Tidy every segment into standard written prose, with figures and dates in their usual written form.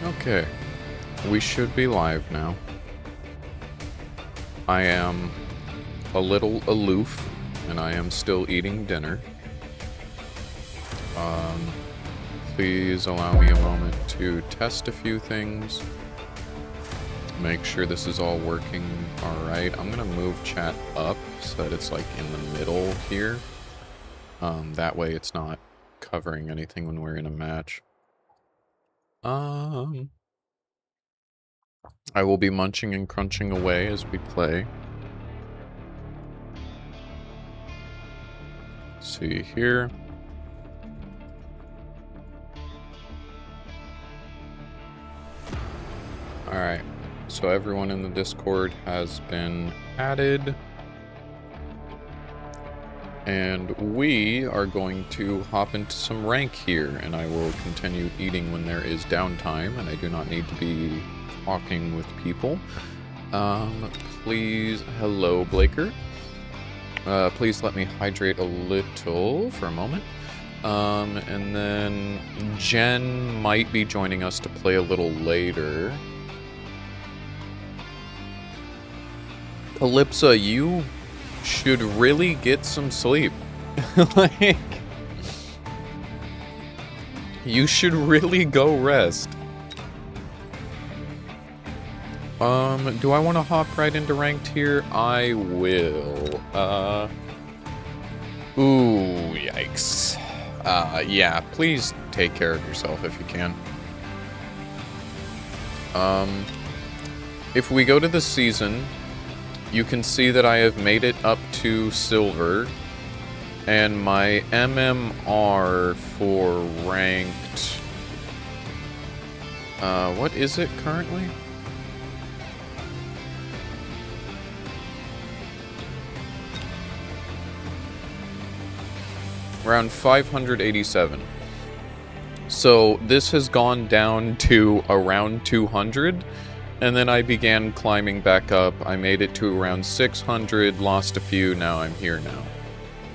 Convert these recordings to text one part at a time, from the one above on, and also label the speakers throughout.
Speaker 1: Okay, we should be live now. I am a little aloof, and I am still eating dinner. Please allow me a moment to test a few things. Make sure this is all working alright. I'm gonna move chat up so that it's like in the middle here. That way it's not covering anything when we're in a match. I will be munching and crunching away as we play. See here. Alright, so everyone in the Discord has been added. And we are going to hop into some rank here, and I will continue eating when there is downtime, and I do not need to be talking with people. Please, hello, Blaker. Please let me hydrate a little for a moment. And then Jen might be joining us to play a little later. Calypsa, you should really get some sleep. Like, you should really go rest. Do I want to hop right into ranked here? I will. Ooh, yikes. Yeah, please take care of yourself if you can. If we go to the season, you can see that I have made it up to silver, and my MMR for ranked, what is it currently? Around 587. So this has gone down to around 200. And then I began climbing back up. I made it to around 600, lost a few, now I'm here now.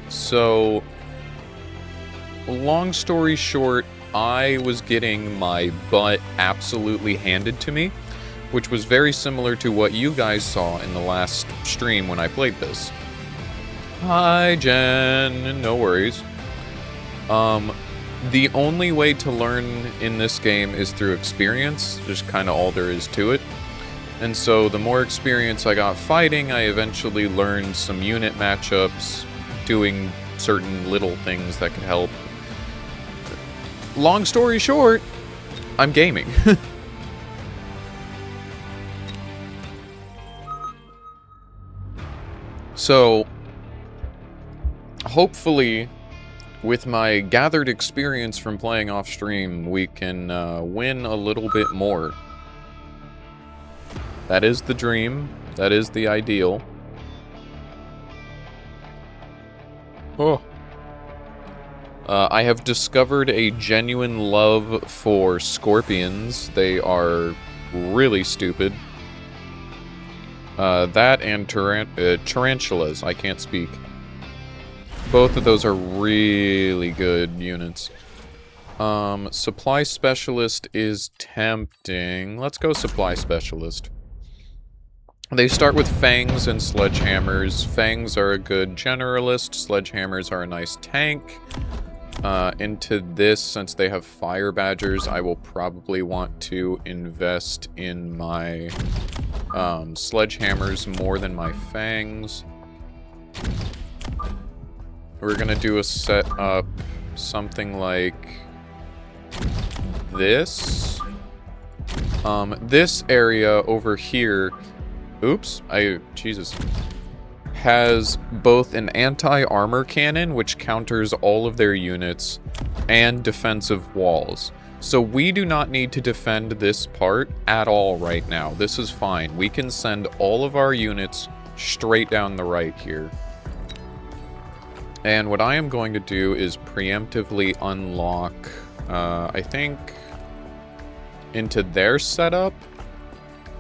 Speaker 1: So, long story short, I was getting my butt absolutely handed to me, which was very similar to what you guys saw in the last stream when I played this. Hi, Jen, no worries. The only way to learn in this game is through experience, just kind of all there is to it. And so the more experience I got fighting, I eventually learned some unit matchups, doing certain little things that could help. Long story short, I'm gaming. So, hopefully, with my gathered experience from playing off stream, we can win a little bit more. That is the dream. That is the ideal. Oh. I have discovered a genuine love for scorpions. They are really stupid. That and tarantulas. I can't speak. Both of those are really good units. Supply Specialist is tempting. Let's go Supply Specialist. They start with Fangs and Sledgehammers. Fangs are a good generalist. Sledgehammers are a nice tank. Into this, since they have Fire Badgers, I will probably want to invest in my Sledgehammers more than my Fangs. We're gonna do a setup something like this. This area over here, Jesus, has both an anti-armor cannon, which counters all of their units, and defensive walls. So we do not need to defend this part at all right now. This is fine. We can send all of our units straight down the right here. And what I am going to do is preemptively unlock, I think, into their setup,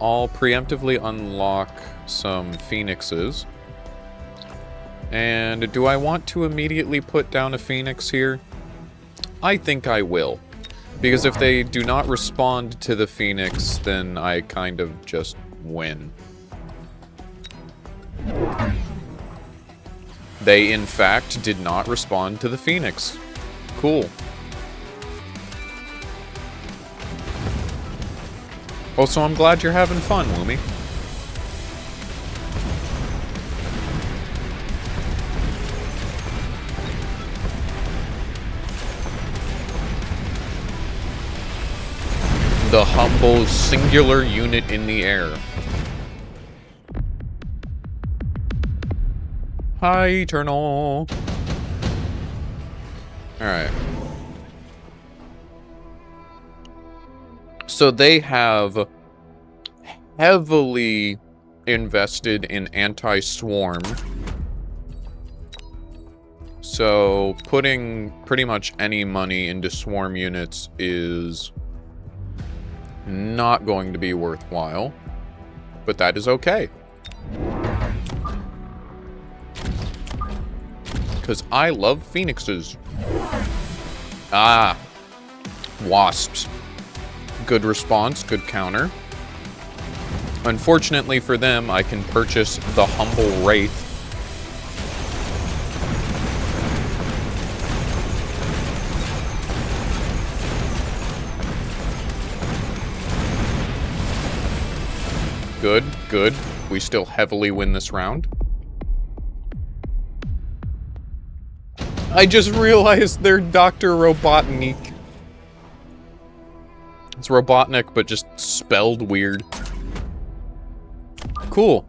Speaker 1: I'll preemptively unlock some Phoenixes. And do I want to immediately put down a Phoenix here? I think I will. Because if they do not respond to the Phoenix, then I kind of just win. They, in fact, did not respond to the Phoenix. Cool. Also, I'm glad you're having fun, Lumi. The humble, singular unit in the air. Hi, Eternal. Alright. So they have heavily invested in anti-swarm. So putting pretty much any money into swarm units is not going to be worthwhile, but that is okay. Because I love phoenixes. Ah. Wasps. Good response, good counter. Unfortunately for them, I can purchase the humble wraith. Good, good. We still heavily win this round. I just realized they're Dr. Robotnik. It's Robotnik, but just spelled weird. Cool.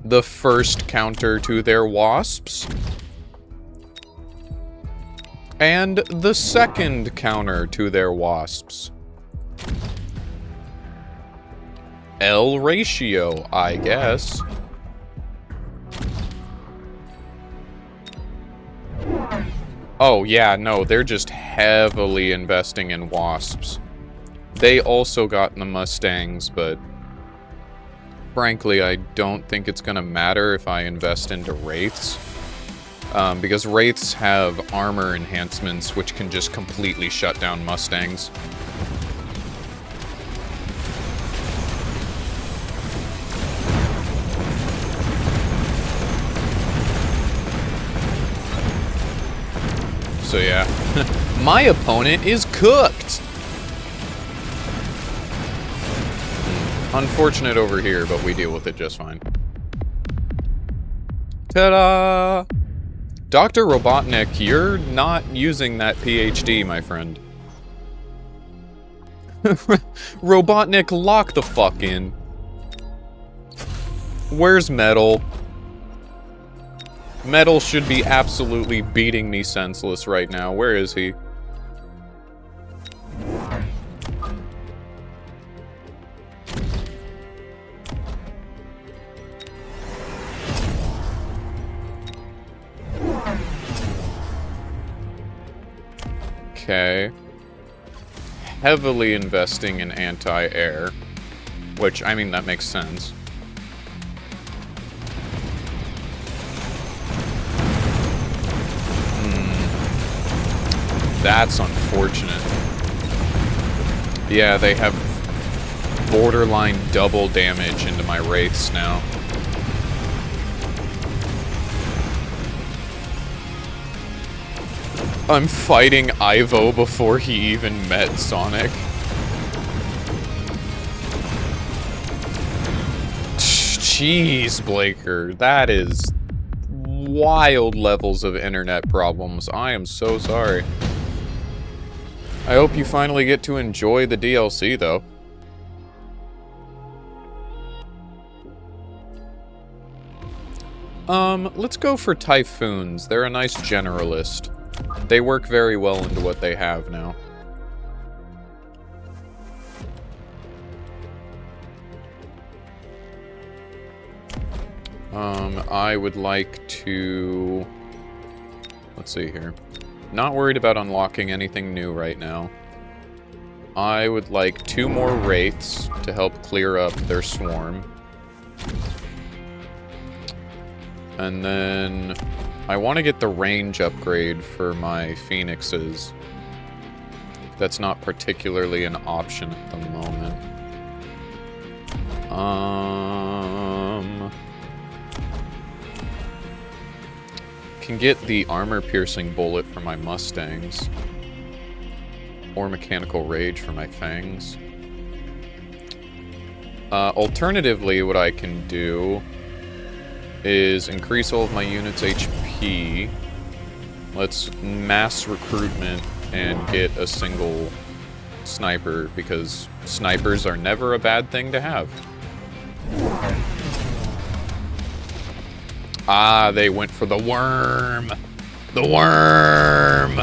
Speaker 1: The first counter to their wasps. And the second counter to their wasps. L ratio, I guess. Oh, yeah, no, they're just heavily investing in wasps. They also got the Mustangs, but frankly, I don't think it's gonna matter if I invest into Wraiths. Because Wraiths have armor enhancements, which can just completely shut down Mustangs. So yeah, my opponent is cooked! Unfortunate over here, but we deal with it just fine. Ta-da! Dr. Robotnik, you're not using that PhD, my friend. Robotnik, lock the fuck in. Where's Metal? Metal should be absolutely beating me senseless right now. Where is he? Okay. Heavily investing in anti-air. Which, I mean, that makes sense. That's unfortunate. Yeah, they have borderline double damage into my wraiths now. I'm fighting Ivo before he even met Sonic. Jeez, Blaker, that is wild levels of internet problems. I am so sorry. I hope you finally get to enjoy the DLC, though. Let's go for Typhoons. They're a nice generalist. They work very well into what they have now. I would like to... Let's see here. Not worried about unlocking anything new right now. I would like 2 more Wraiths to help clear up their swarm. And then I want to get the range upgrade for my Phoenixes. That's not particularly an option at the moment. Can get the armor-piercing bullet for my Mustangs. Or mechanical rage for my Fangs. Alternatively, what I can do is increase all of my units' HP. Let's mass recruitment and get a single sniper, because snipers are never a bad thing to have. Ah, they went for the worm! The worm!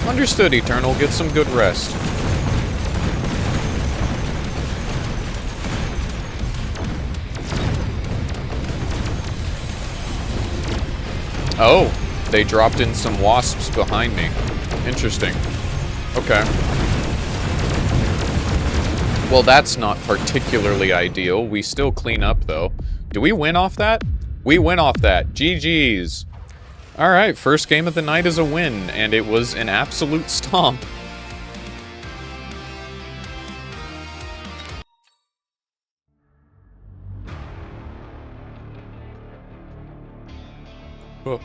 Speaker 1: Understood, Eternal. Get some good rest. Oh, they dropped in some wasps behind me. Interesting. Okay. Well, that's not particularly ideal. We still clean up, though. Do we win off that? We win off that. GG's. Alright, first game of the night is a win, and it was an absolute stomp. Oh.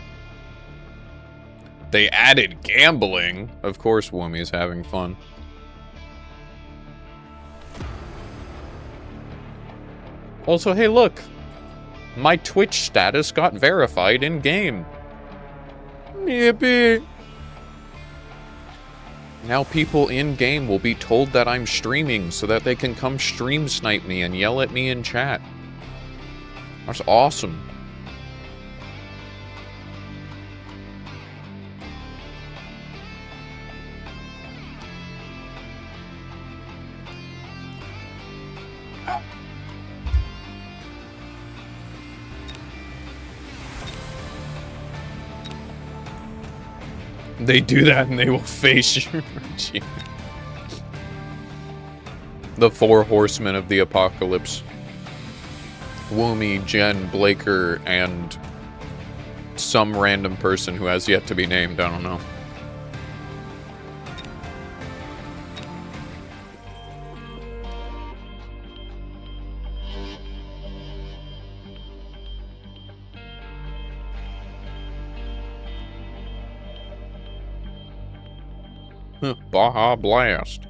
Speaker 1: They added gambling. Of course, Woomy's having fun. Also, hey, look. My Twitch status got verified in-game. Yippee. Now people in-game will be told that I'm streaming so that they can come stream snipe me and yell at me in chat. That's awesome. They do that and they will face you. The 4 horsemen of the apocalypse. Woomy, Jen, Blaker, and some random person who has yet to be named. I don't know. Baja Blast.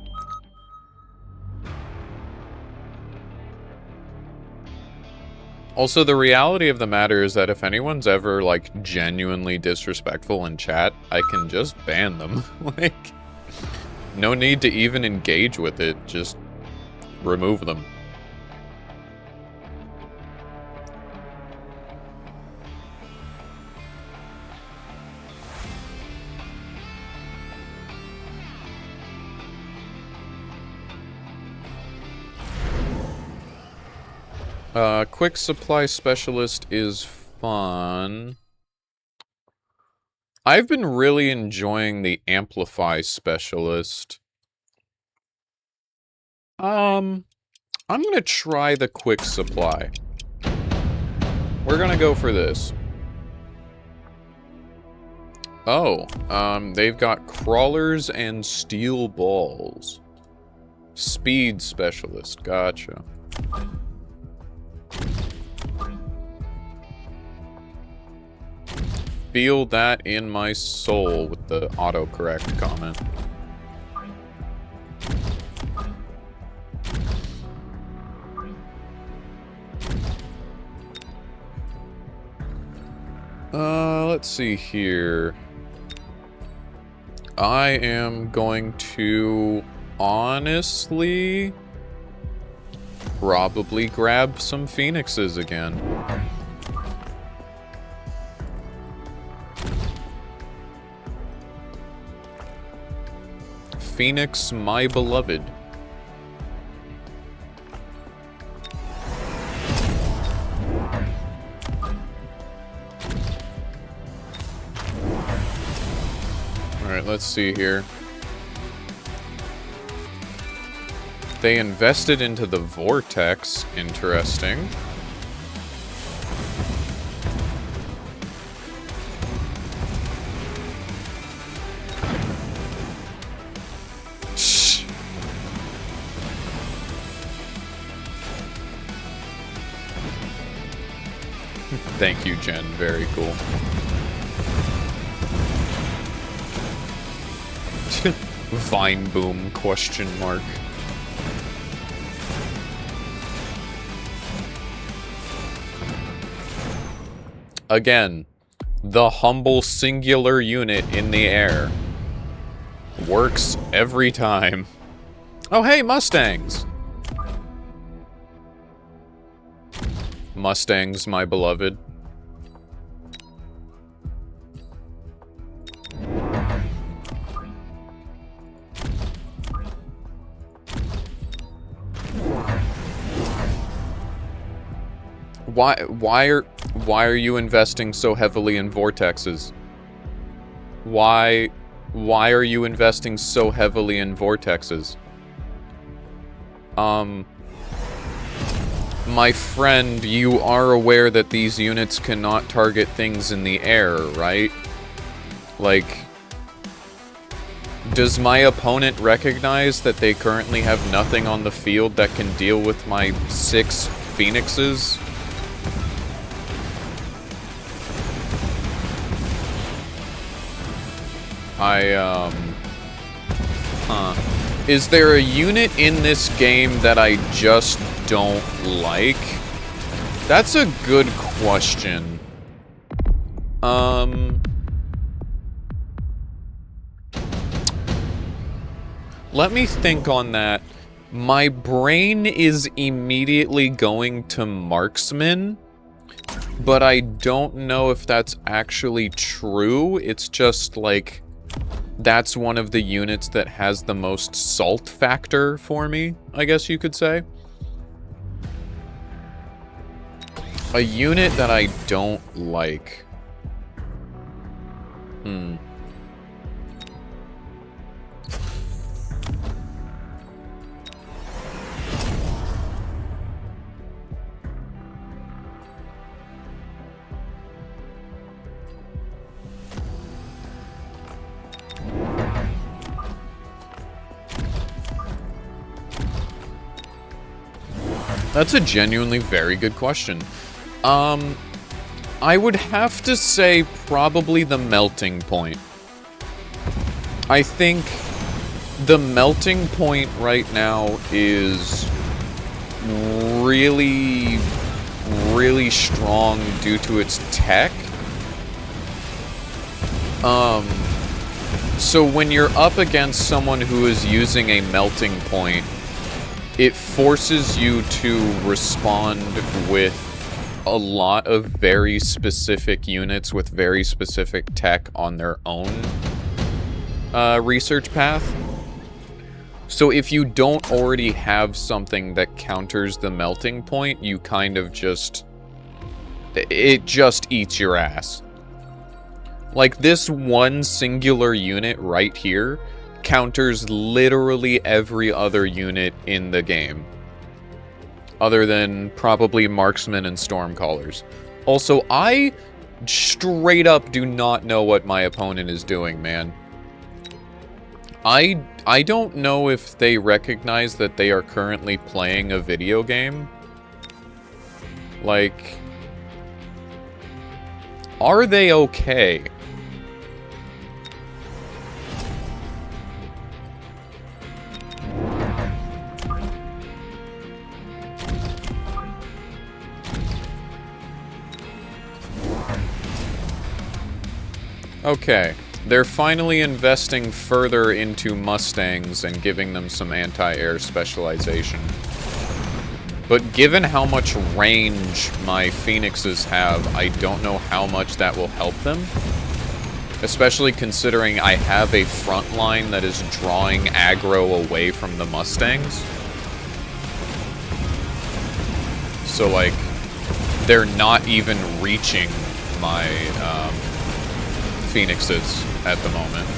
Speaker 1: Also, the reality of the matter is that if anyone's ever, like, genuinely disrespectful in chat, I can just ban them. Like, no need to even engage with it, just remove them. Quick supply specialist is fun. I've been really enjoying the amplify specialist. I'm gonna try the quick supply. We're gonna go for this. Oh, they've got crawlers and steel balls. Speed specialist, gotcha. Feel that in my soul with the autocorrect comment. Let's see here. I am going to honestly probably grab some phoenixes again. Phoenix, my beloved. Alright, let's see here. They invested into the vortex. Interesting. Thank you, Jen. Very cool. Vine boom, question mark. Again, the humble singular unit in the air works every time. Oh, hey, Mustangs! Mustangs, my beloved. Why are you investing so heavily in vortexes? Why are you investing so heavily in vortexes? My friend, you are aware that these units cannot target things in the air, right? Like, does my opponent recognize that they currently have nothing on the field that can deal with my 6 phoenixes? Is there a unit in this game that I just don't like? That's a good question. Let me think on that. My brain is immediately going to marksman, but I don't know if that's actually true. It's just like, that's one of the units that has the most salt factor for me, I guess you could say. A unit that I don't like. That's a genuinely very good question. I would have to say probably the melting point. I think the melting point right now is really, really strong due to its tech. So when you're up against someone who is using a melting point, it forces you to respond with a lot of very specific units with very specific tech on their own research path. So if you don't already have something that counters the melting point, you kind of just... it just eats your ass. Like, this one singular unit right here counters literally every other unit in the game. Other than probably marksmen and stormcallers. Also, I straight up do not know what my opponent is doing, man. I don't know if they recognize that they are currently playing a video game. Like, are they okay? Okay, they're finally investing further into Mustangs and giving them some anti-air specialization. But given how much range my Phoenixes have, I don't know how much that will help them. Especially considering I have a front line that is drawing aggro away from the Mustangs. So, like, they're not even reaching my, Phoenixes at the moment.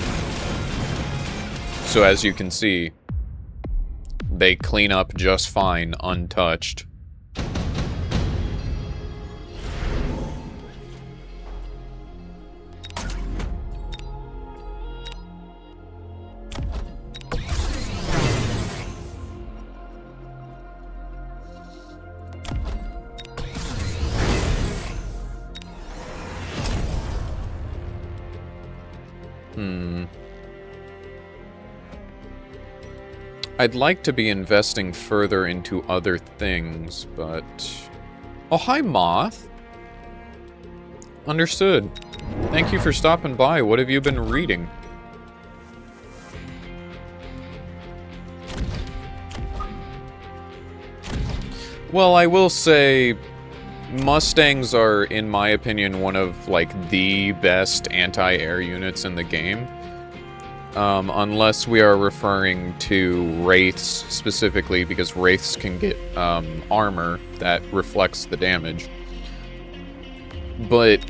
Speaker 1: So as you can see, they clean up just fine, untouched. I'd like to be investing further into other things, but... Oh, hi, Moth! Understood. Thank you for stopping by. What have you been reading? Well, I will say... Mustangs are, in my opinion, one of, like, the best anti-air units in the game. Unless we are referring to Wraiths specifically, because Wraiths can get, armor that reflects the damage. But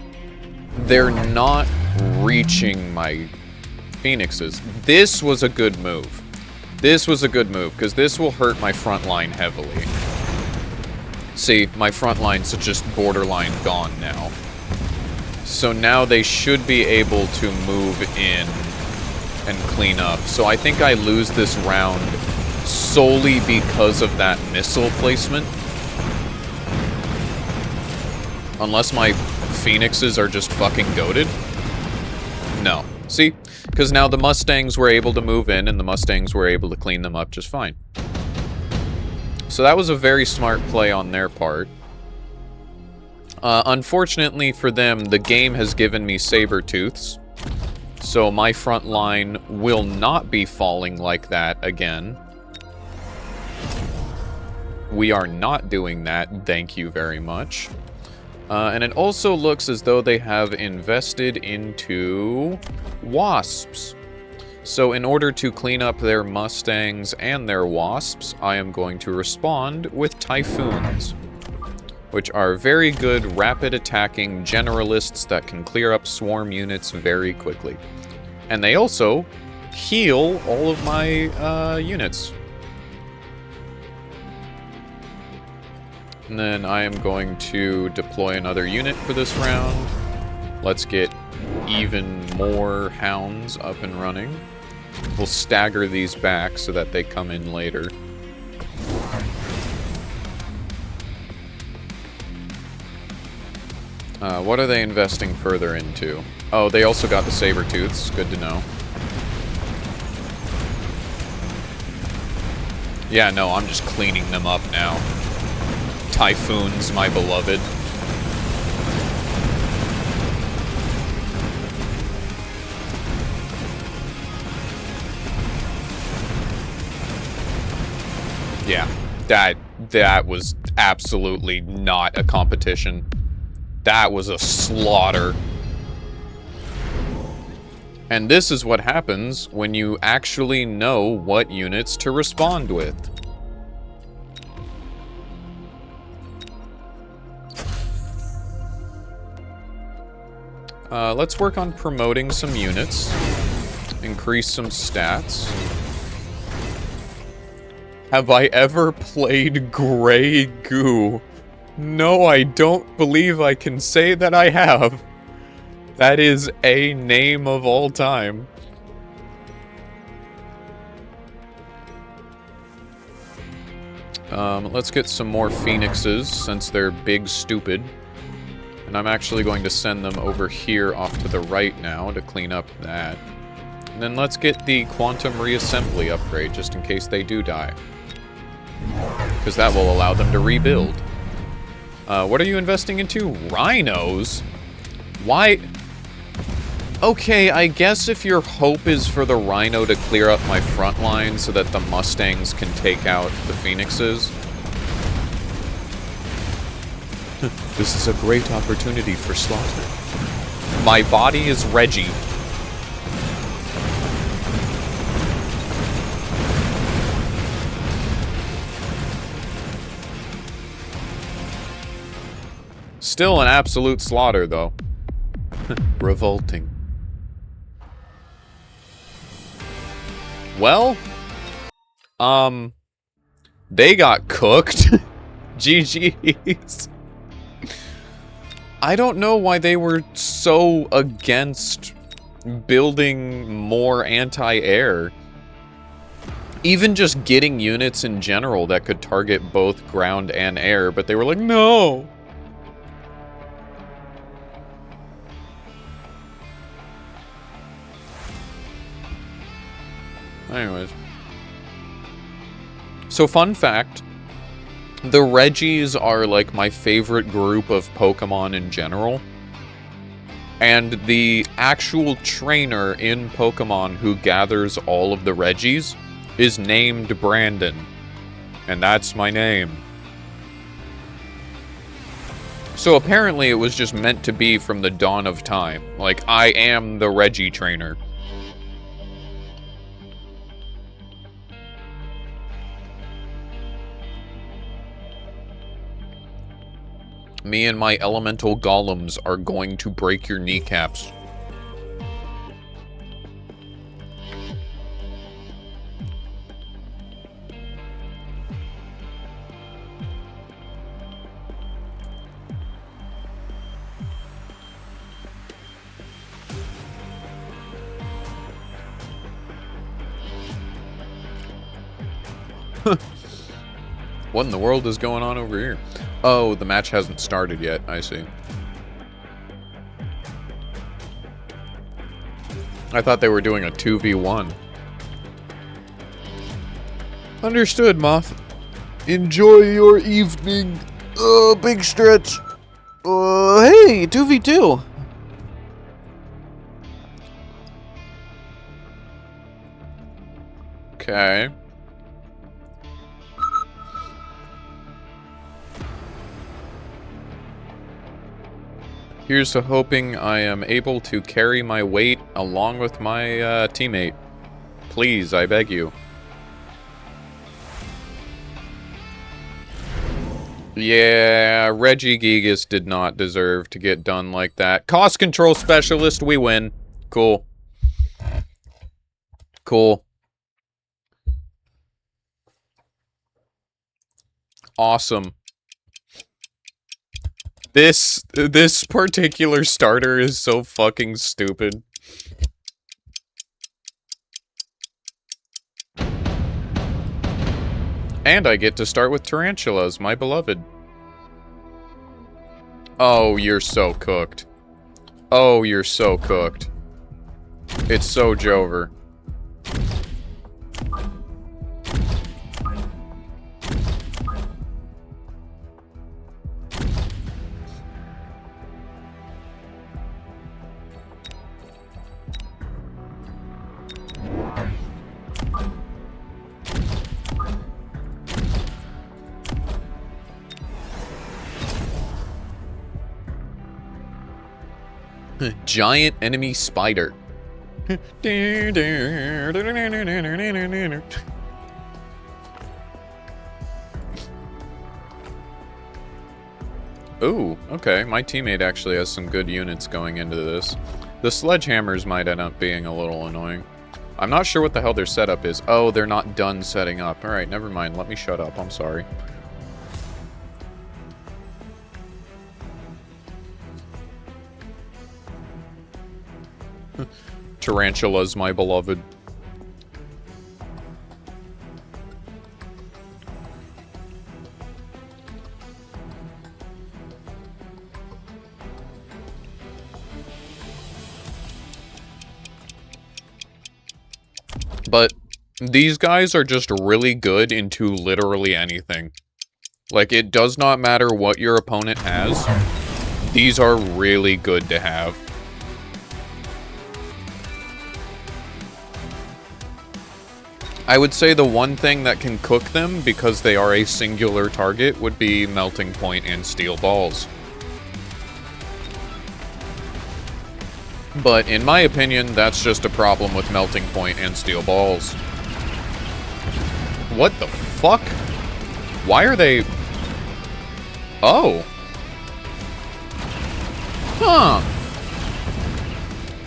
Speaker 1: they're not reaching my Phoenixes. This was a good move. This was a good move, because this will hurt my front line heavily. See, my front line's just borderline gone now. So now they should be able to move in and clean up. So I think I lose this round solely because of that missile placement. Unless my Phoenixes are just fucking goated. No. See? Because now the Mustangs were able to move in and the Mustangs were able to clean them up just fine. So that was a very smart play on their part. Unfortunately for them, the game has given me Sabertooths. So my front line will not be falling like that again. We are not doing that, thank you very much. And it also looks as though they have invested into Wasps. So in order to clean up their Mustangs and their Wasps, I am going to respond with Typhoons, which are very good rapid attacking generalists that can clear up swarm units very quickly. And they also heal all of my units. And then I am going to deploy another unit for this round. Let's get even more hounds up and running. We'll stagger these back so that they come in later. What are they investing further into? Oh, they also got the Sabertooths. Good to know. Yeah, no, I'm just cleaning them up now. Typhoons, my beloved. Yeah, that was absolutely not a competition. That was a slaughter. And this is what happens when you actually know what units to respond with. Let's work on promoting some units. Increase some stats. Have I ever played Grey Goo? No, I don't believe I can say that I have. That is a name of all time. Let's get some more Phoenixes, since they're big stupid. And I'm actually going to send them over here off to the right now to clean up that. And then let's get the Quantum Reassembly upgrade, just in case they do die. Because that will allow them to rebuild. What are you investing into? Rhinos? Why? Okay, I guess if your hope is for the Rhino to clear up my front line so that the Mustangs can take out the Phoenixes. This is a great opportunity for slaughter. My body is Reggie. Still an absolute slaughter, though. Revolting. Well, they got cooked. GG's. I don't know why they were so against building more anti-air. Even just getting units in general that could target both ground and air, but they were like, no! Anyways. So fun fact, the Reggies are like my favorite group of Pokemon in general. And the actual trainer in Pokemon who gathers all of the Reggies is named Brandon. And that's my name. So apparently it was just meant to be from the dawn of time. Like, I am the Reggie trainer. Me and my elemental golems are going to break your kneecaps. What in the world is going on over here? Oh, the match hasn't started yet. I see. I thought they were doing a 2v1. Understood, Moth. Enjoy your evening. Big stretch.
Speaker 2: Hey, 2v2.
Speaker 1: Okay. Here's to hoping I am able to carry my weight along with my teammate. Please, I beg you. Yeah, Regigigas did not deserve to get done like that. Cost control specialist, we win. Cool. Cool. Awesome. This particular starter is so fucking stupid. And I get to start with tarantulas, my beloved. Oh, you're so cooked. Oh, you're so cooked. It's so Jover. Giant enemy spider. Ooh, okay. My teammate actually has some good units going into this. The sledgehammers might end up being a little annoying. I'm not sure what the hell their setup is. Oh, they're not done setting up. Alright, never mind. Let me shut up. I'm sorry. Tarantulas, my beloved. But these guys are just really good into literally anything. Like, it does not matter what your opponent has. These are really good to have. I would say the one thing that can cook them, because they are a singular target, would be Melting Point and Steel Balls. But in my opinion, that's just a problem with Melting Point and Steel Balls. What the fuck? Why are they... Oh. Huh.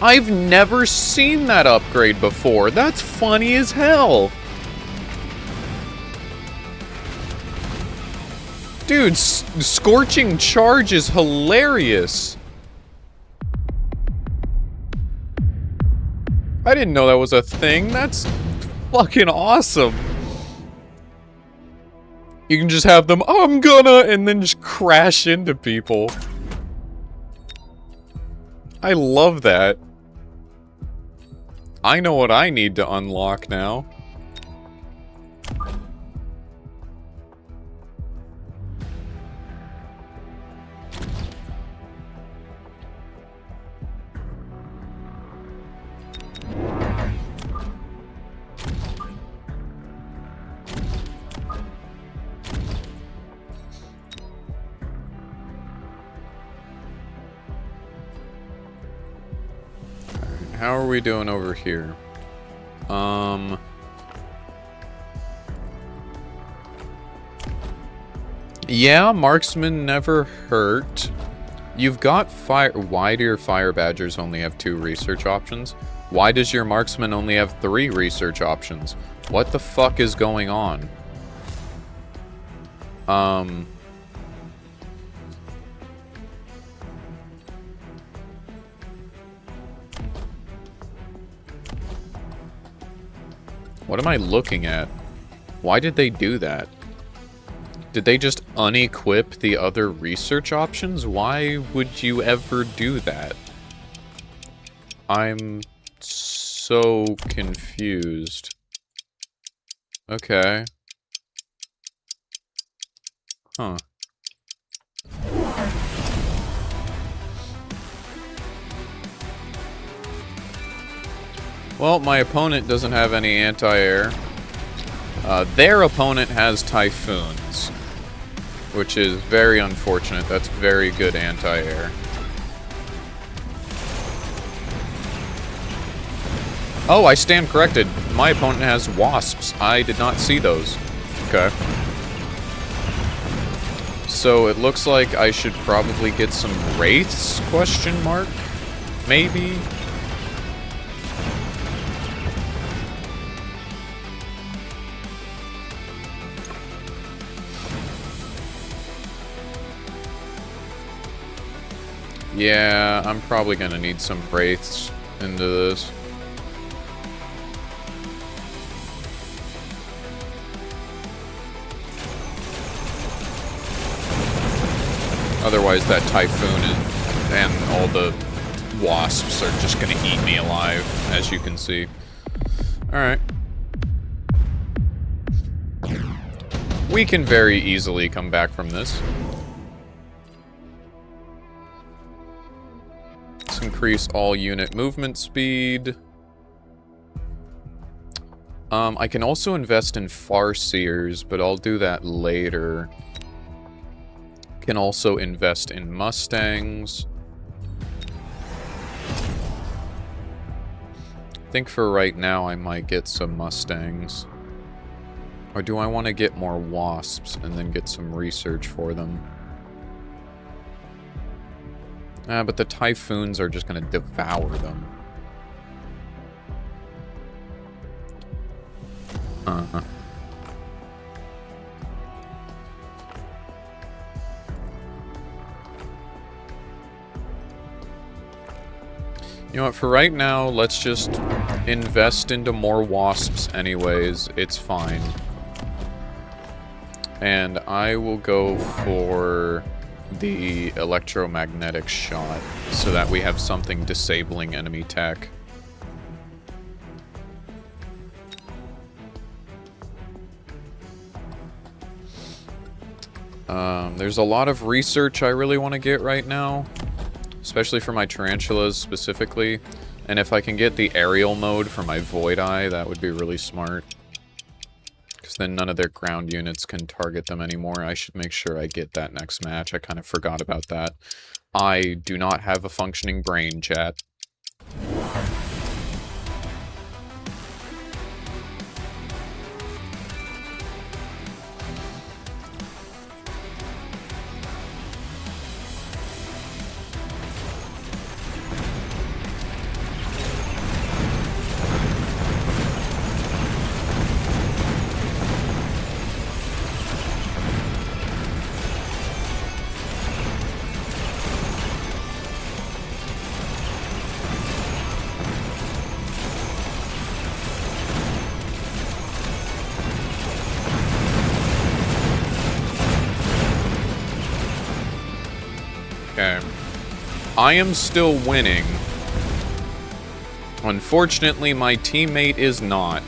Speaker 1: I've never seen that upgrade before. That's funny as hell. Dude, Scorching Charge is hilarious. I didn't know that was a thing. That's fucking awesome. You can just have them, I'm gonna, and then just crash into people. I love that. I know what I need to unlock now. how are we doing over here? Yeah, marksman never hurt. You've got fire. Why do your fire badgers only have 2 research options? Why does your marksman only have 3 research options? What the fuck is going on? What am I looking at? Why did they do that? Did they just unequip the other research options? Why would you ever do that? I'm so confused. Okay. Huh. Well, my opponent doesn't have any anti-air. Their opponent has typhoons, which is very unfortunate. That's very good anti-air. Oh, I stand corrected. My opponent has wasps. I did not see those. Okay. So it looks like I should probably get some wraiths, question mark? Maybe? Yeah, I'm probably gonna need some wraiths into this. Otherwise, that typhoon and all the wasps are just gonna eat me alive, as you can see. Alright. We can very easily come back from this. Let's increase all unit movement speed. I can also invest in Farseers, but I'll do that later. Can also invest in Mustangs. I think for right now I might get some Mustangs. Or do I want to get more Wasps and then get some research for them? But the Typhoons are just going to devour them. Uh-huh. You know what, for right now, let's just invest into more wasps anyways. It's fine. And I will go for the electromagnetic shot so that we have something disabling enemy tech. There's a lot of research I really want to get right now. Especially for my tarantulas specifically. And if I can get the aerial mode for my Void Eye, that would be really smart. Because then none of their ground units can target them anymore. I should make sure I get that next match. I kind of forgot about that. I do not have a functioning brain, chat. Okay. I am still winning. Unfortunately, my teammate is not.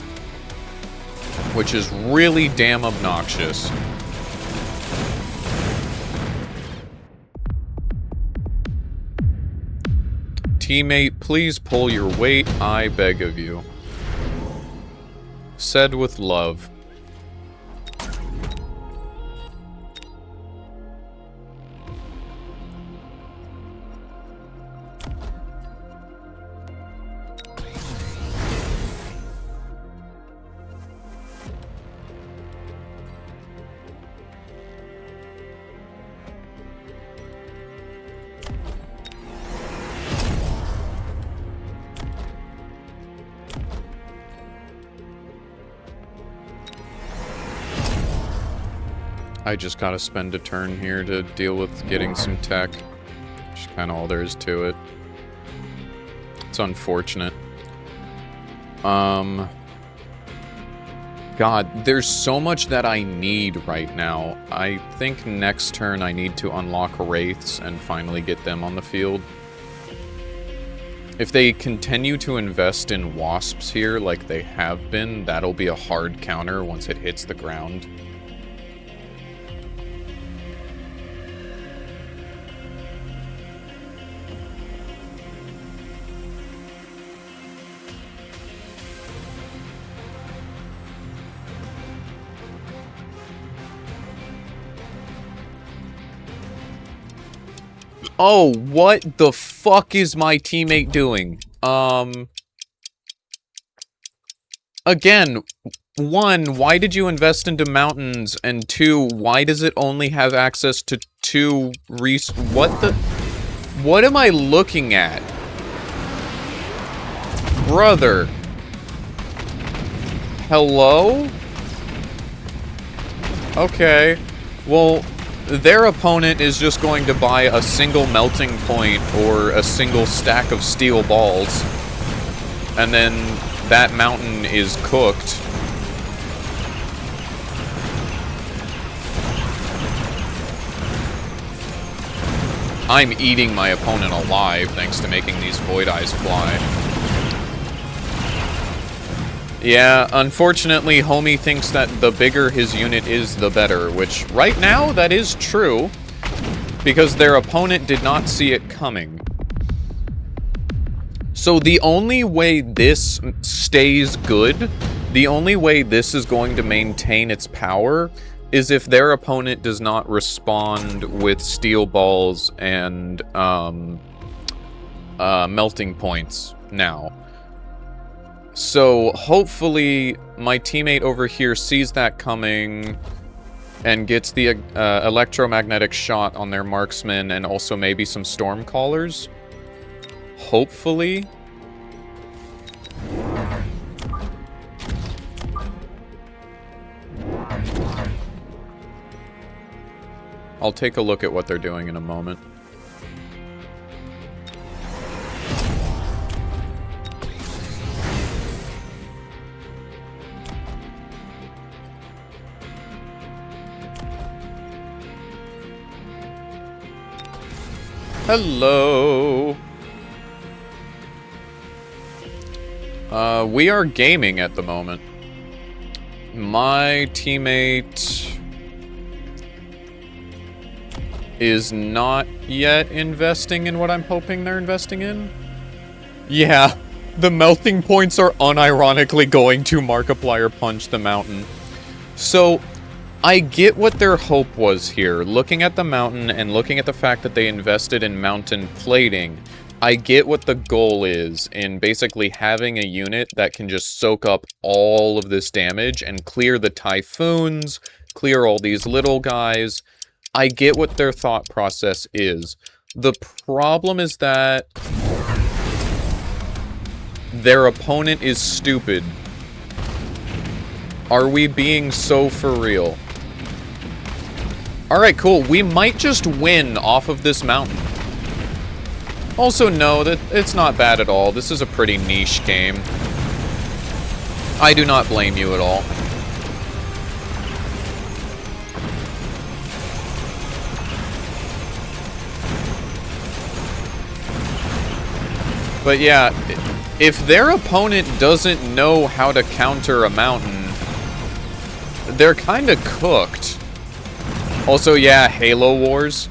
Speaker 1: Which is really damn obnoxious. Teammate, please pull your weight, I beg of you. Said with love. I just gotta spend a turn here to deal with getting some tech. Which is kind of all there is to it. It's unfortunate. God, there's so much that I need right now. I think next turn I need to unlock Wraiths and finally get them on the field. If they continue to invest in Wasps here like they have been, that'll be a hard counter once it hits the ground. Oh, what the fuck is my teammate doing? Again, one, why did you invest into mountains? And two, why does it only have access to two what am I looking at? Brother. Hello? Okay. Well, their opponent is just going to buy a single melting point or a single stack of steel balls. And then that mountain is cooked. I'm eating my opponent alive thanks to making these Void Eyes fly. Yeah, unfortunately, Homie thinks that the bigger his unit is, the better, which right now, that is true, because their opponent did not see it coming. So the only way this stays good, the only way this is going to maintain its power, is if their opponent does not respond with steel balls and melting points now. So, hopefully, my teammate over here sees that coming and gets the electromagnetic shot on their marksman and also maybe some storm callers. Hopefully. I'll take a look at what they're doing in a moment. Hello. We are gaming at the moment. My teammate is not yet investing in what I'm hoping they're investing in. Yeah, the melting points are unironically going to Markiplier punch the mountain. So, I get what their hope was here. Looking at the mountain and looking at the fact that they invested in mountain plating, I get what the goal is in basically having a unit that can just soak up all of this damage and clear the typhoons, clear all these little guys. I get what their thought process is. The problem is that their opponent is stupid. Are we being so for real? Alright, cool. We might just win off of this mountain. Also, no, that it's not bad at all. This is a pretty niche game. I do not blame you at all. But yeah, if their opponent doesn't know how to counter a mountain, they're kind of cooked. Also, yeah, Halo Wars.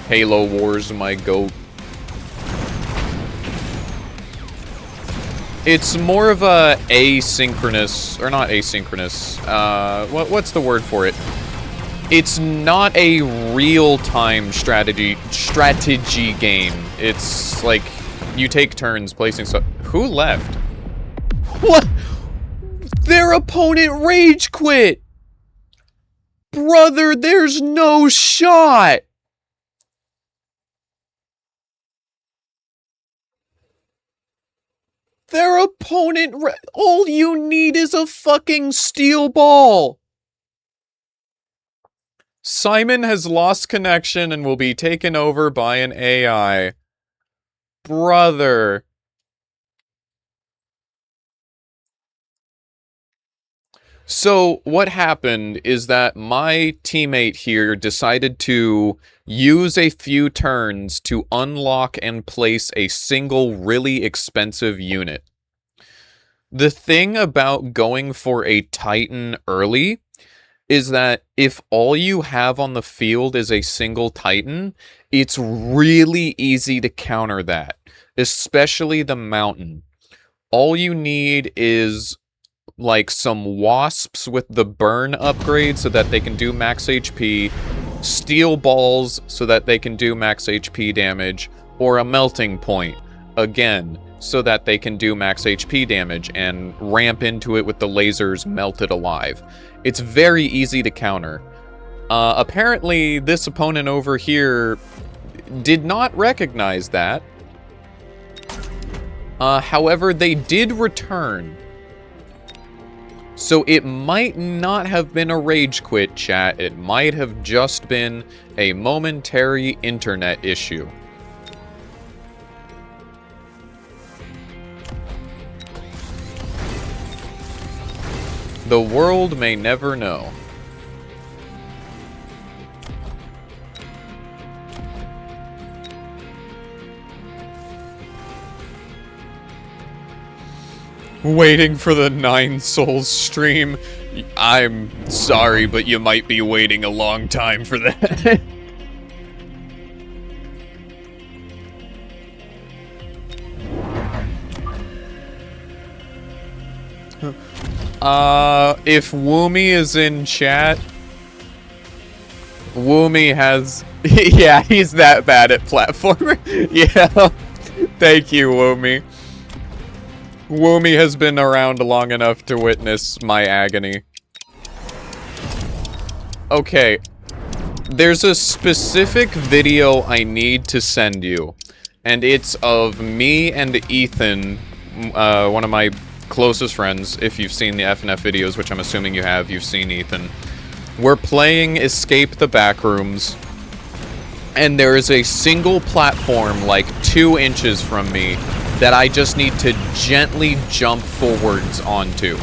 Speaker 1: Halo Wars, my goat. It's more of a asynchronous, or not asynchronous, what's the word for it? It's not a real-time strategy game. It's like, you take turns placing stuff. Who left? What? Their opponent rage quit! Brother, there's no shot! Their opponent, all you need is a fucking steel ball. Simon has lost connection and will be taken over by an AI. Brother. So, what happened is that my teammate here decided to use a few turns to unlock and place a single really expensive unit. The thing about going for a Titan early is that if all you have on the field is a single Titan, it's really easy to counter that, especially the Mountain. All you need is like some wasps with the burn upgrade so that they can do max HP, steel balls so that they can do max HP damage, or a melting point, again, so that they can do max HP damage and ramp into it with the lasers melted alive. It's very easy to counter. Apparently, this opponent over here did not recognize that. However, they did return. So it might not have been a rage quit, chat. It might have just been a momentary internet issue. The world may never know. Waiting for the 9 Souls stream. I'm sorry, but you might be waiting a long time for that. If Woomy is in chat, Woomy has... yeah, he's that bad at platformer. Yeah. Thank you, Woomy. Woomy has been around long enough to witness my agony. Okay. There's a specific video I need to send you. And it's of me and Ethan, one of my closest friends. If you've seen the FNF videos, which I'm assuming you have, you've seen Ethan. We're playing Escape the Backrooms. And there is a single platform like 2 inches from me that I just need to gently jump forwards onto.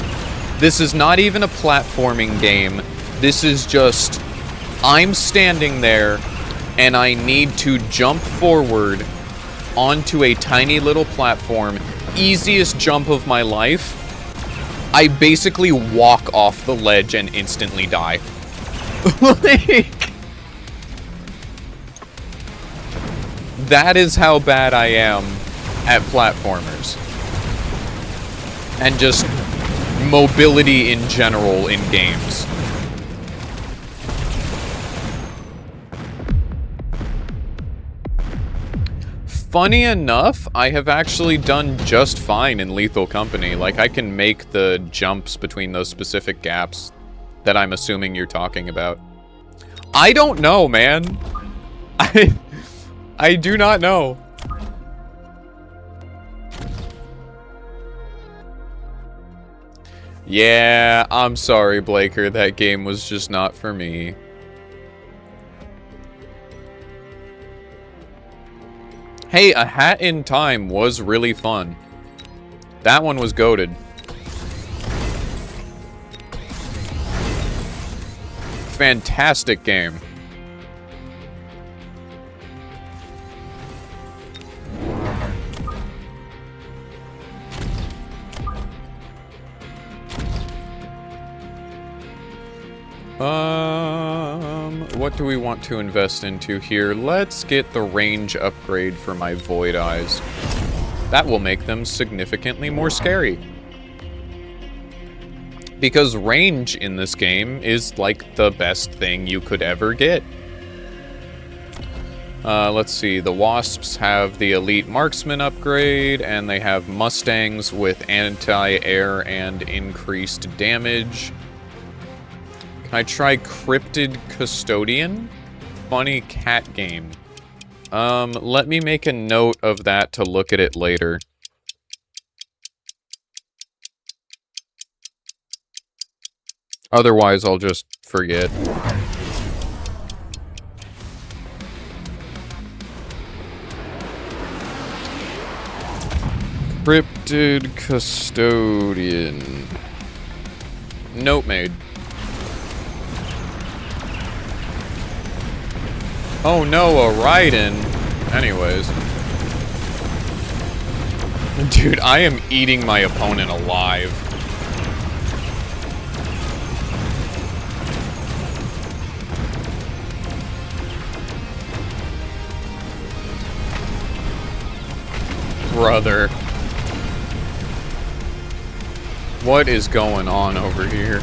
Speaker 1: This is not even a platforming game. This is just, I'm standing there and I need to jump forward onto a tiny little platform. Easiest jump of my life. I basically walk off the ledge and instantly die. Like, that is how bad I am at platformers. And just mobility in general in games. Funny enough, I have actually done just fine in Lethal Company. Like, I can make the jumps between those specific gaps that I'm assuming you're talking about. I don't know, man. I do not know. Yeah, I'm sorry, Blaker. That game was just not for me. Hey, A Hat in Time was really fun. That one was goated. Fantastic game. What do we want to invest into here? Let's get the range upgrade for my Void Eyes. That will make them significantly more scary. Because range in this game is like the best thing you could ever get. Let's see, the Wasps have the Elite Marksman upgrade, and they have Mustangs with anti-air and increased damage. Can I try Cryptid Custodian? Funny cat game. Let me make a note of that to look at it later. Otherwise, I'll just forget. Cryptid Custodian. Note made. Oh no, a Raiden. Anyways. Dude, I am eating my opponent alive. Brother. What is going on over here?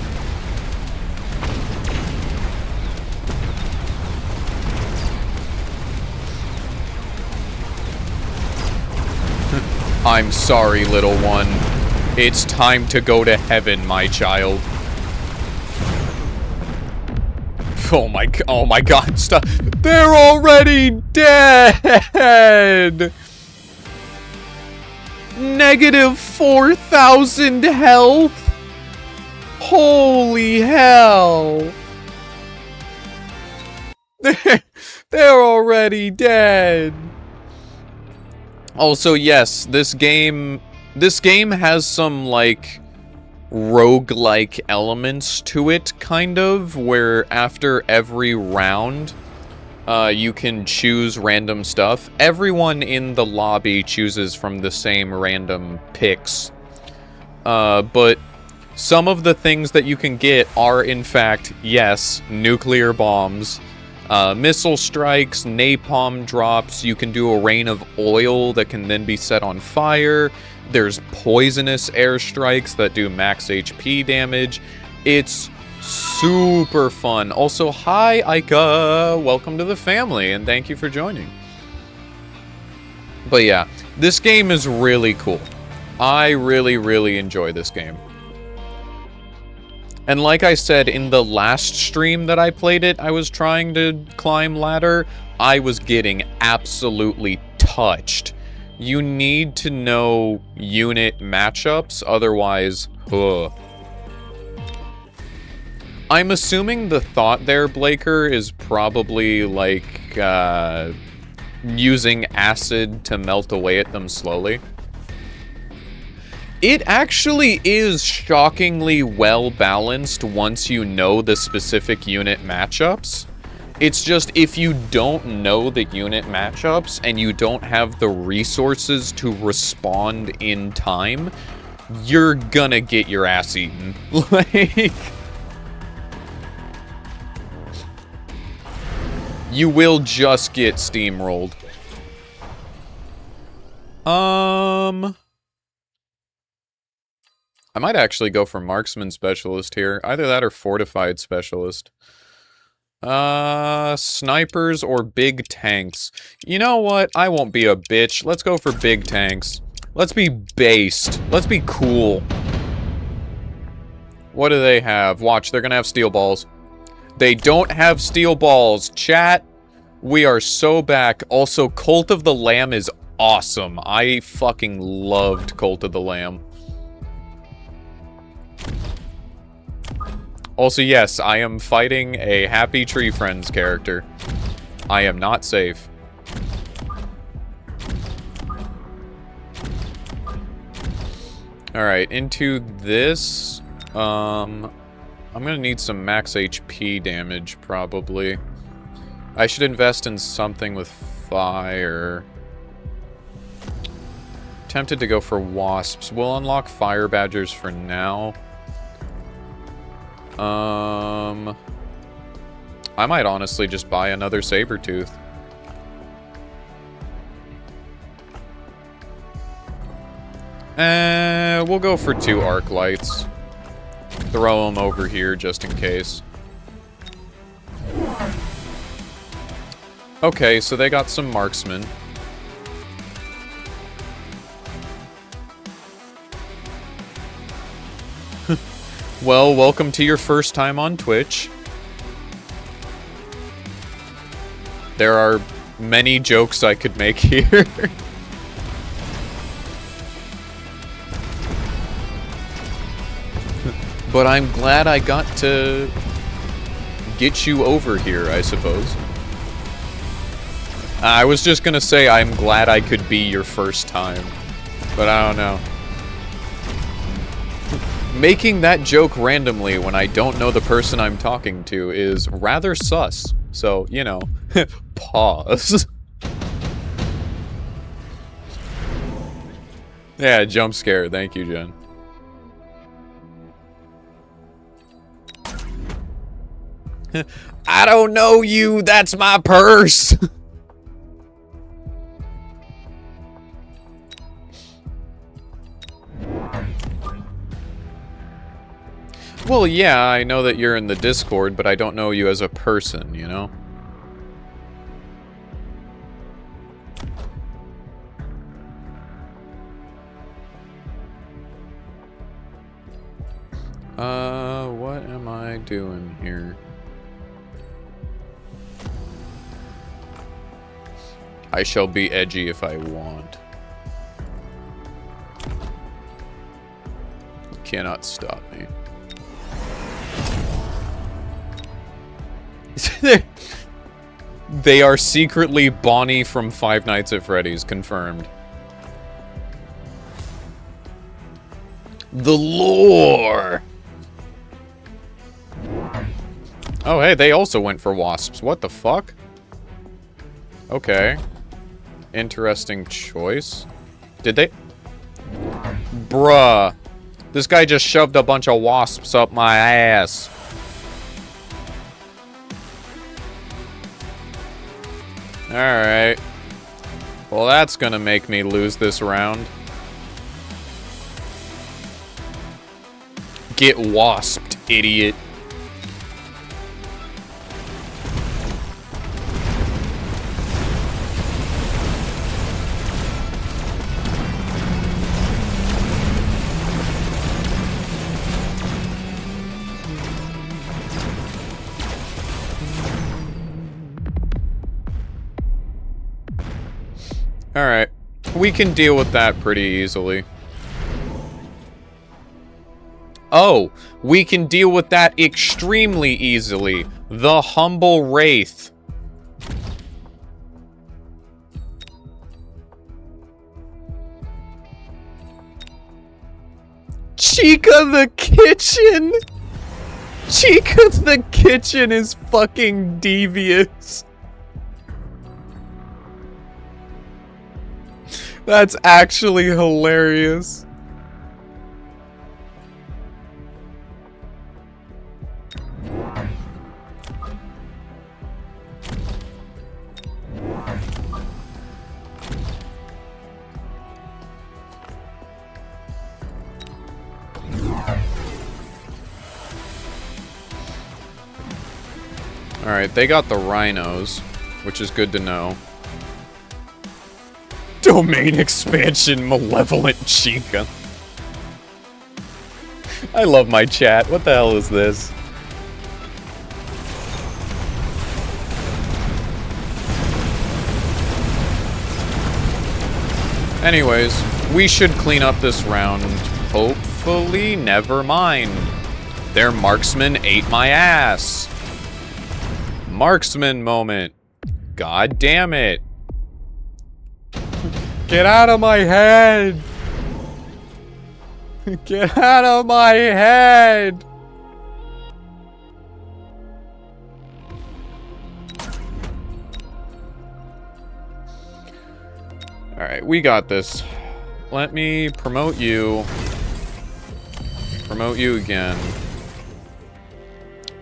Speaker 1: I'm sorry, little one. It's time to go to heaven, my child. Oh my god, stop. They're already dead! Negative 4,000 health? Holy hell! They're already dead. Also, yes, this game has some, like, roguelike elements to it, kind of, where after every round, you can choose random stuff. Everyone in the lobby chooses from the same random picks. But some of the things that you can get are, in fact, yes, nuclear bombs. Missile strikes, napalm drops, you can do a rain of oil that can then be set on fire. There's poisonous airstrikes that do max HP damage. It's super fun. Also, hi, Aika! Welcome to the family, and thank you for joining. But yeah, this game is really cool. I really, really enjoy this game. And like I said, in the last stream that I played it, I was trying to climb ladder. I was getting absolutely touched. You need to know unit matchups, otherwise, I'm assuming the thought there, Blaker, is probably, like, using acid to melt away at them slowly. It actually is shockingly well balanced once you know the specific unit matchups. It's just if you don't know the unit matchups and you don't have the resources to respond in time, you're gonna get your ass eaten. Like, you will just get steamrolled. I might actually go for Marksman Specialist here. Either that or Fortified Specialist. Snipers or big tanks. You know what? I won't be a bitch. Let's go for big tanks. Let's be based. Let's be cool. What do they have? Watch, they're gonna have steel balls. They don't have steel balls. Chat, we are so back. Also, Cult of the Lamb is awesome. I fucking loved Cult of the Lamb. Also, yes, I am fighting a Happy Tree Friends character. I am not safe. Alright, into this. I'm gonna need some max HP damage, probably. I should invest in something with fire. Tempted to go for wasps. We'll unlock fire badgers for now. I might honestly just buy another Sabertooth. We'll go for 2 arc lights. Throw them over here just in case. Okay, so they got some marksmen. Well, welcome to your first time on Twitch. There are many jokes I could make here. But I'm glad I got to get you over here, I suppose. I was just gonna say I'm glad I could be your first time. But I don't know. Making that joke randomly when I don't know the person I'm talking to is rather sus. So, you know, pause. Yeah, jump scare. Thank you, Jen. I don't know you. That's my purse. Well, yeah, I know that you're in the Discord, but I don't know you as a person, you know? What am I doing here? I shall be edgy if I want. You cannot stop me. They are secretly Bonnie from Five Nights at Freddy's, confirmed. The lore! Oh, hey, they also went for wasps. What the fuck? Okay. Interesting choice. Did they? Bruh. This guy just shoved a bunch of wasps up my ass. Alright. Well, that's gonna make me lose this round. Get wasped, idiot. Alright. We can deal with that pretty easily. Oh, we can deal with that extremely easily. The Humble Wraith. Chica the Kitchen! Chica the Kitchen is fucking devious. That's actually hilarious. Alright, they got the rhinos, which is good to know. Domain expansion, malevolent Chica. I love my chat. What the hell is this? Anyways, we should clean up this round. Hopefully, never mind. Their marksman ate my ass. Marksman moment. God damn it. Get out of my head! Get out of my head! Alright, we got this. Let me promote you. Promote you again.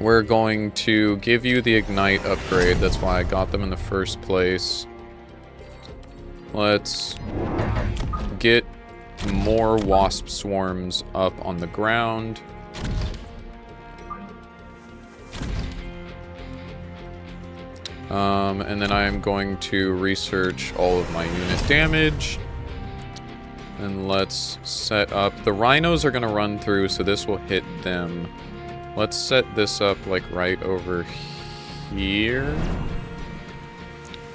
Speaker 1: We're going to give you the Ignite upgrade. That's why I got them in the first place. Let's get more wasp swarms up on the ground. And then I'm going to research all of my unit damage. And let's set up... The rhinos are going to run through, so this will hit them. Let's set this up, like, right over here.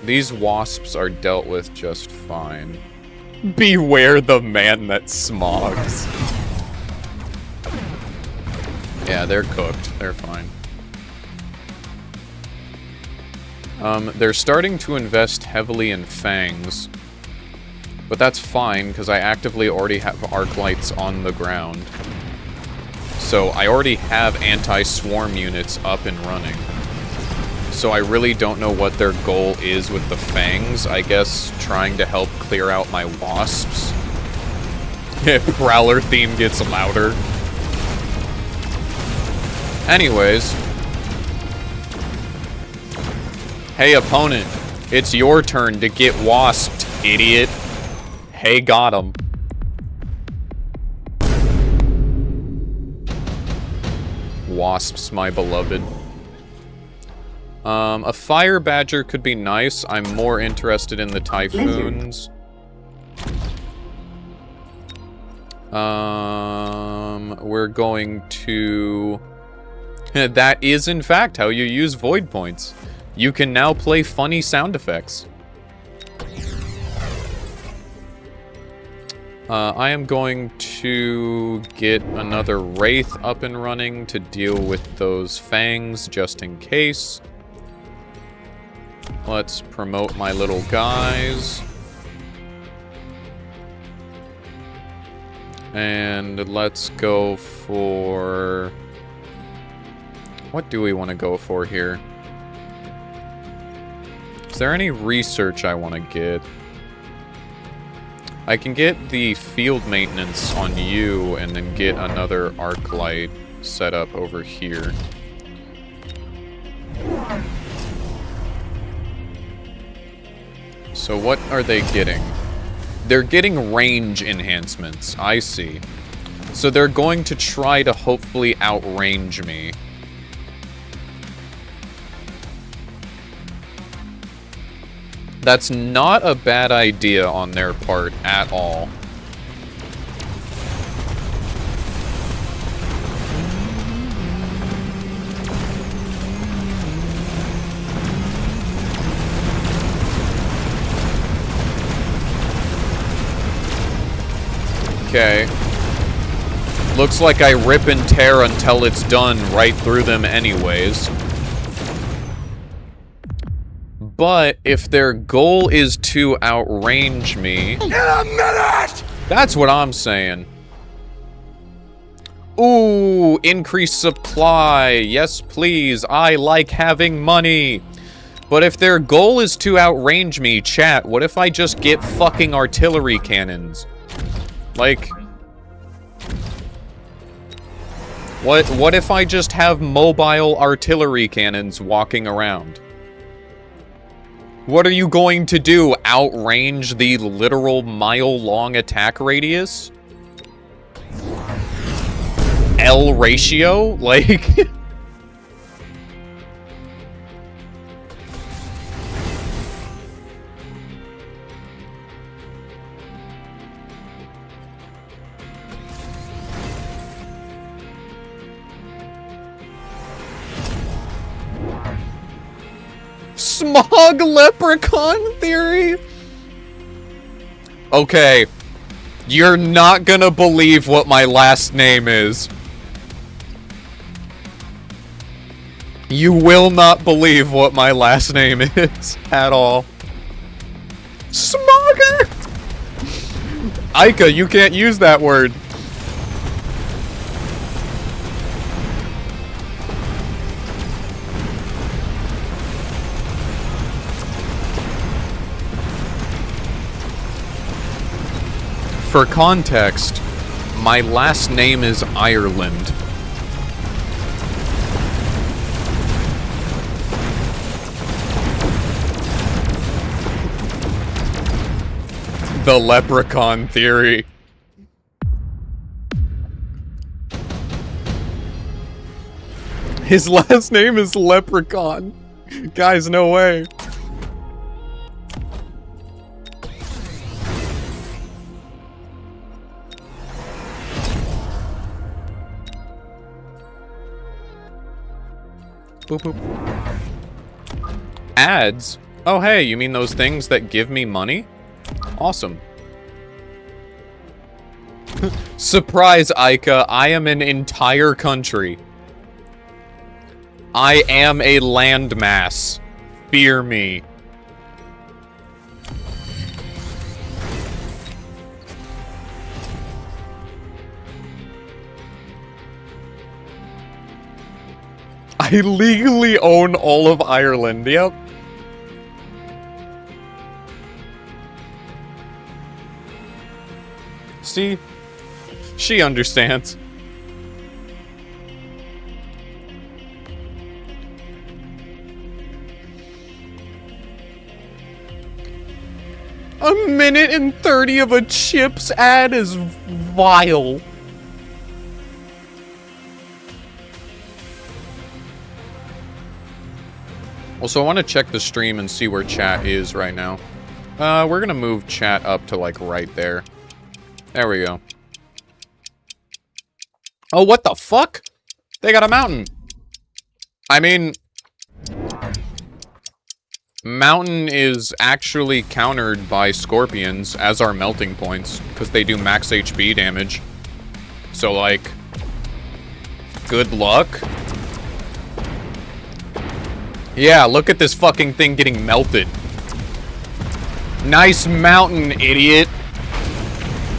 Speaker 1: These wasps are dealt with just fine. Beware the man that smogs. Yeah, they're cooked. They're fine. They're starting to invest heavily in fangs. But that's fine, because I actively already have arc lights on the ground. So I already have anti-swarm units up and running. So I really don't know what their goal is with the fangs. I guess trying to help clear out my wasps. Prowler theme gets louder. Anyways. Hey, opponent. It's your turn to get wasped, idiot. Hey, got him. Wasps, my beloved. A fire badger could be nice. I'm more interested in the typhoons. We're going to... That is, in fact, how you use void points. You can now play funny sound effects. I am going to get another Wraith up and running to deal with those fangs, just in case. Let's promote my little guys. And let's go for... What do we want to go for here? Is there any research I want to get? I can get the field maintenance on you and then get another arc light set up over here. So what are they getting? They're getting range enhancements, I see. So they're going to try to hopefully outrange me. That's not a bad idea on their part at all. Okay. Looks like I rip and tear until it's done right through them anyways. But if their goal is to outrange me... In a minute! That's what I'm saying. Ooh, increased supply. Yes, please. I like having money. But if their goal is to outrange me, chat, what if I just get fucking artillery cannons? Like... What if I just have mobile artillery cannons walking around? What are you going to do? Outrange the literal mile-long attack radius? L ratio? Like... Smog leprechaun theory? Okay. You're not gonna believe what my last name is. You will not believe what my last name is at all. Smogger! Ica, you can't use that word. For context, my last name is Ireland. The leprechaun theory. His last name is Leprechaun. Guys, no way. Boop, boop. Ads? Oh, hey, you mean those things that give me money? Awesome. Surprise, Ica, I am an entire country. I am a landmass. Fear me. I legally own all of Ireland, yep. See? She understands. A minute and 30 of a chips ad is vile. Also, I want to check the stream and see where chat is right now. We're gonna move chat up to, like, right there. There we go. Oh, what the fuck? They got a mountain. I mean... Mountain is actually countered by scorpions, as are melting points, because they do max HP damage. So, like... Good luck. Yeah, look at this fucking thing getting melted. Nice mountain, idiot.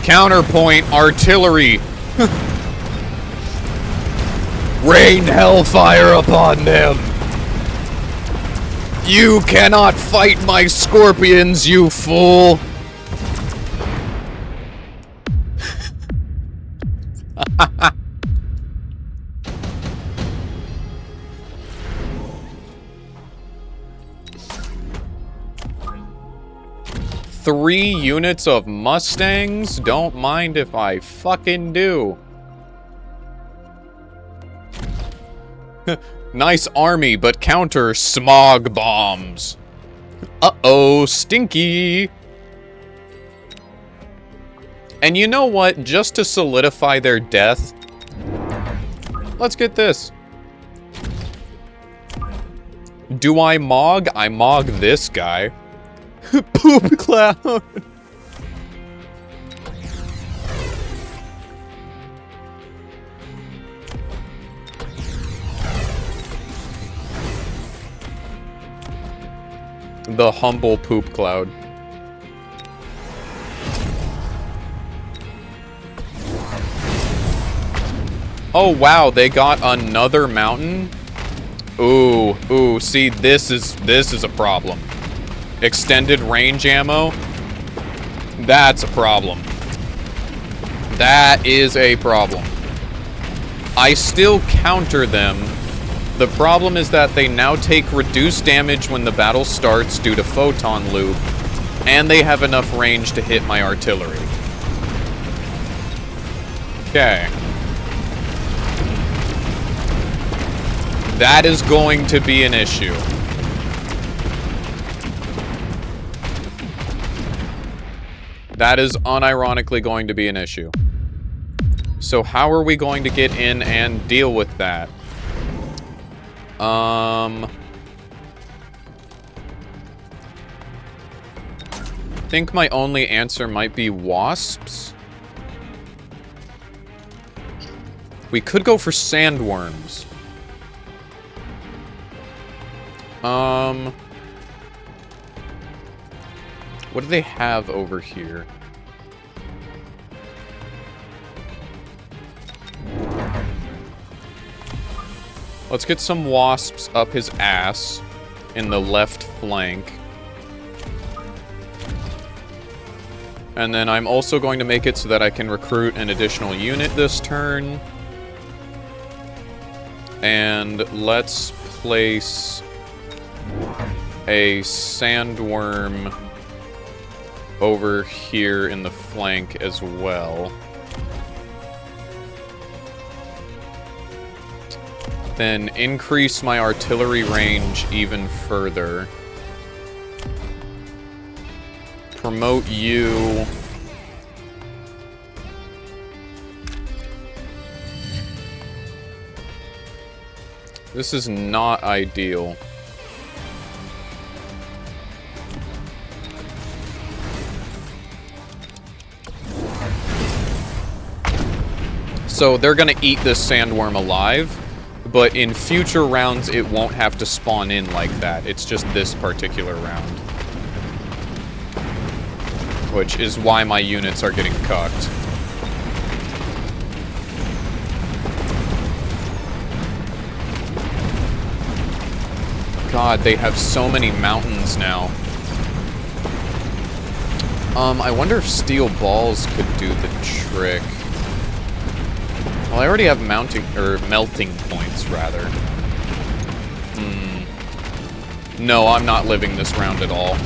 Speaker 1: Counterpoint artillery. Rain hellfire upon them. You cannot fight my scorpions, you fool. Three units of Mustangs? Don't mind if I fucking do. Nice army, but counter smog bombs. Uh-oh, stinky. And you know what? Just to solidify their death, let's get this. Do I mog? I mog this guy. Poop cloud. The humble poop cloud. Oh wow, they got another mountain? Ooh, see, this is a problem. Extended range ammo? That's a problem. That is a problem. I still counter them. The problem is that they now take reduced damage when the battle starts due to photon loop, and they have enough range to hit my artillery. Okay. That is going to be an issue. That is unironically going to be an issue. So how are we going to get in and deal with that? I think my only answer might be wasps. We could go for sandworms. What do they have over here? Let's get some wasps up his ass in the left flank. And then I'm also going to make it so that I can recruit an additional unit this turn. And let's place a sandworm over here in the flank as well. Then increase my artillery range even further. Promote you. This is not ideal. So they're gonna eat this sandworm alive, But in future rounds, it won't have to spawn in like that. It's just this particular round. Which is why my units are getting cucked. God, they have so many mountains now. I wonder if steel balls could do the trick. Well, I already have melting points, rather. No, I'm not living this round at all.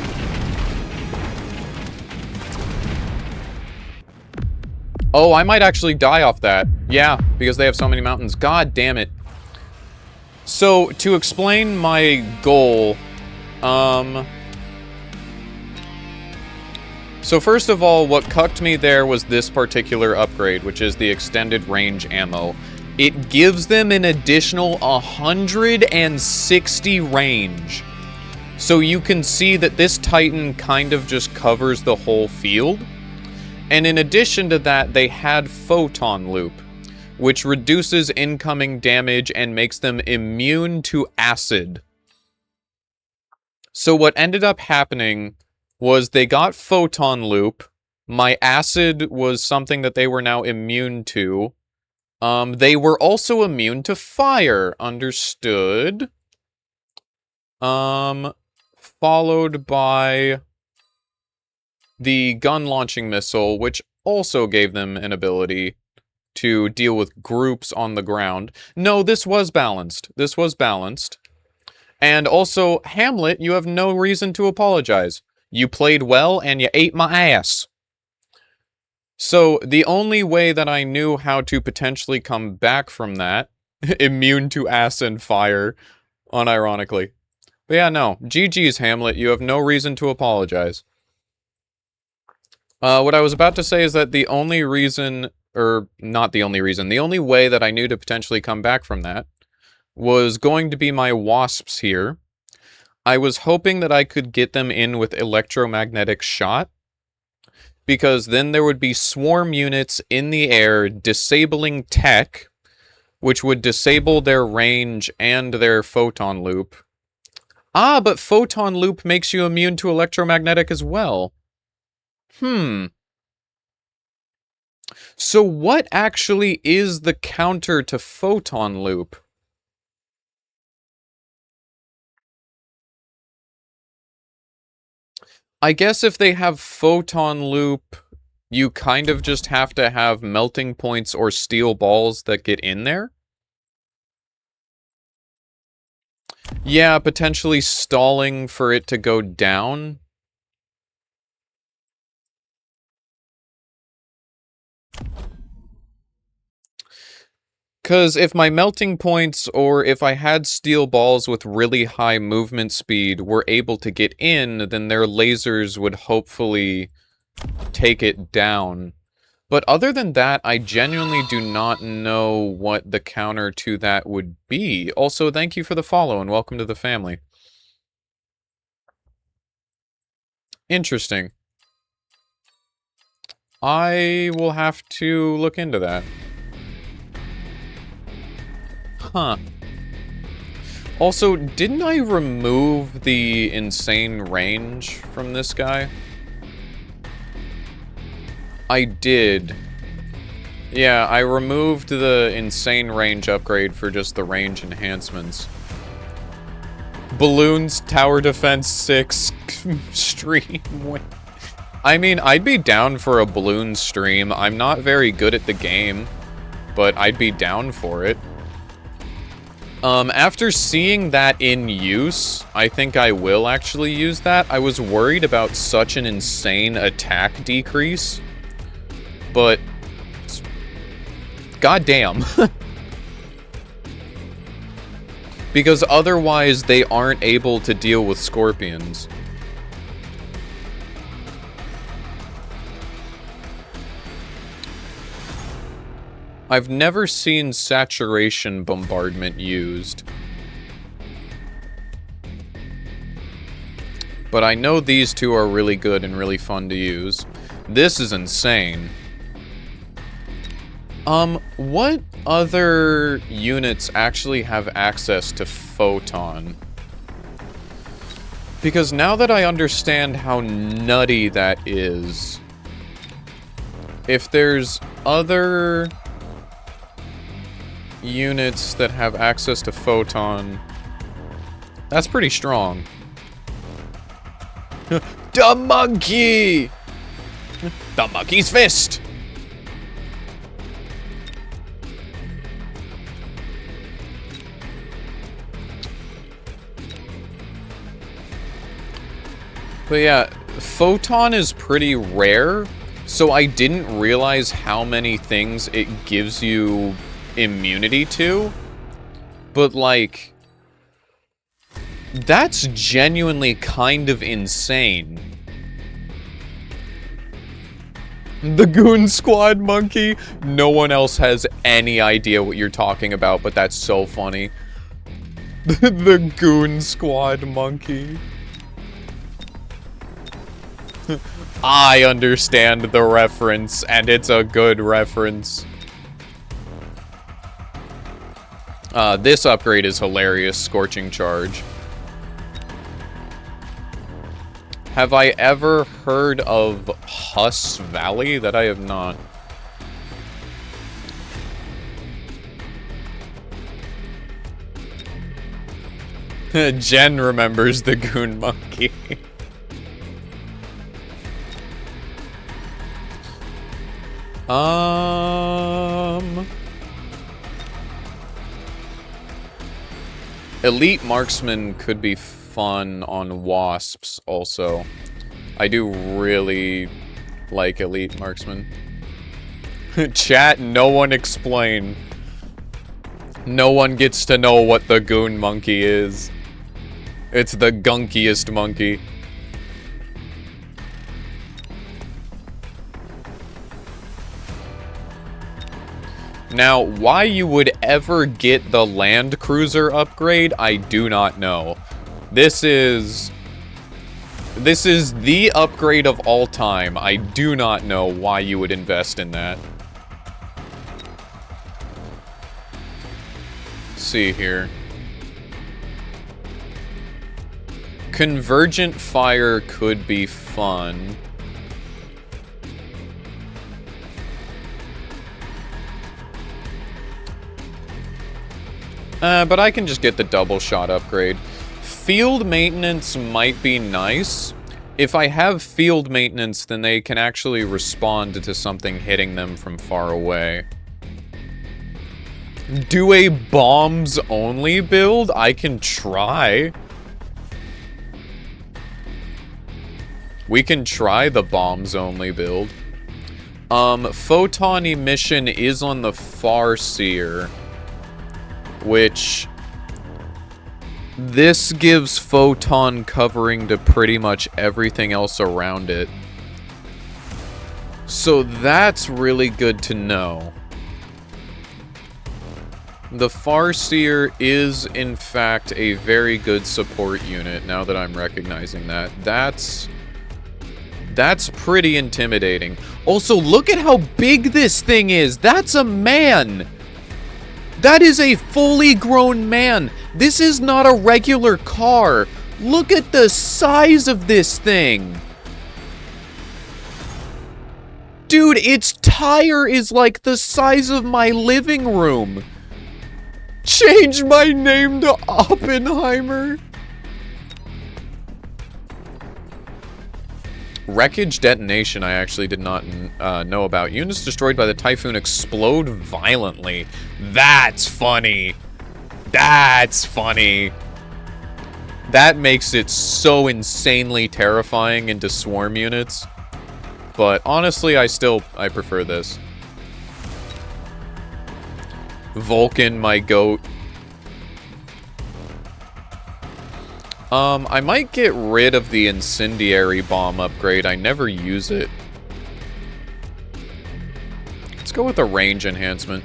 Speaker 1: Oh, I might actually die off that. Yeah, because they have so many mountains. God damn it. So, to explain my goal, so first of all, what cucked me there was this particular upgrade, which is the extended range ammo. It gives them an additional 160 range. So you can see that this Titan kind of just covers the whole field. And in addition to that, they had Photon Loop, which reduces incoming damage and makes them immune to acid. So what ended up happening was they got Photon Loop. My acid was something that they were now immune to. They were also immune to fire. Understood. Followed by the gun launching missile, which also gave them an ability to deal with groups on the ground. No, this was balanced. This was balanced. And also, Hamlet, you have no reason to apologize. You played well, and you ate my ass. So, the only way that I knew how to potentially come back from that, immune to acid and fire, unironically. But yeah, no. GG's, Hamlet, you have no reason to apologize. What I was about to say is that the only reason, or not the only reason, the only way that I knew to potentially come back from that was going to be my wasps here. I was hoping that I could get them in with electromagnetic shot, because then there would be swarm units in the air disabling tech, which would disable their range and their photon loop. Ah, but photon loop makes you immune to electromagnetic as well. So what actually is the counter to photon loop? I guess if they have photon loop, you kind of just have to have melting points or steel balls that get in there. Yeah, potentially stalling for it to go down. Because if my melting points, or if I had steel balls with really high movement speed were able to get in, then their lasers would hopefully take it down. But other than that, I genuinely do not know what the counter to that would be. Also, thank you for the follow, and welcome to the family. Interesting. I will have to look into that. Huh. Also, didn't I remove the insane range from this guy? I did. Yeah, I removed the insane range upgrade for just the range enhancements. Balloons, Tower Defense 6 stream. I mean, I'd be down for a balloon stream. I'm not very good at the game, but I'd be down for it. After seeing that in use, I think I will actually use that. I was worried about such an insane attack decrease, but goddamn. Because otherwise they aren't able to deal with scorpions. I've never seen saturation bombardment used. But I know these two are really good and really fun to use. This is insane. What other units actually have access to Photon? Because now that I understand how nutty that is, if there's other units that have access to Photon, that's pretty strong. The monkey! The monkey's fist! But yeah, Photon is pretty rare, so I didn't realize how many things it gives you immunity to. But, like, that's genuinely kind of insane. The Goon Squad monkey? No one else has any idea what you're talking about, but that's so funny. The Goon Squad monkey. I understand the reference, and it's a good reference. This upgrade is hilarious, Scorching Charge. Have I ever heard of Huss Valley? That I have not. Jen remembers the Goon Monkey. Elite Marksman could be fun on Wasps, also. I do really like Elite Marksman. Chat, no one explain. No one gets to know what the Goon Monkey is. It's the gunkiest monkey. Now, why you would ever get the Land Cruiser upgrade, I do not know. This is the upgrade of all time. I do not know why you would invest in that. Let's see here. Convergent Fire could be fun. But I can just get the double shot upgrade. Field maintenance might be nice. If I have field maintenance, then they can actually respond to something hitting them from far away. Do a bombs only build? I can try. We can try the bombs only build. Photon emission is on the Farseer, which this gives photon covering to pretty much everything else around it. So that's really good to know. The Farseer is, in fact, a very good support unit, now that I'm recognizing that. That's pretty intimidating. Also, look at how big this thing is! That's a man! That is a fully grown man! This is not a regular car! Look at the size of this thing! Dude, its tire is like the size of my living room! Change my name to Oppenheimer! Wreckage detonation I actually did not know about. Units destroyed by the Typhoon explode violently. That's funny. That's funny. That makes it so insanely terrifying into swarm units. But honestly, I prefer this. Vulcan, my goat. I might get rid of the incendiary bomb upgrade. I never use it. Let's go with a range enhancement.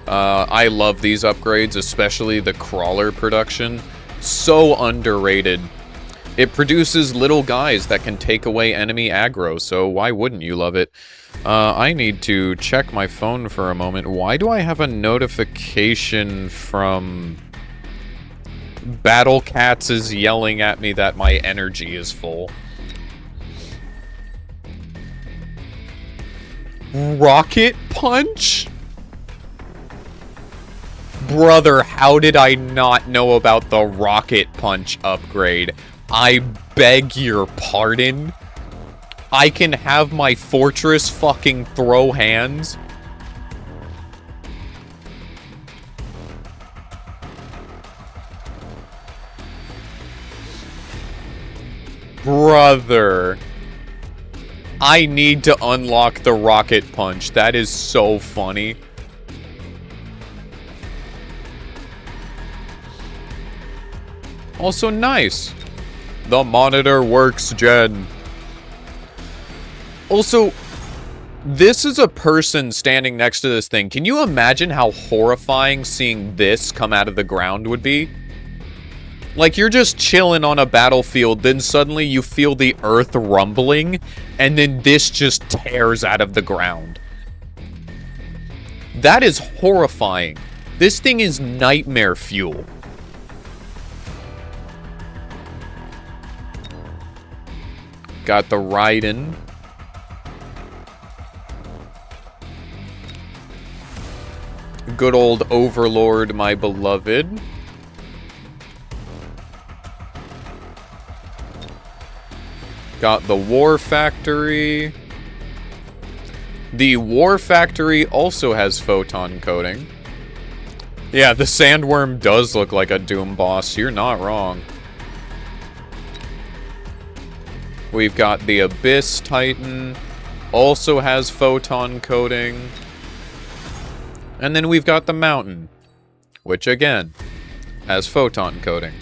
Speaker 1: I love these upgrades, especially the crawler production. So underrated. It produces little guys that can take away enemy aggro, so why wouldn't you love it? I need to check my phone for a moment. Why do I have a notification from... Battle Cats is yelling at me that my energy is full. Rocket Punch? Brother, how did I not know about the Rocket Punch upgrade? I beg your pardon? I can have my fortress fucking throw hands? Brother. I need to unlock the Rocket Punch. That is so funny. Also nice. The monitor works, Jen. Also, this is a person standing next to this thing. Can you imagine how horrifying seeing this come out of the ground would be? Like, you're just chilling on a battlefield, then suddenly you feel the earth rumbling, and then this just tears out of the ground. That is horrifying. This thing is nightmare fuel. Got the Raiden. Good old Overlord, my beloved. Got the War Factory. The War Factory also has photon coating. Yeah, the Sandworm does look like a Doom boss. You're not wrong. We've got the Abyss Titan. Also has photon coating. And then we've got the Mountain, which again has photon coating.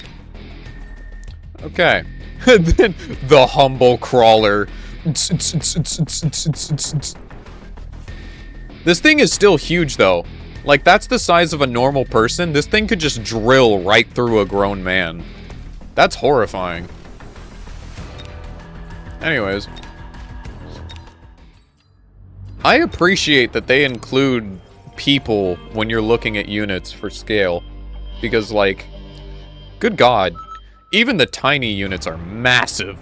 Speaker 1: Okay. And then the Humble Crawler. This thing is still huge though. Like, that's the size of a normal person. This thing could just drill right through a grown man. That's horrifying. Anyways. I appreciate that they include people when you're looking at units for scale. Because, like, good God. Even the tiny units are massive.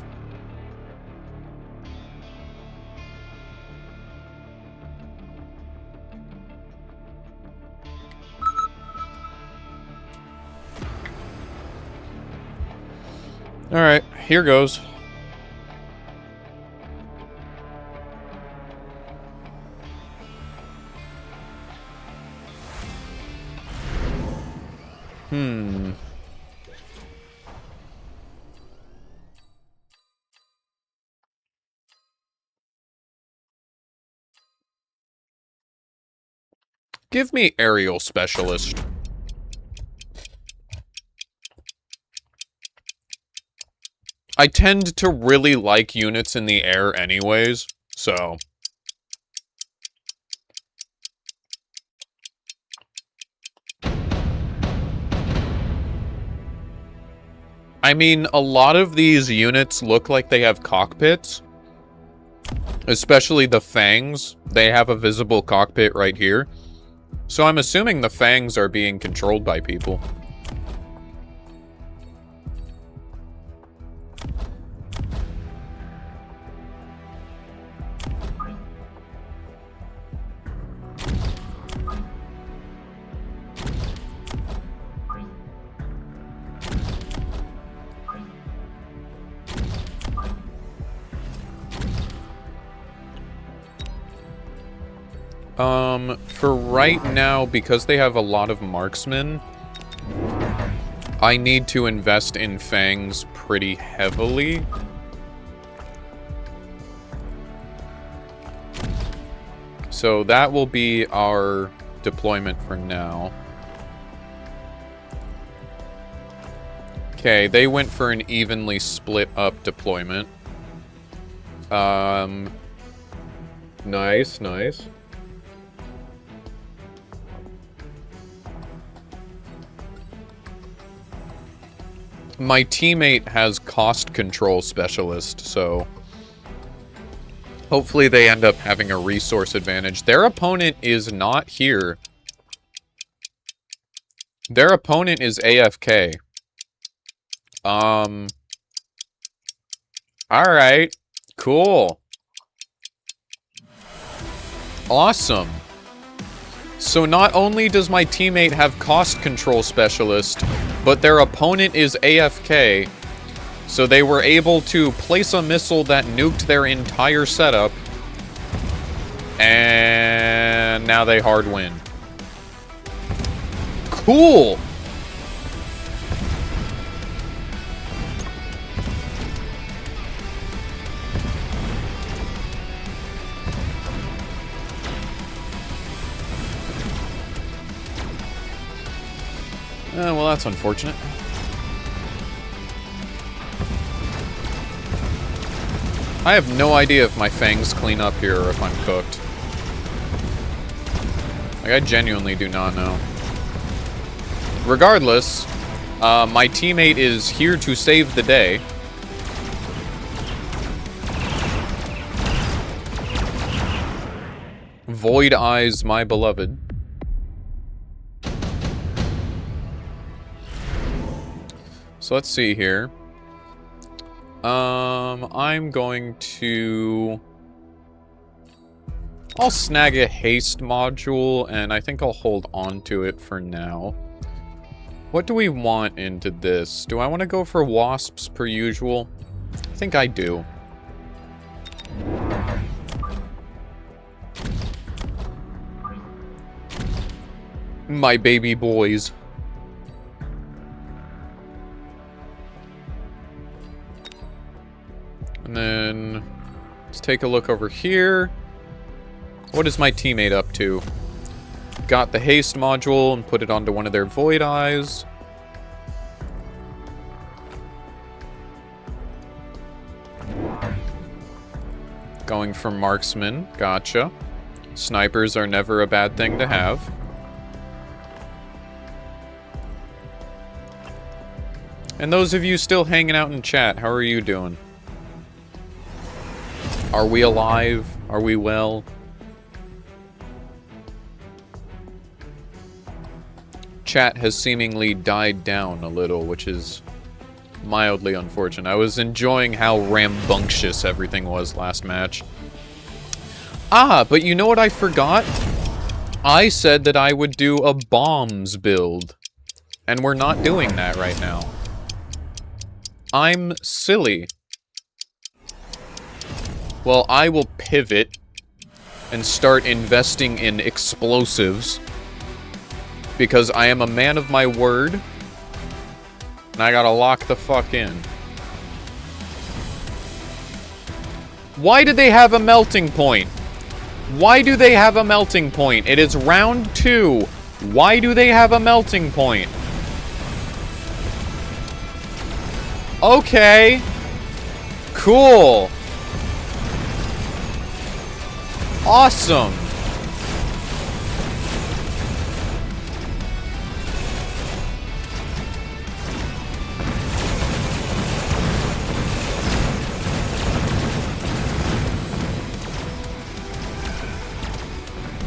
Speaker 1: Alright, here goes. Give me Aerial Specialist. I tend to really like units in the air anyways, so... I mean, a lot of these units look like they have cockpits. Especially the Fangs. They have a visible cockpit right here. So I'm assuming the Fangs are being controlled by people. For right now, because they have a lot of marksmen, I need to invest in Fangs pretty heavily. So that will be our deployment for now. Okay, they went for an evenly split up deployment. Nice, nice. My teammate has cost control specialist, so hopefully they end up having a resource advantage. Their opponent is not here. Their opponent is AFK. Alright. Cool. Awesome. So not only does my teammate have cost control specialist, but their opponent is AFK. So they were able to place a missile that nuked their entire setup. And now they hard win. Cool! Well, that's unfortunate. I have no idea if my fangs clean up here or if I'm cooked. Like, I genuinely do not know. Regardless, my teammate is here to save the day. Void Eyes, my beloved. So let's see here. I'm going to... I'll snag a haste module, and I think I'll hold on to it for now. What do we want into this? Do I want to go for wasps per usual? I think I do. My baby boys. And then let's take a look over here. What is my teammate up to? Got the haste module and put it onto one of their void eyes. Going for marksman. Gotcha. Snipers are never a bad thing to have. And those of you still hanging out in chat, how are you doing? Are we alive? Are we well? Chat has seemingly died down a little, which is mildly unfortunate. I was enjoying how rambunctious everything was last match. Ah, but you know what I forgot? I said that I would do a bombs build. And we're not doing that right now. I'm silly. Well, I will pivot and start investing in explosives because I am a man of my word and I gotta lock the fuck in. Why do they have a melting point? Why do they have a melting point? It is round 2. Why do they have a melting point? Okay. Cool. Awesome.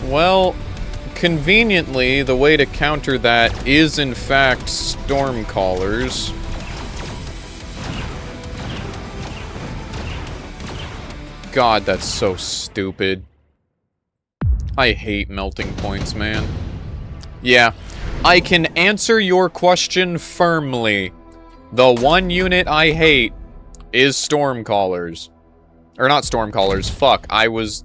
Speaker 1: Well, conveniently, the way to counter that is, in fact, Stormcallers. God, that's so stupid. I hate melting points, man. Yeah, I can answer your question firmly. The one unit I hate is Stormcallers. Or not Stormcallers, fuck, I was...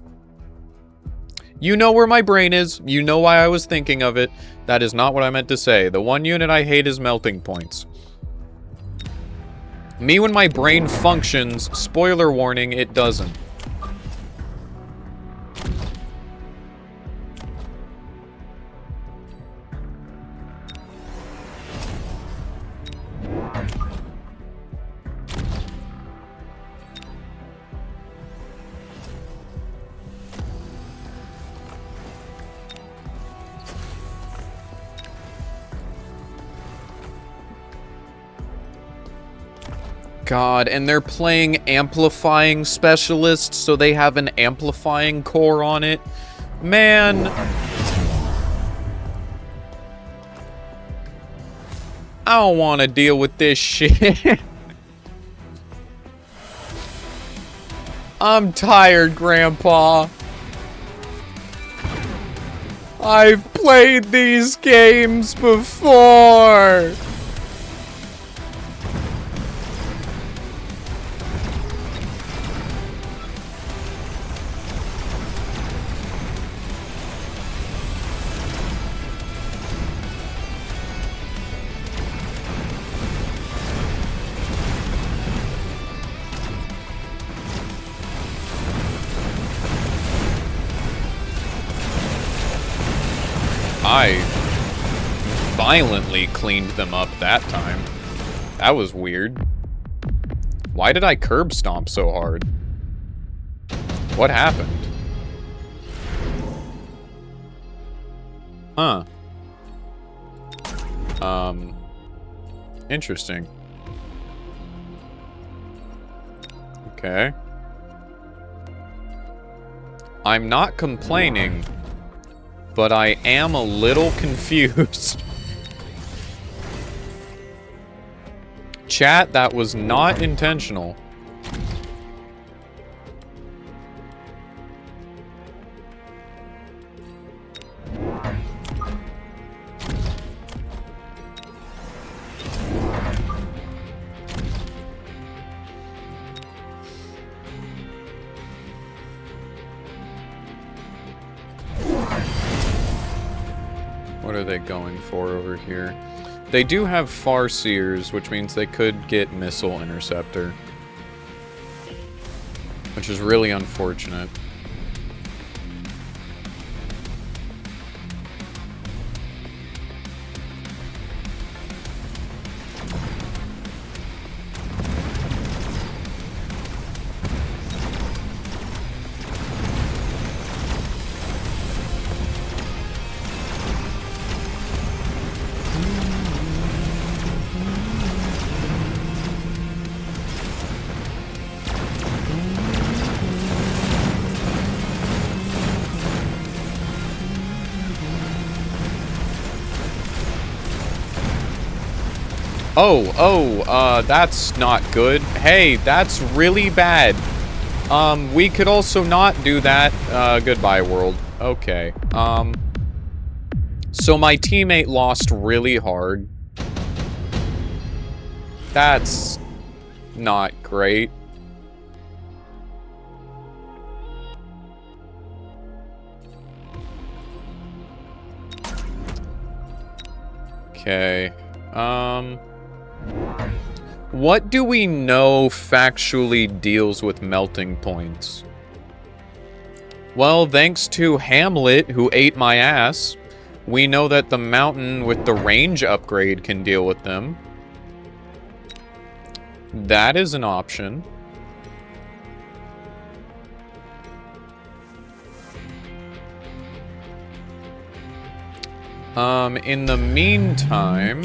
Speaker 1: You know where my brain is. You know why I was thinking of it. That is not what I meant to say. The one unit I hate is melting points. Me, when my brain functions, spoiler warning, it doesn't. God, and they're playing amplifying specialists, so they have an amplifying core on it. Man. I don't want to deal with this shit. I'm tired, Grandpa. I've played these games before. I violently cleaned them up that time. That was weird. Why did I curb stomp so hard? What happened? Huh. Interesting. Okay. I'm not complaining, but I am a little confused. Chat, that was not intentional. What are they going for over here? They do have Farseers, which means they could get Missile Interceptor. Which is really unfortunate. That's not good. Hey, that's really bad. We could also not do that. Goodbye, world. Okay. So my teammate lost really hard. That's not great. Okay. What do we know factually deals with melting points? Well, thanks to Hamlet, who ate my ass, we know that the mountain with the range upgrade can deal with them. That is an option. In the meantime...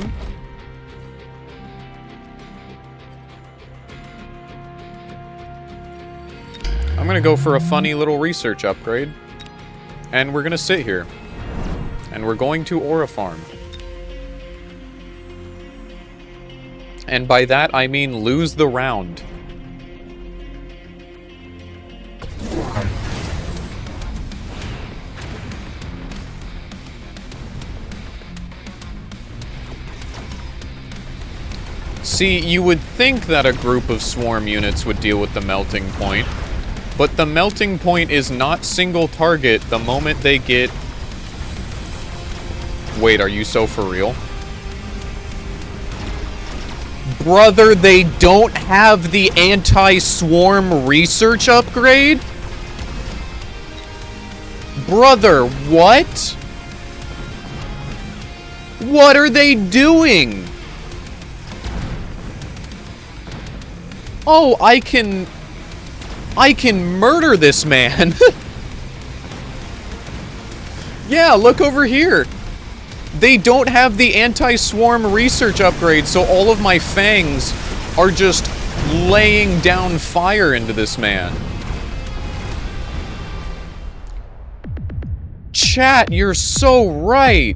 Speaker 1: I'm gonna go for a funny little research upgrade. And we're gonna sit here. And we're going to Aura Farm. And by that, I mean lose the round. See, you would think that a group of swarm units would deal with the melting point. But the melting point is not single target the moment they get... Wait, are you so for real? Brother, they don't have the anti-swarm research upgrade? Brother, what? What are they doing? Oh, I can murder this man. Yeah, look over here. They don't have the anti-swarm research upgrade, so all of my fangs are just laying down fire into this man. Chat, you're so right.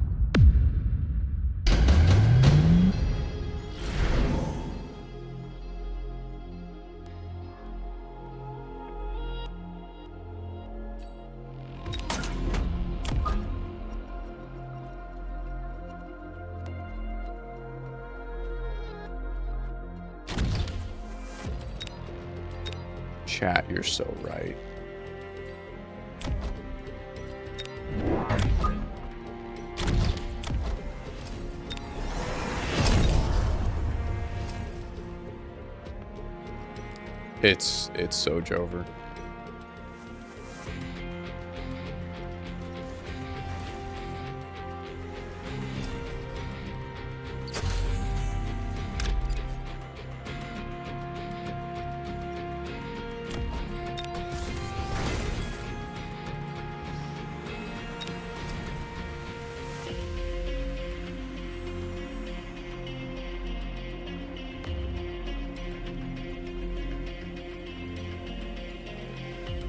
Speaker 1: Chat, you're so right. It's so Jover.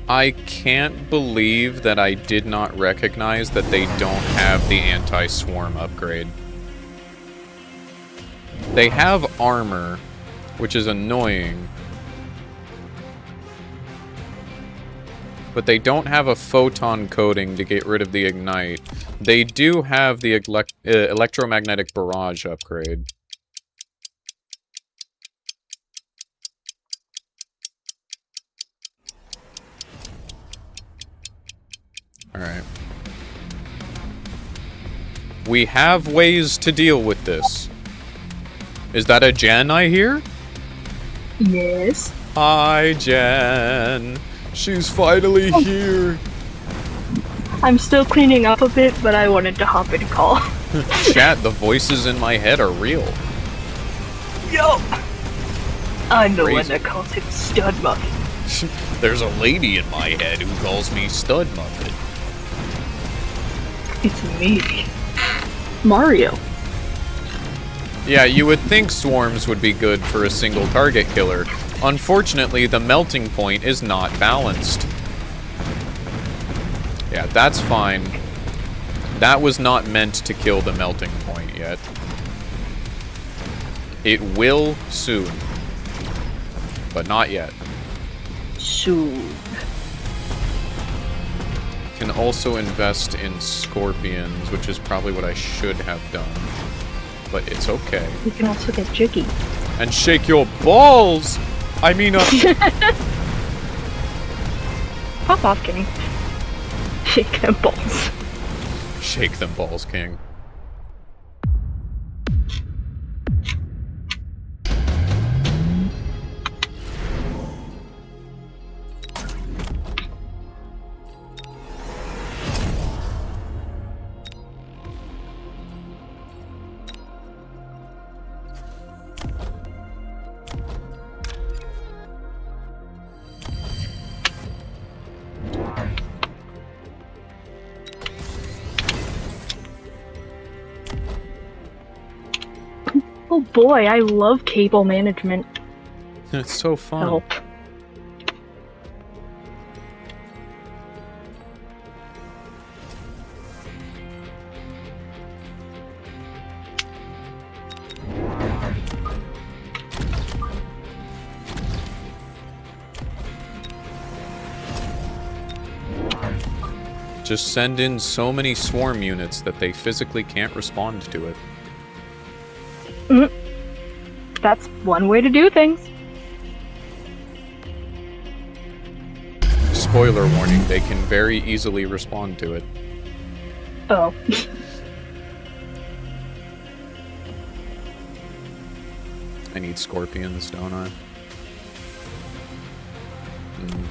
Speaker 1: I can't believe that I did not recognize that they don't have the anti-swarm upgrade. They have armor, which is annoying. But they don't have a photon coating to get rid of the ignite. They do have the electromagnetic barrage upgrade. Alright. We have ways to deal with this. Is that a Jen I hear?
Speaker 3: Yes.
Speaker 1: Hi, Jen. She's finally here.
Speaker 3: I'm still cleaning up a bit, but I wanted to hop in a call.
Speaker 1: Chat, the voices in my head are real.
Speaker 3: Yo! I'm the
Speaker 1: Crazy.
Speaker 3: one that calls him Stud Muffin.
Speaker 1: There's a lady in my head who calls me Stud Muffin.
Speaker 3: It's me. Mario.
Speaker 1: Yeah, you would think swarms would be good for a single target killer. Unfortunately, the melting point is not balanced. Yeah, that's fine. That was not meant to kill the melting point yet. It will soon. But not yet.
Speaker 3: Soon.
Speaker 1: Can also invest in scorpions, which is probably what I should have done. But it's okay.
Speaker 3: You can also get jiggy.
Speaker 1: And shake your balls! I mean,
Speaker 3: Pop off, King. Shake them balls.
Speaker 1: Shake them balls, King.
Speaker 3: Oh boy, I love cable management.
Speaker 1: It's so fun.
Speaker 3: Help.
Speaker 1: Just send in so many swarm units that they physically can't respond to it.
Speaker 3: That's one way to do things.
Speaker 1: Spoiler warning, they can very easily respond to it.
Speaker 3: Oh.
Speaker 1: I need scorpions, don't I? Mm.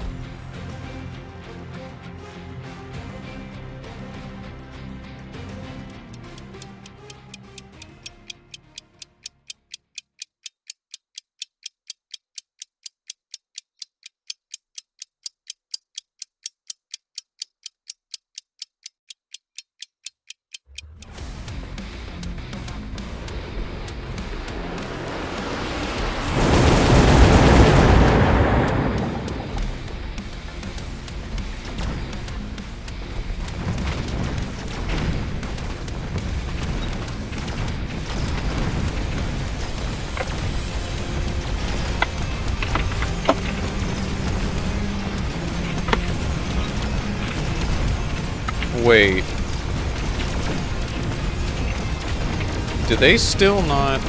Speaker 1: Wait. Do they still not...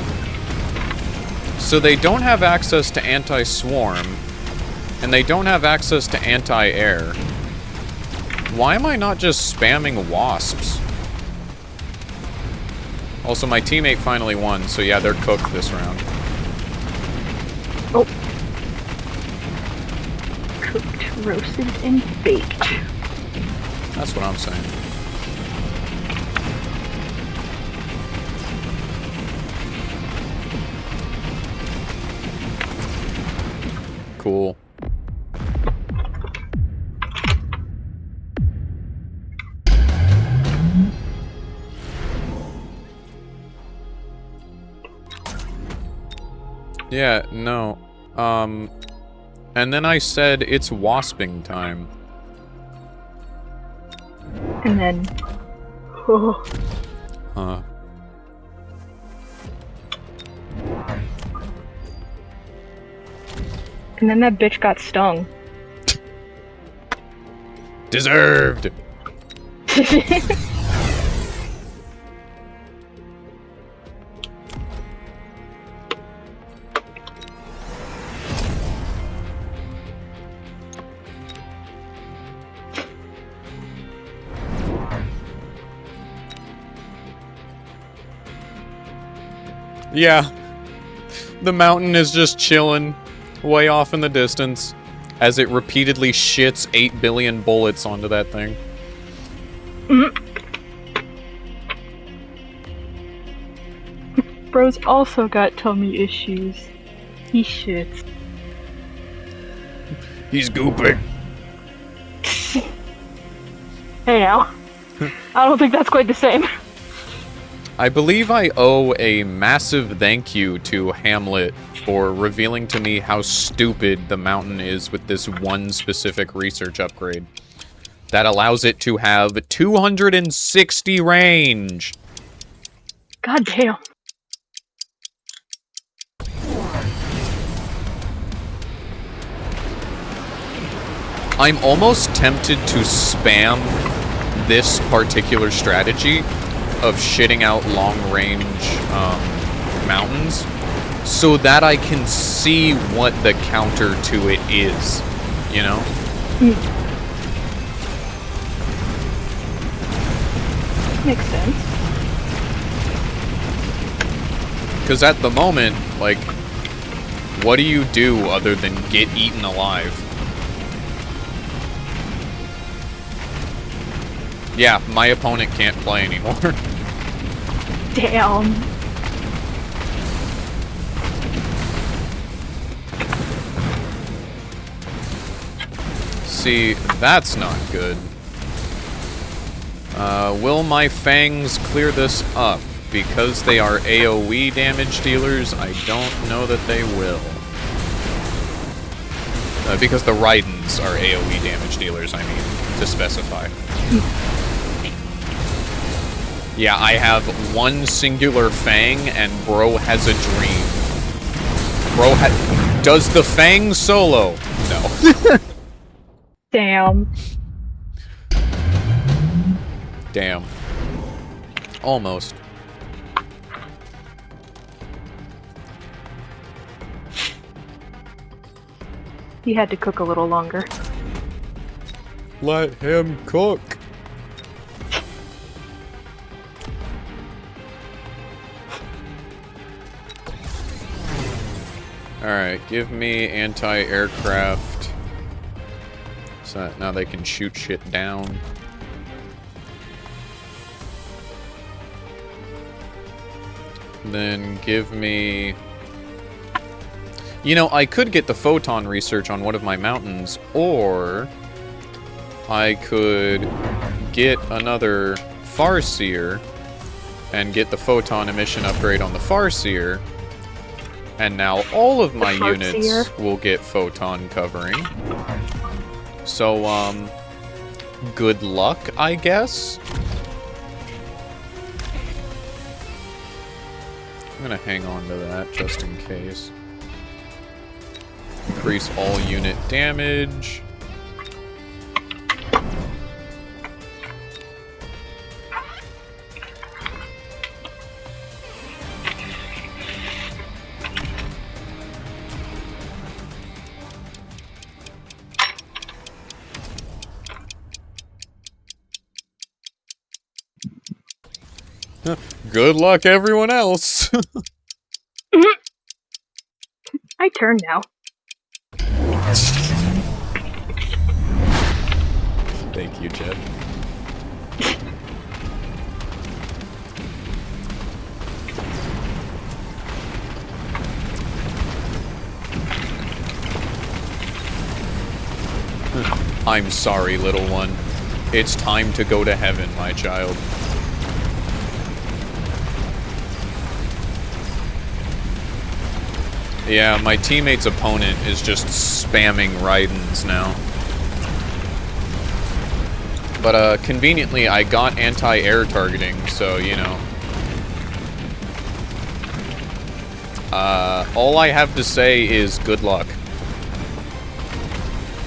Speaker 1: So they don't have access to anti-swarm, and they don't have access to anti-air. Why am I not just spamming wasps? Also, my teammate finally won, so yeah, they're cooked this round.
Speaker 3: Oh. Cooked, roasted, and baked.
Speaker 1: That's what I'm saying. Cool. Yeah, no. And then I said it's wasping time.
Speaker 3: And then... Oh.
Speaker 1: Huh.
Speaker 3: And then that bitch got stung.
Speaker 1: Deserved! Yeah. The mountain is just chilling, way off in the distance, as it repeatedly shits 8 billion bullets onto that thing.
Speaker 3: Bro's also got tummy issues. He shits.
Speaker 1: He's gooping.
Speaker 3: Hey now. I don't think that's quite the same.
Speaker 1: I believe I owe a massive thank you to Hamlet for revealing to me how stupid the mountain is with this one specific research upgrade. That allows it to have 260 range!
Speaker 3: God damn.
Speaker 1: I'm almost tempted to spam this particular strategy of shitting out long-range mountains so that I can see what the counter to it is, you know?
Speaker 3: Makes sense.
Speaker 1: Because at the moment, like, what do you do other than get eaten alive? Yeah, my opponent can't play anymore.
Speaker 3: Damn.
Speaker 1: See, that's not good. Will my fangs clear this up? Because they are AoE damage dealers, I don't know that they will. Because the Raidens are AoE damage dealers, I mean, to specify. Yeah, I have one singular fang, and bro has a dream. Bro does the fang solo? No.
Speaker 3: Damn.
Speaker 1: Damn. Almost.
Speaker 3: He had to cook a little longer.
Speaker 1: Let him cook. Alright, give me anti-aircraft. So that now they can shoot shit down. Then give me... You know, I could get the photon research on one of my mountains, or I could get another Farseer and get the photon emission upgrade on the Farseer, and now all of my units will get photon covering. So, good luck, I guess? I'm gonna hang on to that just in case. Increase all unit damage. Good luck, everyone else.
Speaker 3: My turn now.
Speaker 1: Thank you, Jet. I'm sorry, little one. It's time to go to heaven, my child. Yeah, my teammate's opponent is just spamming Raidens now. But, conveniently, I got anti-air targeting, so, you know. All I have to say is good luck.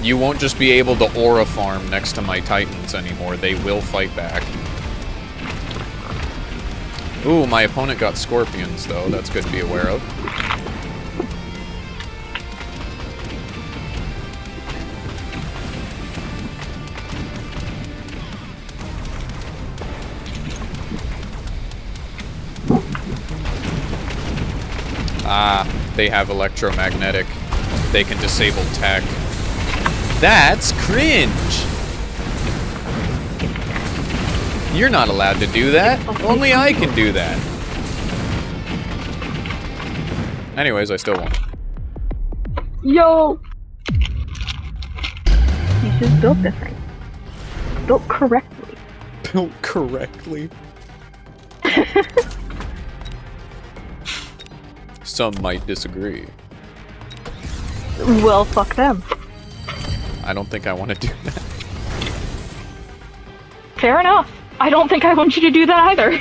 Speaker 1: You won't just be able to aura farm next to my Titans anymore. They will fight back. Ooh, my opponent got Scorpions, though. That's good to be aware of. Ah, they have electromagnetic. They can disable tech. That's cringe! You're not allowed to do that. Only I can do that. Anyways, I still won.
Speaker 3: Yo! You just built this thing. Built correctly.
Speaker 1: Built correctly? Some might disagree.
Speaker 3: Well, fuck them.
Speaker 1: I don't think I want to do that.
Speaker 3: Fair enough. I don't think I want you to do that either.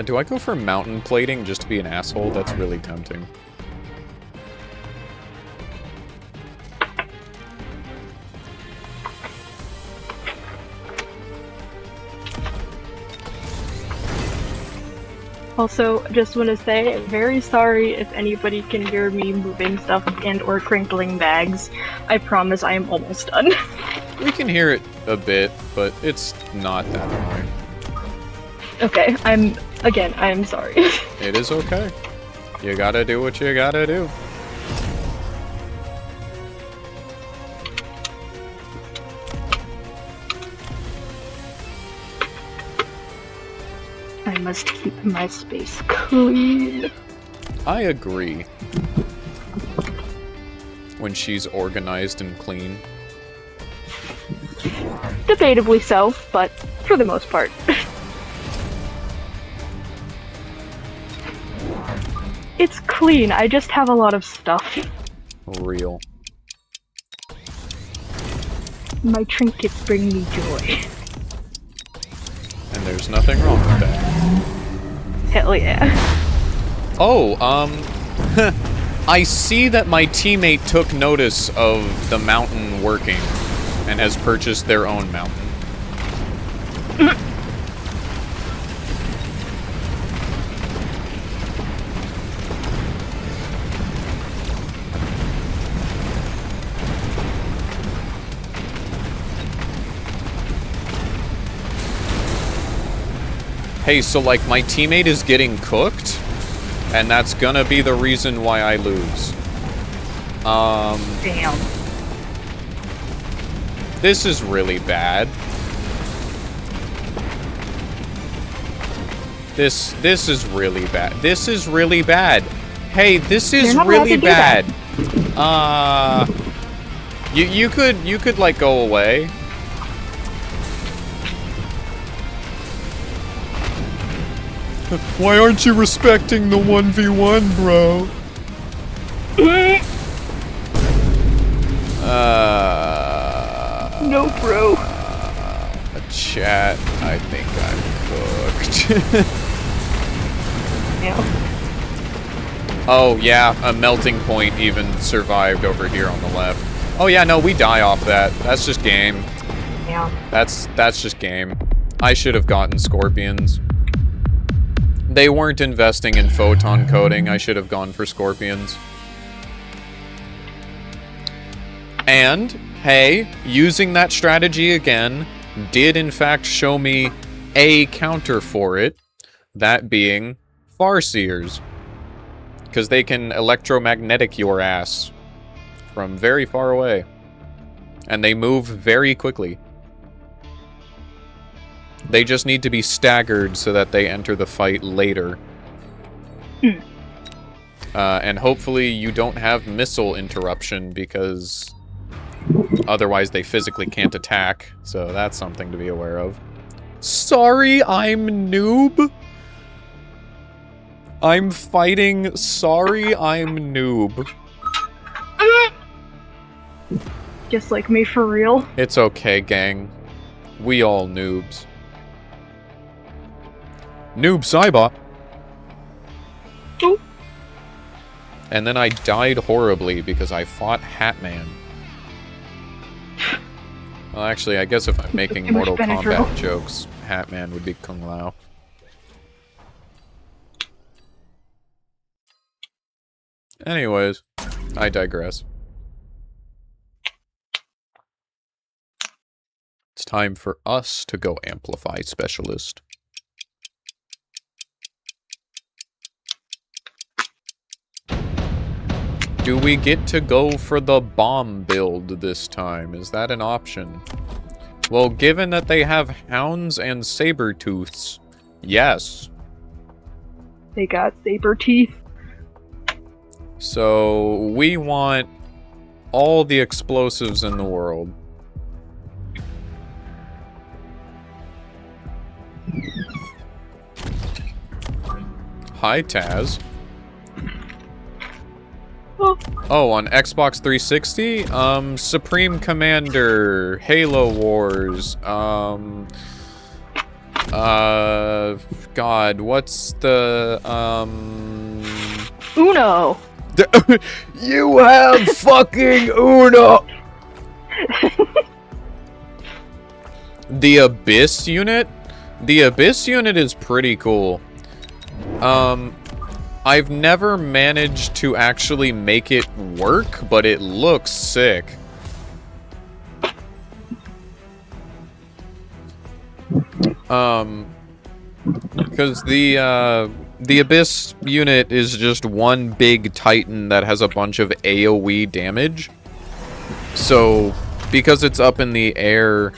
Speaker 1: Do I go for mountain plating just to be an asshole? That's really tempting.
Speaker 3: Also, just want to say, very sorry if anybody can hear me moving stuff and or crinkling bags. I promise I am almost done.
Speaker 1: We can hear it a bit, but it's not that annoying.
Speaker 3: Okay, I'm sorry.
Speaker 1: It is okay. You gotta do what you gotta do.
Speaker 3: I must keep my space clean.
Speaker 1: I agree. When she's organized and clean.
Speaker 3: Debatably so, but for the most part. It's clean, I just have a lot of stuff.
Speaker 1: Real.
Speaker 3: My trinkets bring me joy.
Speaker 1: And there's nothing wrong with that.
Speaker 3: Hell yeah.
Speaker 1: Oh, I see that my teammate took notice of the mountain working and has purchased their own mountain. Hey, so like my teammate is getting cooked, and that's gonna be the reason why I lose.
Speaker 3: Damn.
Speaker 1: This is really bad. This is really bad. This is really bad. Hey, this is really bad. You could like go away. Why aren't you respecting the 1v1, bro?
Speaker 3: No, bro.
Speaker 1: Chat, I think I'm cooked.
Speaker 3: Yeah.
Speaker 1: Oh, yeah, a melting point even survived over here on the left. Oh, yeah, no, we die off that. That's just game.
Speaker 3: Yeah.
Speaker 1: That's just game. I should have gotten Scorpions. They weren't investing in photon coating. I should have gone for Scorpions. And, hey, using that strategy again did in fact show me a counter for it, that being Farseers. Because they can electromagnetic your ass from very far away. And they move very quickly. They just need to be staggered so that they enter the fight later. And hopefully you don't have missile interruption, because otherwise they physically can't attack. So that's something to be aware of. Sorry, I'm noob. I'm fighting. Sorry, I'm noob.
Speaker 3: Just like me for real.
Speaker 1: It's okay, gang. We all noobs. Noob Cybot.
Speaker 3: Ooh.
Speaker 1: And then I died horribly because I fought Hatman. Well, actually, I guess if I'm making
Speaker 3: Too much
Speaker 1: Mortal
Speaker 3: Benadryl.
Speaker 1: Kombat jokes, Hatman would be Kung Lao. Anyways, I digress. It's time for us to go Amplify Specialist. Do we get to go for the bomb build this time? Is that an option? Well, given that they have hounds and saber-tooths, yes.
Speaker 3: They got saber teeth.
Speaker 1: So, we want all the explosives in the world. Hi, Taz. Oh, on Xbox 360? Supreme Commander, Halo Wars, God, what's the,
Speaker 3: Uno!
Speaker 1: You have fucking Uno! The Abyss unit? The Abyss unit is pretty cool. I've never managed to actually make it work, but it looks sick. Because the Abyss unit is just one big Titan that has a bunch of AoE damage. So, because it's up in the air,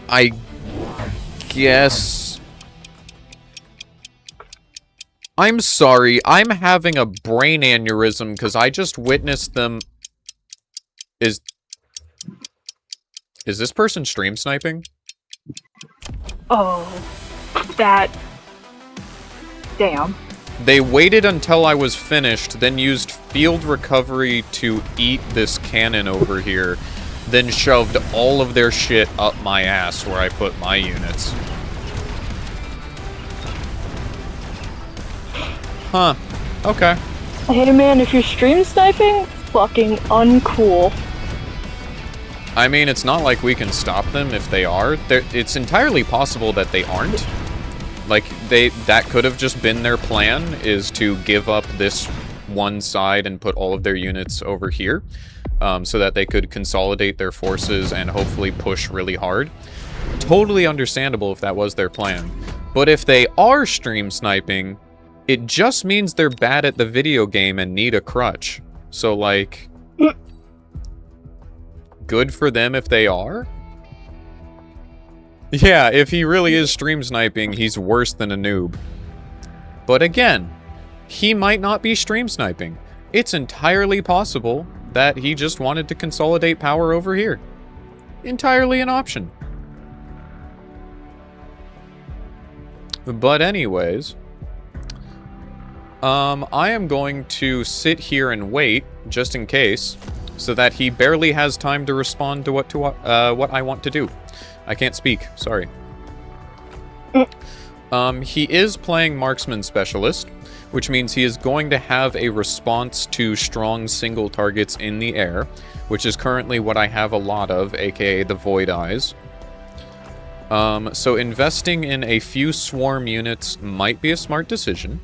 Speaker 1: I guess... I'm sorry, I'm having a brain aneurysm because I just witnessed them... Is this person stream sniping?
Speaker 3: Oh, that... Damn.
Speaker 1: They waited until I was finished, then used field recovery to eat this cannon over here, then shoved all of their shit up my ass where I put my units. Huh. Okay.
Speaker 3: Hey man, if you're stream sniping, fucking uncool.
Speaker 1: I mean, it's not like we can stop them if they are. It's entirely possible that they aren't. Like, that could have just been their plan, is to give up this one side and put all of their units over here, so that they could consolidate their forces and hopefully push really hard. Totally understandable if that was their plan. But if they are stream sniping, it just means they're bad at the video game and need a crutch. So, like... good for them if they are? Yeah, if he really is stream sniping, he's worse than a noob. But again, he might not be stream sniping. It's entirely possible that he just wanted to consolidate power over here. Entirely an option. But anyways... I am going to sit here and wait, just in case, so that he barely has time to respond to what I want to do. I can't speak, sorry. He is playing Marksman Specialist, which means he is going to have a response to strong single targets in the air, which is currently what I have a lot of, aka the Void Eyes. So investing in a few swarm units might be a smart decision.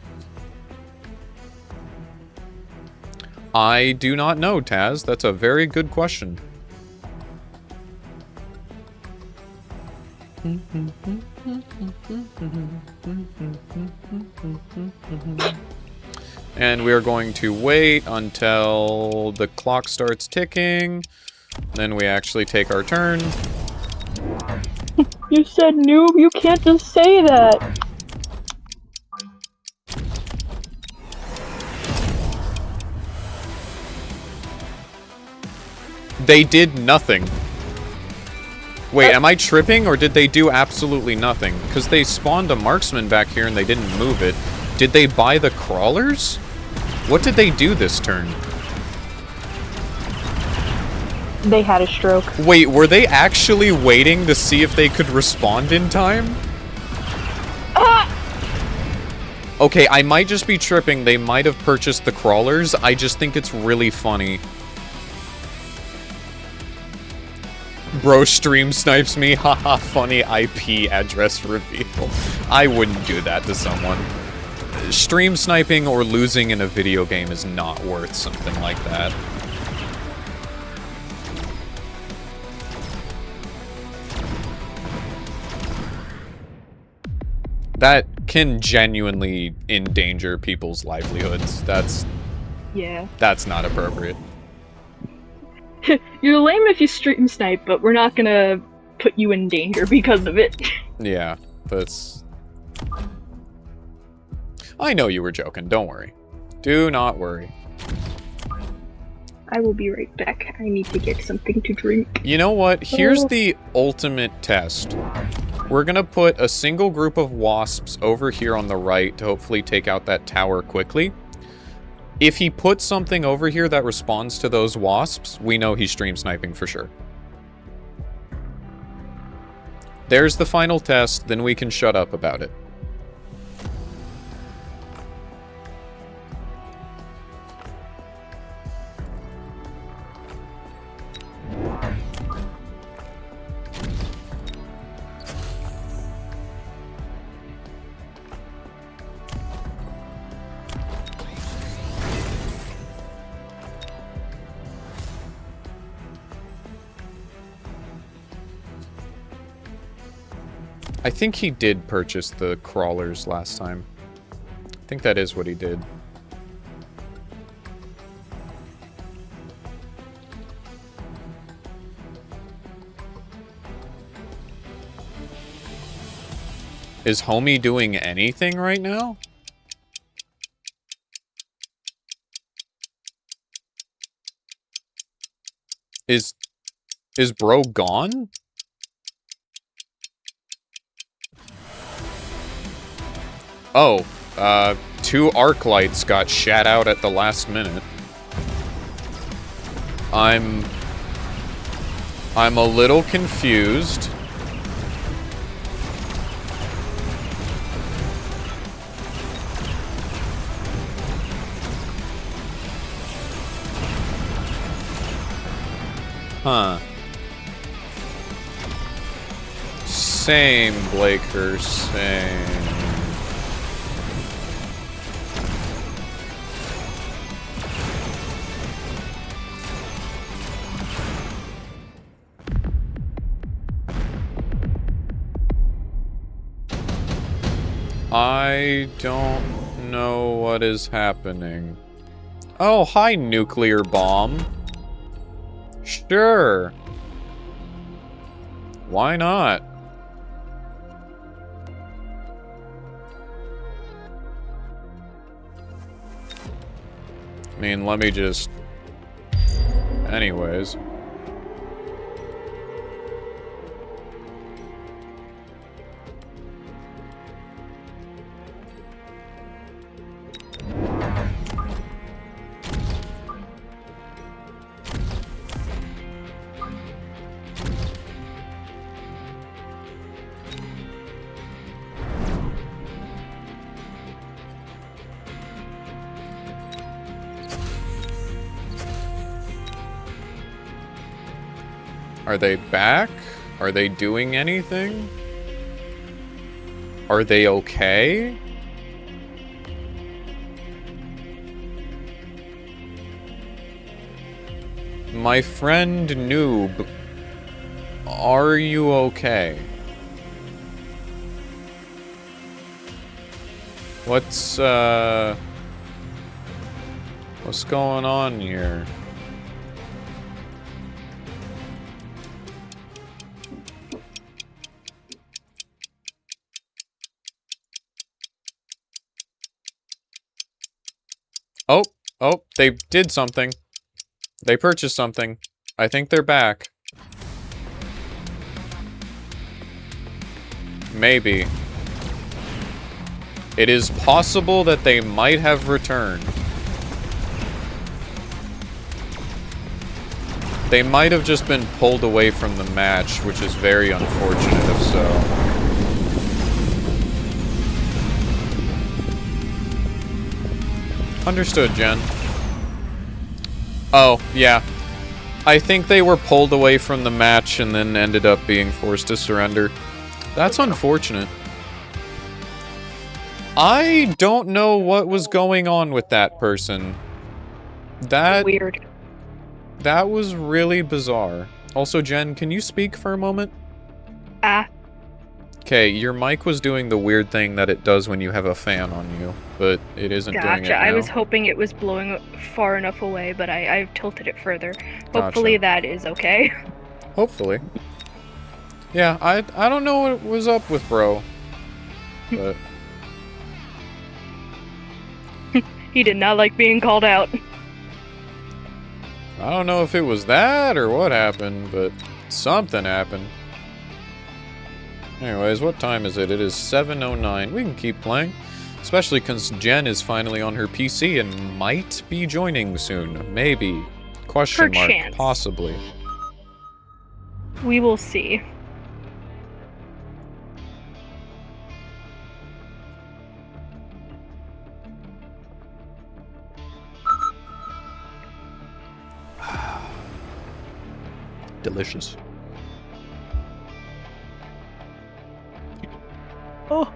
Speaker 1: I do not know, Taz. That's a very good question. And we are going to wait until the clock starts ticking. Then we actually take our turn.
Speaker 3: You said noob, you can't just say that!
Speaker 1: They did nothing. Wait, am I tripping, or did they do absolutely nothing? Because they spawned a marksman back here and they didn't move it. Did they buy the crawlers? What did they do this turn?
Speaker 3: They had a stroke.
Speaker 1: Wait, were they actually waiting to see if they could respond in time?
Speaker 3: Ah!
Speaker 1: Okay, I might just be tripping. They might have purchased the crawlers. I just think it's really funny. Bro stream snipes me. Haha, funny IP address reveal. I wouldn't do that to someone. Stream sniping or losing in a video game is not worth something like that. That can genuinely endanger people's livelihoods. That's not appropriate.
Speaker 3: You're lame if you stream snipe, but we're not gonna put you in danger because of it.
Speaker 1: Yeah, that's... I know you were joking, don't worry. Do not worry.
Speaker 3: I will be right back. I need to get something to drink.
Speaker 1: You know what? Here's the ultimate test. We're gonna put a single group of wasps over here on the right to hopefully take out that tower quickly. If he puts something over here that responds to those wasps, we know he's stream sniping for sure. There's the final test, then we can shut up about it. I think he did purchase the crawlers last time. I think that is what he did. Is homie doing anything right now? Is bro gone? Oh, 2 arc lights got shat out at the last minute. I'm a little confused. Huh. Same, Blaker, same. I don't know what is happening. Oh, hi, nuclear bomb. Sure. Why not? I mean, let me just... Anyways. Are they back? Are they doing anything? Are they okay? My friend Noob, are you okay? What's going on here? Oh, they did something. They purchased something. I think they're back. Maybe. It is possible that they might have returned. They might have just been pulled away from the match, which is very unfortunate if so. Understood, Jen. Oh, yeah. I think they were pulled away from the match and then ended up being forced to surrender. That's unfortunate. I don't know what was going on with that person.
Speaker 3: Weird.
Speaker 1: That was really bizarre. Also, Jen, can you speak for a moment? Okay, your mic was doing the weird thing that it does when you have a fan on you, but it isn't doing it now.
Speaker 4: I was hoping it was blowing far enough away, but I've tilted it further.
Speaker 1: Gotcha.
Speaker 4: Hopefully that is okay.
Speaker 1: Hopefully. Yeah, I don't know what was up with bro, but...
Speaker 4: He did not like being called out.
Speaker 1: I don't know if it was that or what happened, but something happened. Anyways, what time is it? It is 7:09. We can keep playing. Especially because Jen is finally on her PC and might be joining soon. Maybe. Question mark.
Speaker 4: Perchance.
Speaker 1: Possibly.
Speaker 4: We will see.
Speaker 1: Delicious.
Speaker 4: Oh.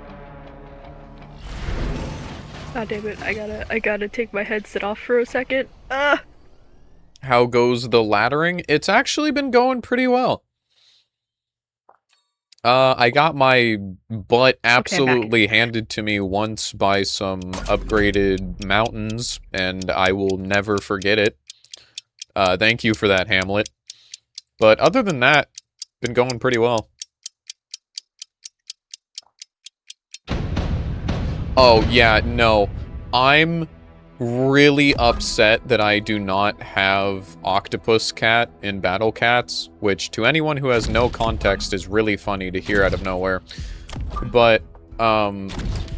Speaker 4: God damn it, I gotta take my headset off for a second.
Speaker 1: How goes the laddering? It's actually been going pretty well. I got my butt absolutely handed to me once by some upgraded mountains, and I will never forget it. Thank you for that, Hamlet. But other than that, been going pretty well. Oh, yeah, no. I'm really upset that I do not have Octopus Cat in Battle Cats, which to anyone who has no context is really funny to hear out of nowhere. But,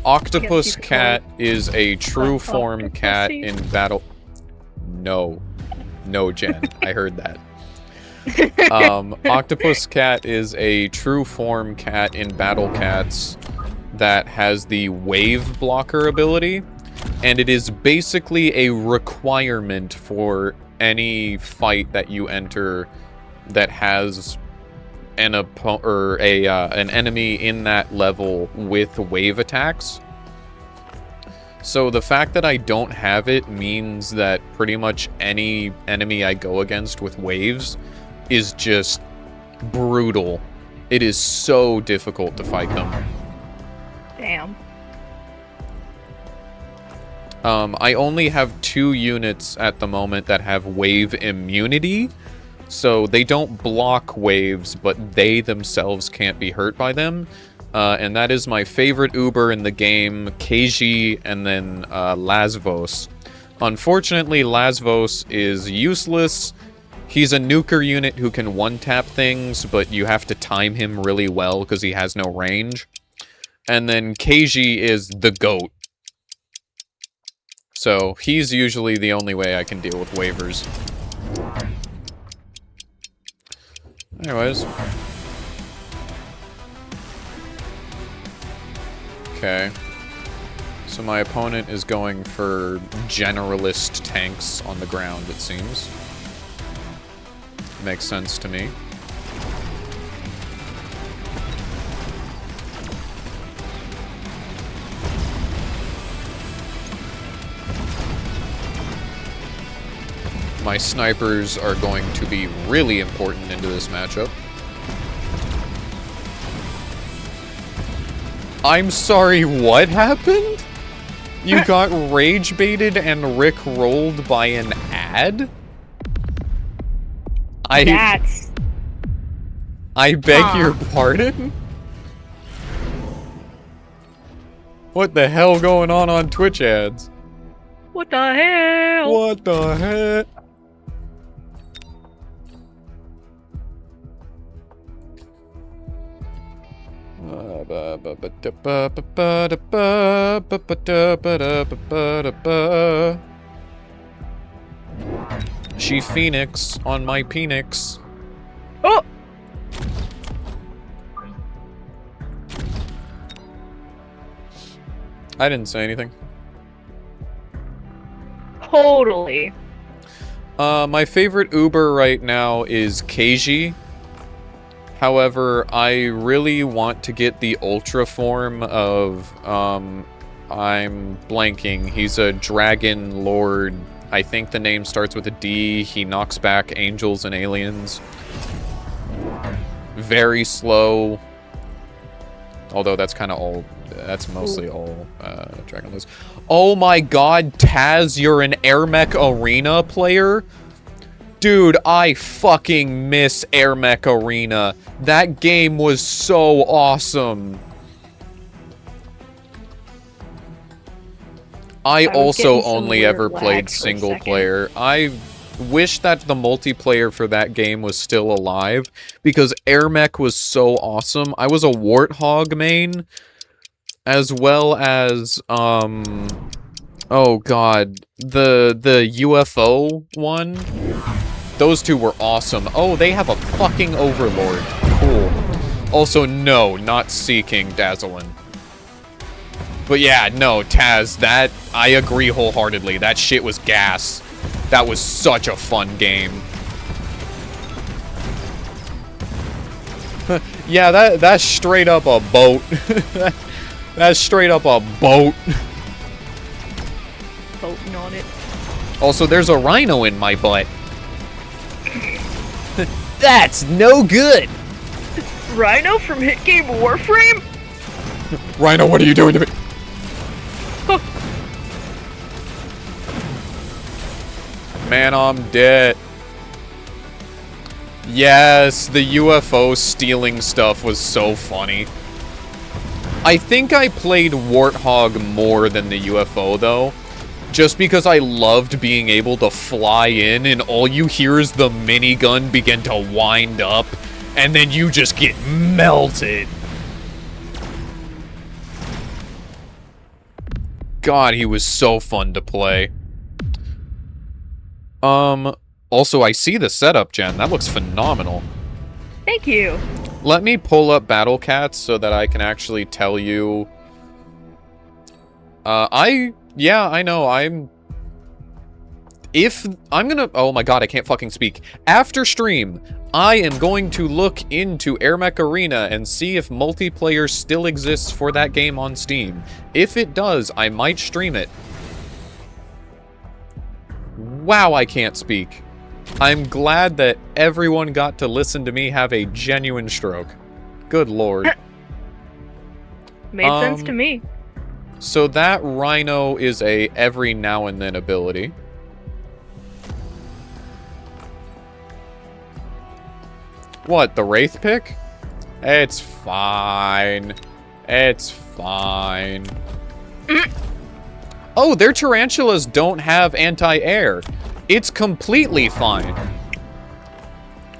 Speaker 1: Octopus Cat is a true form cat in Battle... No. No, Jen. I heard that. Octopus Cat is a true form cat in Battle Cats that has the wave blocker ability, and it is basically a requirement for any fight that you enter that has an enemy in that level with wave attacks. So the fact that I don't have it means that pretty much any enemy I go against with waves is just brutal. It is so difficult to fight them.
Speaker 4: Damn.
Speaker 1: I only have 2 units at the moment that have wave immunity, so they don't block waves, but they themselves can't be hurt by them. And that is my favorite Uber in the game, Keiji, and then Lasvos. Unfortunately, Lasvos is useless. He's a nuker unit who can one-tap things, but you have to time him really well because he has no range. And then Keiji is the GOAT. So he's usually the only way I can deal with waivers. Anyways. Okay. So my opponent is going for generalist tanks on the ground, it seems. Makes sense to me. My snipers are going to be really important into this matchup. I'm sorry, what happened? You got rage baited and Rick rolled by an ad?
Speaker 4: That's...
Speaker 1: I beg
Speaker 4: Huh.
Speaker 1: your pardon? What the hell going on Twitch ads?
Speaker 4: What the hell?
Speaker 1: What the heck? She Phoenix on my Penix.
Speaker 4: Oh!
Speaker 1: I didn't say anything.
Speaker 4: Totally.
Speaker 1: My favorite Uber right now is Keiji. However, I really want to get the Ultra form of, I'm blanking. He's a Dragon Lord. I think the name starts with a D. He knocks back angels and aliens. Very slow. Although that's kind of all... That's mostly all Dragon Lords. Oh my god, Taz, you're an Air Mech Arena player? Dude, I fucking miss Air Mech Arena. That game was so awesome. I
Speaker 4: was
Speaker 1: also
Speaker 4: getting some
Speaker 1: only
Speaker 4: weird
Speaker 1: ever
Speaker 4: lag
Speaker 1: played
Speaker 4: for a
Speaker 1: single
Speaker 4: second.
Speaker 1: player. I wish that the multiplayer for that game was still alive, because Air Mech was so awesome. I was a Warthog main, as well as, oh god, the UFO one. Those two were awesome. Oh, they have a fucking Overlord. Cool. Also, no, not Seeking Dazzlin. But yeah, no, Taz, that, I agree wholeheartedly. That shit was gas. That was such a fun game. Yeah, that's straight up a boat. That's straight up a boat.
Speaker 4: Voting on it.
Speaker 1: Also, there's a rhino in my butt. That's no good!
Speaker 4: Rhino from Hit Game Warframe?
Speaker 1: Rhino, what are you doing to me? Man, I'm dead. Yes, the UFO stealing stuff was so funny. I think I played Warthog more than the UFO, though. Just because I loved being able to fly in and all you hear is the minigun begin to wind up, and then you just get melted. God, he was so fun to play. Also, I see the setup, Jen. That looks phenomenal.
Speaker 4: Thank you.
Speaker 1: Let me pull up Battle Cats so that I can actually tell you. Yeah, I know, oh my god, I can't fucking speak. After stream, I am going to look into Air Mech Arena and see if multiplayer still exists for that game on Steam. If it does, I might stream it. Wow, I can't speak. I'm glad that everyone got to listen to me have a genuine stroke. Good lord.
Speaker 4: Made sense to me.
Speaker 1: So that Rhino is a every now and then ability. What, the Wraith pick? It's fine. It's fine. Oh, their tarantulas don't have anti-air. It's completely fine.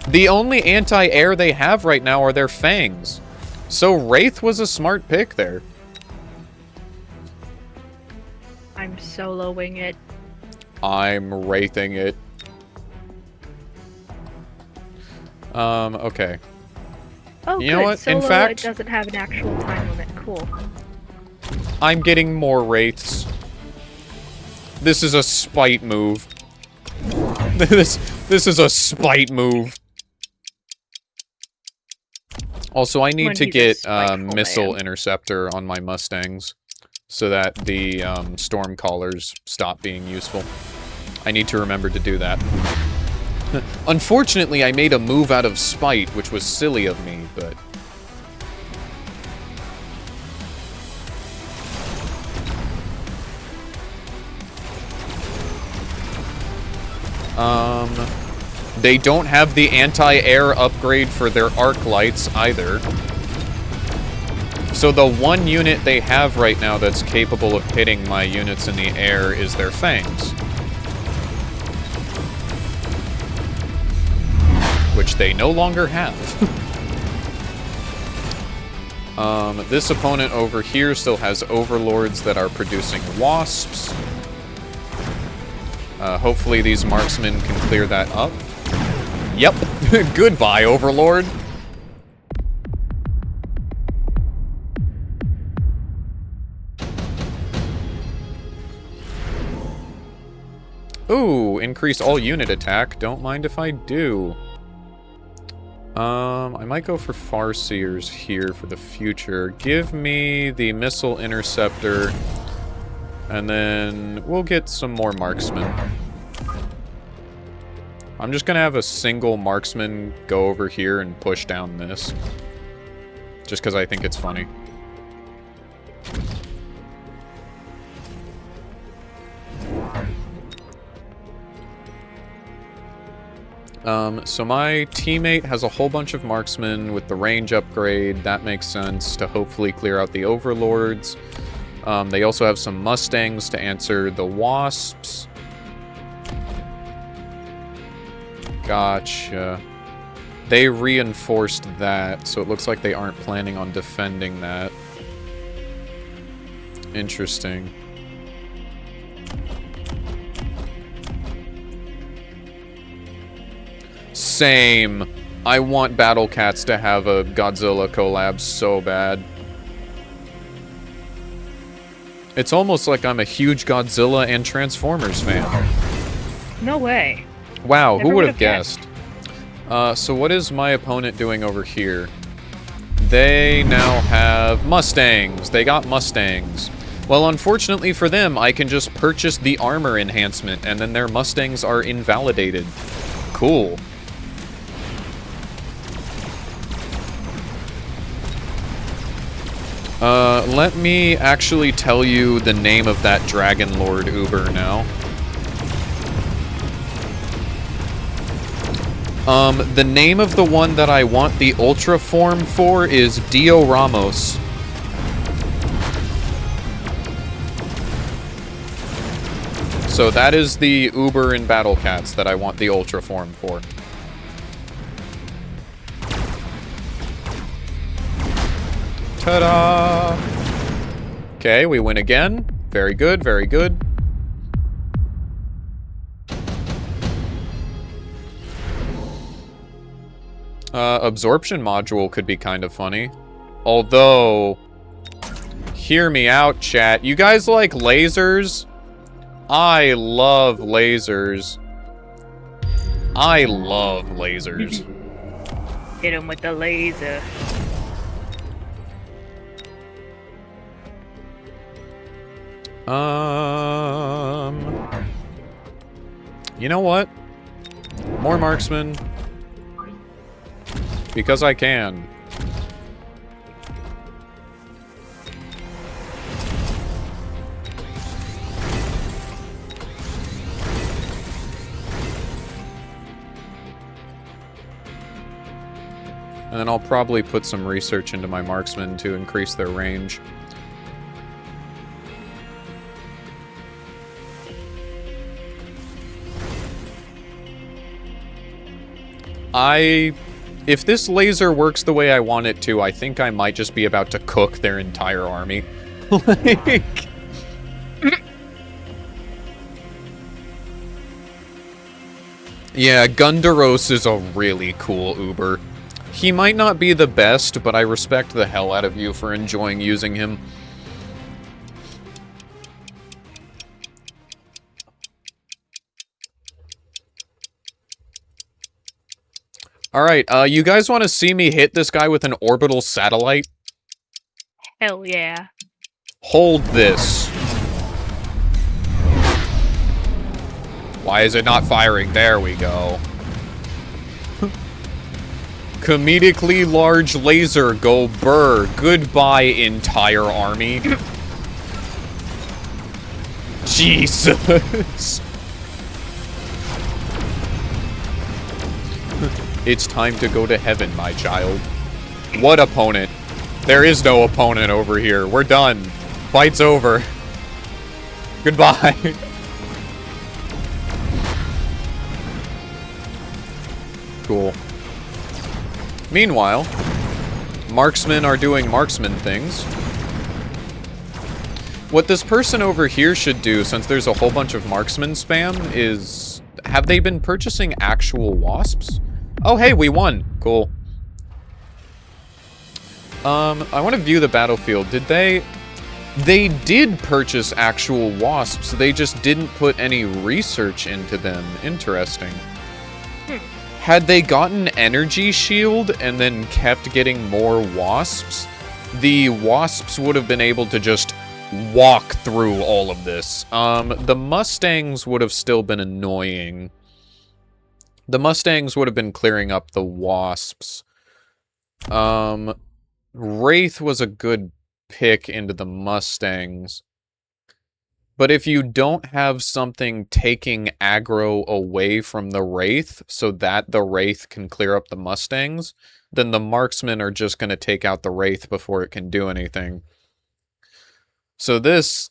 Speaker 1: The only anti-air they have right now are their fangs. So Wraith was a smart pick there.
Speaker 4: I'm soloing it.
Speaker 1: I'm wraithing it. Okay.
Speaker 4: Oh,
Speaker 1: You
Speaker 4: good.
Speaker 1: know what?
Speaker 4: Solo,
Speaker 1: In fact-
Speaker 4: it doesn't have an actual time limit. Cool.
Speaker 1: I'm getting more wraiths. This is a spite move. This is a spite move. Also, I need
Speaker 4: When
Speaker 1: to
Speaker 4: he's a
Speaker 1: get
Speaker 4: spiteful
Speaker 1: missile
Speaker 4: man.
Speaker 1: interceptor on my Mustangs so that the storm callers stop being useful. I need to remember to do that. Unfortunately, I made a move out of spite, which was silly of me, but... They don't have the anti-air upgrade for their arc lights either. So the one unit they have right now that's capable of hitting my units in the air is their fangs. Which they no longer have. This opponent over here still has overlords that are producing wasps. Hopefully these marksmen can clear that up. Yep. Goodbye, overlord. Ooh, increase all unit attack. Don't mind if I do. I might go for Farseers here for the future. Give me the Missile Interceptor, and then we'll get some more marksmen. I'm just gonna have a single marksman go over here and push down this. Just because I think it's funny. So my teammate has a whole bunch of marksmen with the range upgrade. That makes sense to hopefully clear out the overlords. They also have some mustangs to answer the wasps. Gotcha. They reinforced that, so it looks like they aren't planning on defending that. Interesting. Same. I want Battle Cats to have a Godzilla collab so bad. It's almost like I'm a huge Godzilla and Transformers fan.
Speaker 4: No way.
Speaker 1: Wow,
Speaker 4: Never
Speaker 1: who would
Speaker 4: would
Speaker 1: have
Speaker 4: have
Speaker 1: guessed? So what is my opponent doing over here? They now have Mustangs. They got Mustangs. Well, unfortunately for them, I can just purchase the armor enhancement, and then their Mustangs are invalidated. Cool. Let me actually tell you the name of that Dragon Lord Uber now. The name of the one that I want the Ultra form for is Dio Ramos. So that is the Uber in Battle Cats that I want the Ultra form for. Ta-da! Okay, we win again. Very good, very good. Absorption module could be kind of funny. Although, hear me out, chat. You guys like lasers? I love lasers. I love lasers.
Speaker 4: Hit him with the laser.
Speaker 1: You know what? More marksmen. Because I can. And then I'll probably put some research into my marksmen to increase their range. If this laser works the way I want it to, I think I might just be about to cook their entire army. Like... Yeah, Gundaros is a really cool Uber. He might not be the best, but I respect the hell out of you for enjoying using him. Alright, you guys want to see me hit this guy with an orbital satellite?
Speaker 4: Hell yeah.
Speaker 1: Hold this. Why is it not firing? There we go. Comedically large laser, go burr. Goodbye, entire army. Jesus. It's time to go to heaven, my child. What opponent? There is no opponent over here. We're done. Fight's over. Goodbye. Cool. Meanwhile, marksmen are doing marksman things. What this person over here should do, since there's a whole bunch of marksman spam, is... Have they been purchasing actual wasps? Oh, hey, we won. Cool. I want to view the battlefield. Did they... They did purchase actual wasps. They just didn't put any research into them. Interesting. Had they gotten energy shield and then kept getting more wasps, the wasps would have been able to just walk through all of this. The Mustangs would have still been annoying. The Mustangs would have been clearing up the wasps. Wraith was a good pick into the Mustangs. But if you don't have something taking aggro away from the Wraith so that the Wraith can clear up the Mustangs, then the marksmen are just going to take out the Wraith before it can do anything. So this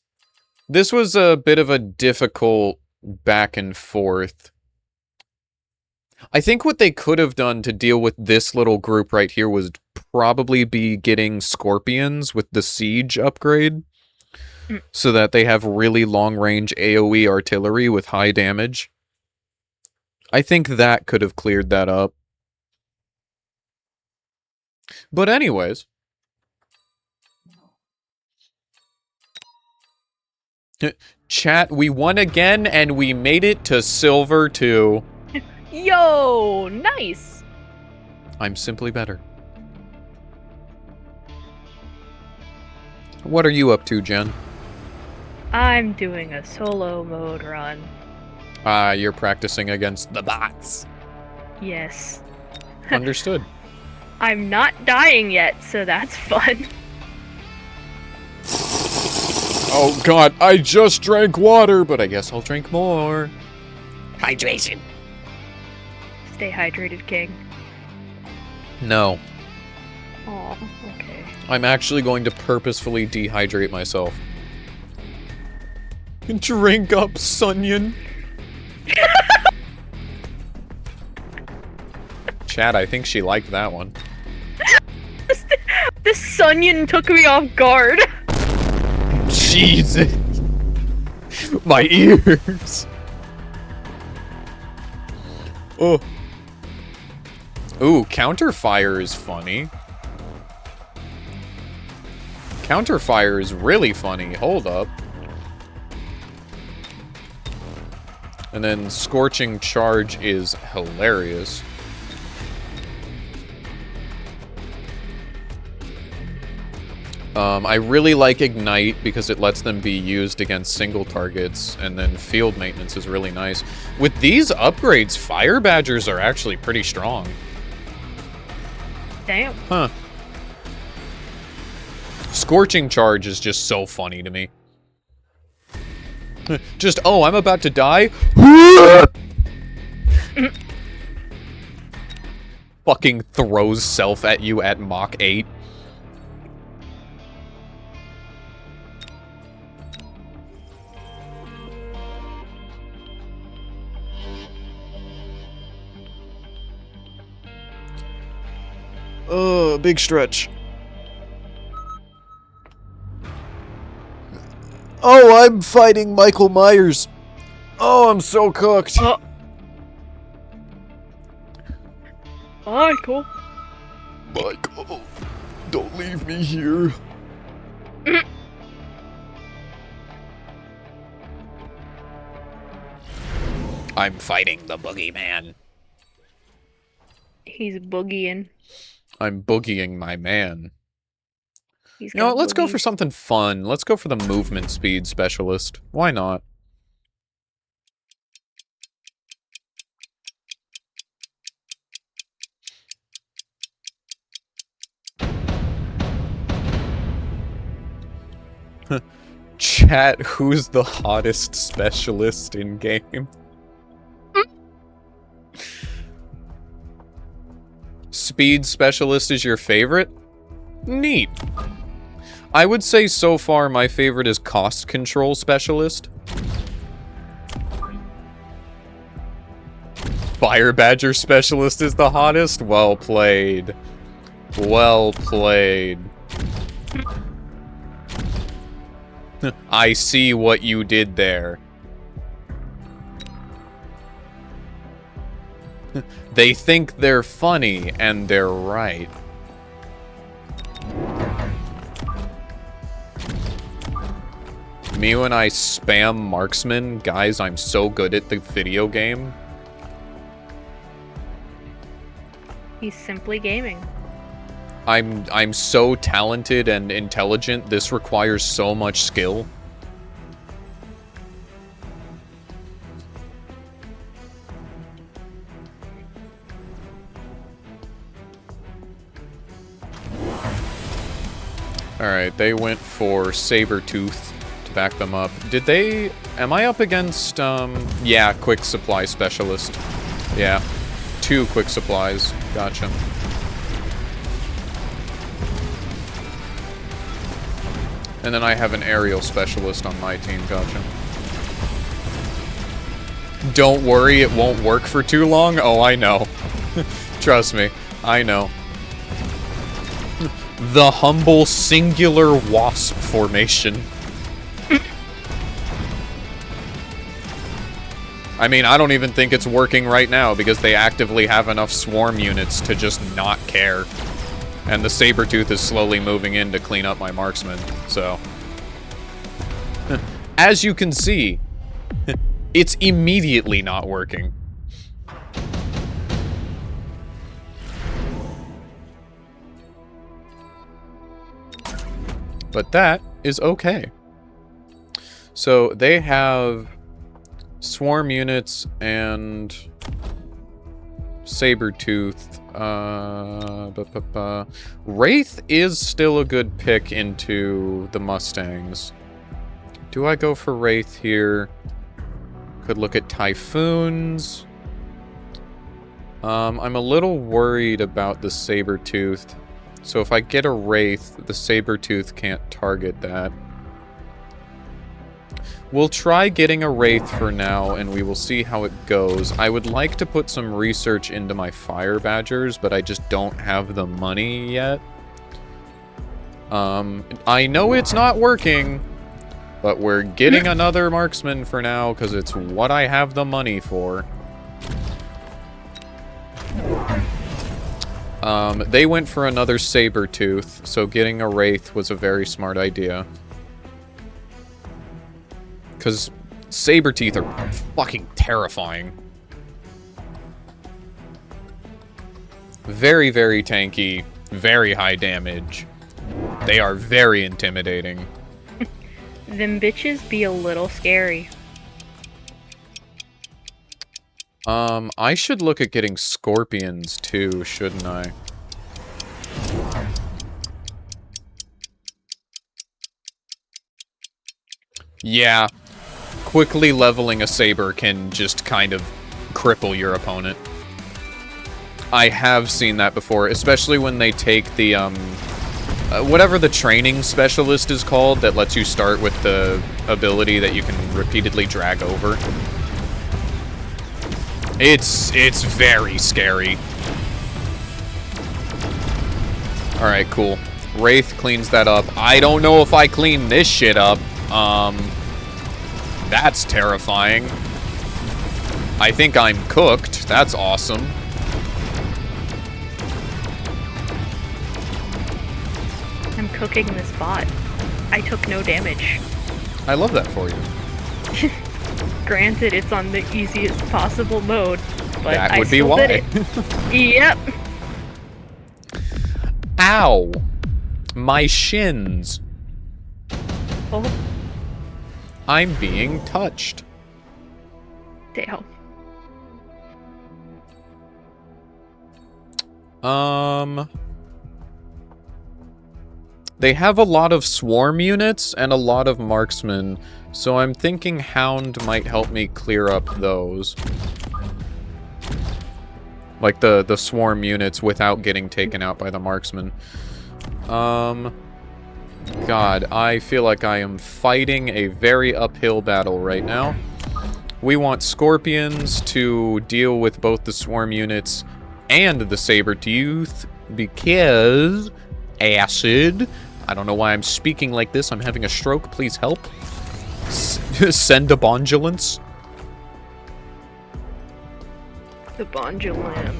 Speaker 1: was a bit of a difficult back and forth. I think what they could have done to deal with this little group right here was probably be getting Scorpions with the Siege upgrade. So that they have really long-range AoE artillery with high damage. I think that could have cleared that up. But anyways. Chat, we won again, and we made it to Silver 2.
Speaker 4: Yo, nice.
Speaker 1: I'm simply better. What are you up to, Jen?
Speaker 4: I'm doing a solo mode run.
Speaker 1: Ah, you're practicing against the bots.
Speaker 4: Yes.
Speaker 1: Understood.
Speaker 4: I'm not dying yet, so that's fun.
Speaker 1: Oh god, I just drank water, but I guess I'll drink more. Hydration.
Speaker 4: Stay hydrated, King.
Speaker 1: No.
Speaker 4: Oh, okay.
Speaker 1: I'm actually going to purposefully dehydrate myself. Drink up, Sunyon. Chad, I think she liked that one.
Speaker 4: This Sunyon took me off guard.
Speaker 1: Jesus. My ears. Oh. Ooh, counterfire is funny. Counterfire is really funny. Hold up. And then Scorching Charge is hilarious. I really like Ignite because it lets them be used against single targets, and then Field Maintenance is really nice. With these upgrades, Fire Badgers are actually pretty strong.
Speaker 4: Damn.
Speaker 1: Huh. Scorching Charge is just so funny to me. Just, oh, I'm about to die. Fucking throws self at you at Mach 8.
Speaker 2: Big stretch. Oh, I'm fighting Michael Myers. Oh, I'm so cooked.
Speaker 4: Michael.
Speaker 2: Michael, don't leave me here.
Speaker 1: I'm fighting the boogeyman.
Speaker 4: He's boogieing.
Speaker 1: I'm boogieing my man.
Speaker 4: He's
Speaker 1: You know what,
Speaker 4: gonna
Speaker 1: let's go
Speaker 4: boogie.
Speaker 1: for something fun. Let's go for the movement speed specialist. Why not? Chat, who's the hottest specialist in game? speed specialist is your favorite? Neat. I would say so far my favorite is cost control specialist. Fire badger specialist is the hottest? Well played. Well played. I see what you did there. They think they're funny, and they're right. Me when I spam marksman, guys, I'm so good at the video game.
Speaker 4: He's simply gaming.
Speaker 1: I'm so talented and intelligent, this requires so much skill. Alright, they went for Sabertooth to back them up. Did they... Am I up against, yeah, quick supply specialist. Yeah. 2 quick supplies. Gotcha. And then I have an aerial specialist on my team. Gotcha. Don't worry, it won't work for too long. Oh, I know. Trust me. I know. The humble singular wasp formation. I mean, I don't even think it's working right now because they actively have enough swarm units to just not care. And the Sabertooth is slowly moving in to clean up my marksman, so... As you can see, it's immediately not working. But that is okay. So they have swarm units and Sabertooth. Wraith is still a good pick into the Mustangs. Do I go for Wraith here? Could look at Typhoons. I'm a little worried about the Sabertooth. So if I get a Wraith, the Sabertooth can't target that. We'll try getting a Wraith for now, and we will see how it goes. I would like to put some research into my Fire Badgers, but I just don't have the money yet. I know it's not working, but we're getting another Marksman for now, because it's what I have the money for. They went for another Sabertooth, so getting a Wraith was a very smart idea. Because Saberteeth are fucking terrifying. Very, very tanky, very high damage. They are very intimidating.
Speaker 4: Them bitches be a little scary.
Speaker 1: I should look at getting Scorpions too, shouldn't I? Yeah. Quickly leveling a saber can just kind of cripple your opponent. I have seen that before, especially when they take the, whatever the training specialist is called that lets you start with the ability that you can repeatedly drag over. It's very scary. Alright, cool. Wraith cleans that up. I don't know if I clean this shit up. That's terrifying. I think I'm cooked. That's awesome.
Speaker 4: I'm cooking this bot. I took no damage.
Speaker 1: I love that for you.
Speaker 4: Granted, it's on the easiest possible mode, but
Speaker 1: that would
Speaker 4: I
Speaker 1: be
Speaker 4: still
Speaker 1: why.
Speaker 4: did it. Yep.
Speaker 1: Ow! My shins.
Speaker 4: Oh,
Speaker 1: I'm being touched.
Speaker 4: damn.
Speaker 1: They have a lot of swarm units and a lot of marksmen, so I'm thinking Hound might help me clear up those. Like the swarm units without getting taken out by the marksman. God, I feel like I am fighting a very uphill battle right now. We want scorpions to deal with both the swarm units and the saber-tooth because acid. I don't know why I'm speaking like this. I'm having a stroke. Please help. Send a bondulance.
Speaker 4: The Bondulum.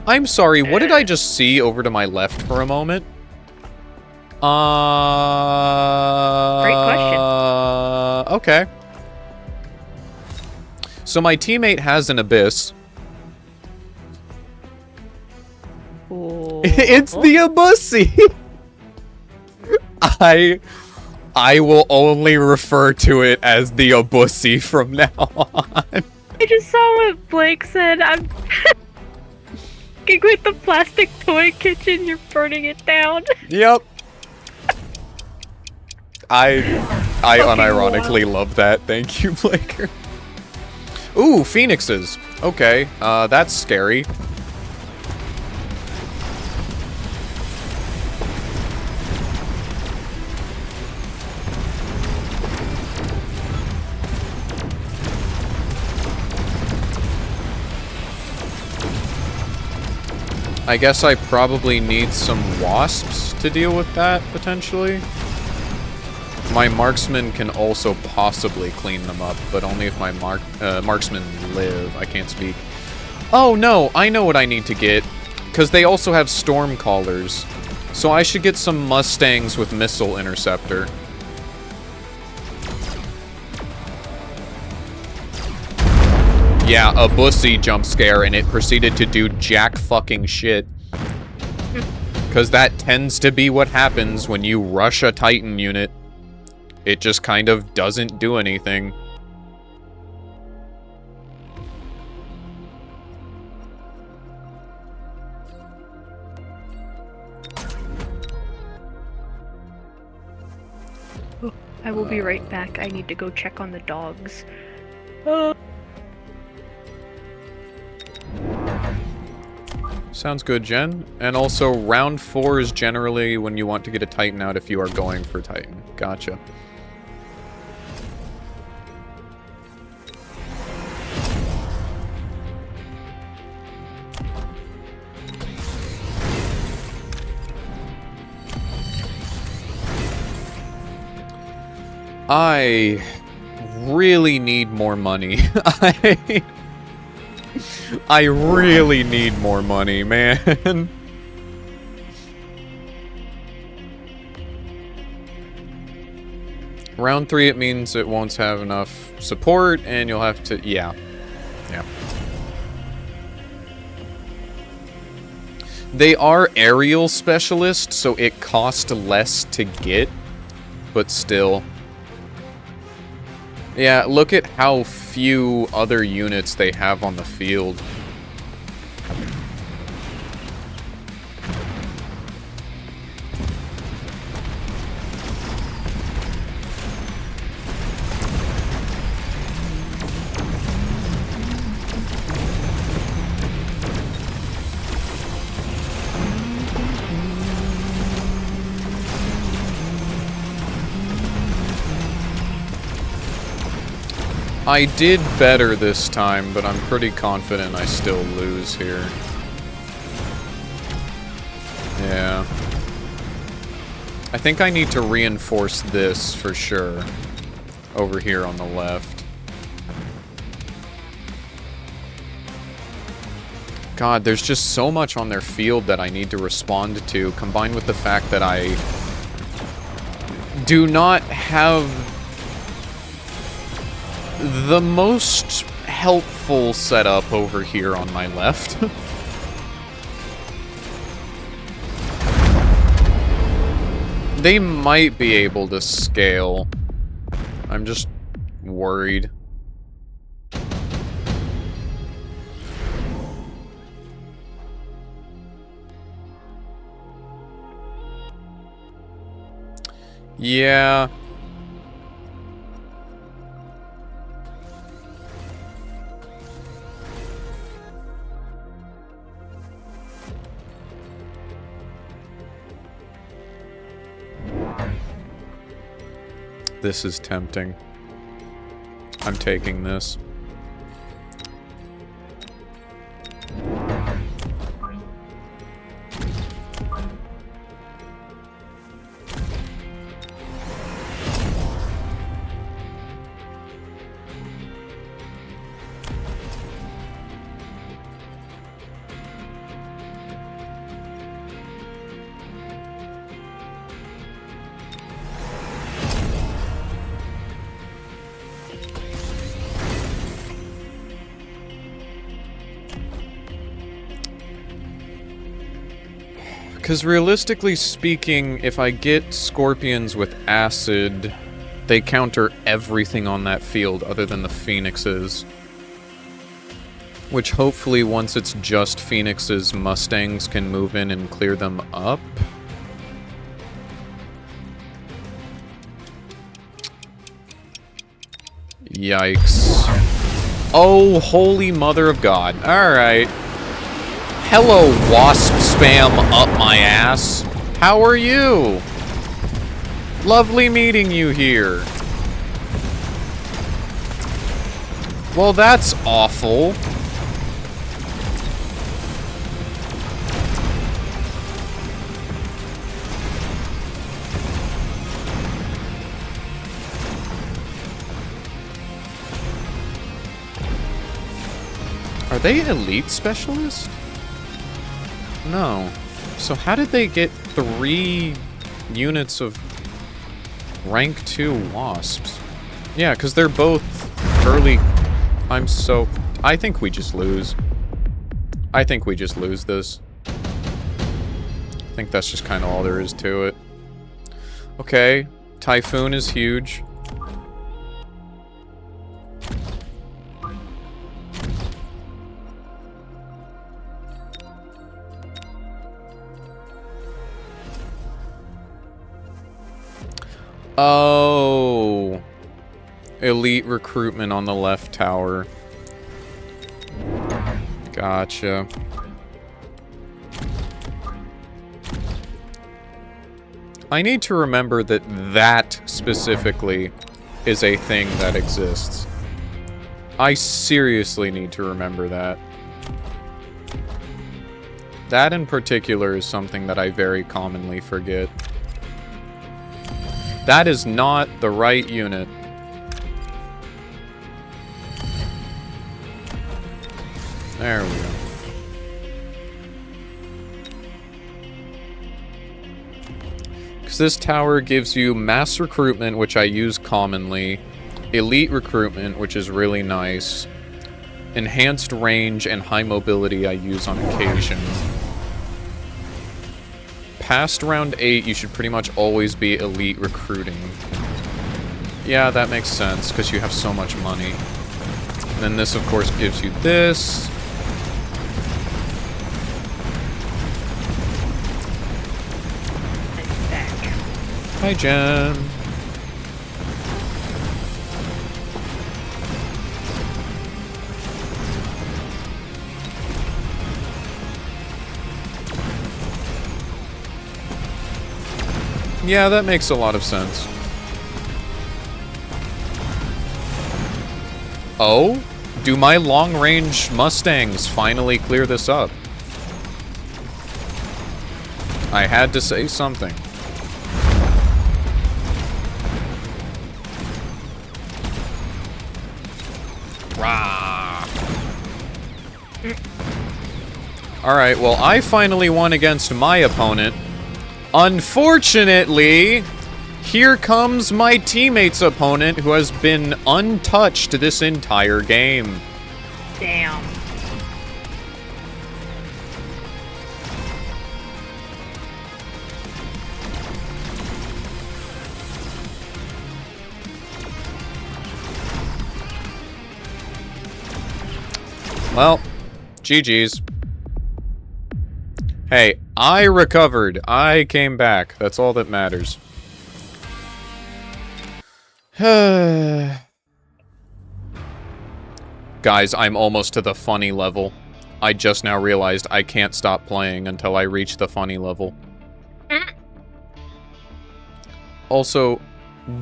Speaker 1: I'm sorry, what did I just see over to my left for a moment?
Speaker 4: Great question.
Speaker 1: Okay. So my teammate has an abyss.
Speaker 4: Oh.
Speaker 1: It's the Abussi! I will only refer to it as the Abussi from now on.
Speaker 4: I just saw what Blake said. I'm with the plastic toy kitchen. You're burning it down.
Speaker 1: Yep. I unironically love that. Thank you, Blaker. Ooh, phoenixes. Okay, that's scary. I guess I probably need some wasps to deal with that, potentially. My marksman can also possibly clean them up, but only if my marksmen live. I can't speak. Oh no, I know what I need to get. Because they also have storm callers. So I should get some mustangs with missile interceptor. Yeah, a bussy jump scare, and it proceeded to do jack fucking shit. Because that tends to be what happens when you rush a Titan unit. It just kind of doesn't do anything.
Speaker 4: I will be right back. I need to go check on the dogs.
Speaker 1: Sounds good, Jen. And also, round 4 is generally when you want to get a Titan out if you are going for Titan. Gotcha. I really need more money. I really need more money, man. Round 3, it means it won't have enough support, and you'll have to... Yeah. Yeah. They are aerial specialists, so it costs less to get, but still... Yeah, look at how few other units they have on the field. I did better this time, but I'm pretty confident I still lose here. Yeah. I think I need to reinforce this for sure. Over here on the left. God, there's just so much on their field that I need to respond to, combined with the fact that I do not have the most helpful setup over here on my left. They might be able to scale. I'm just worried. Yeah. This is tempting. I'm taking this. Because realistically speaking, if I get scorpions with acid, they counter everything on that field other than the phoenixes. Which hopefully once it's just phoenixes, mustangs can move in and clear them up. Yikes. Oh, holy mother of God. Alright. Hello, wasp spam up my ass. How are you? Lovely meeting you here. Well, that's awful. Are they elite specialists? No. So how did they get 3 units of rank 2 wasps? Yeah, because they're both early... I think we just lose. I think we just lose this. I think that's just kind of all there is to it. Okay. Typhoon is huge. Oh. Elite recruitment on the left tower. Gotcha. I need to remember that that specifically is a thing that exists. I seriously need to remember that. That in particular is something that I very commonly forget. That is not the right unit. There we go. Because this tower gives you mass recruitment, which I use commonly, elite recruitment, which is really nice, enhanced range, and high mobility I use on occasion. Past round 8, you should pretty much always be elite recruiting. Yeah, that makes sense, because you have so much money. And then this, of course, gives you this. Hi, Jen. Yeah, that makes a lot of sense. Oh? Do my long-range Mustangs finally clear this up? I had to say something. Rah! Alright, well, I finally won against my opponent. Unfortunately, here comes my teammate's opponent, who has been untouched this entire game.
Speaker 4: Damn.
Speaker 1: Well, GG's. Hey, I recovered. I came back. That's all that matters. Guys, I'm almost to the funny level. I just now realized I can't stop playing until I reach the funny level. Also,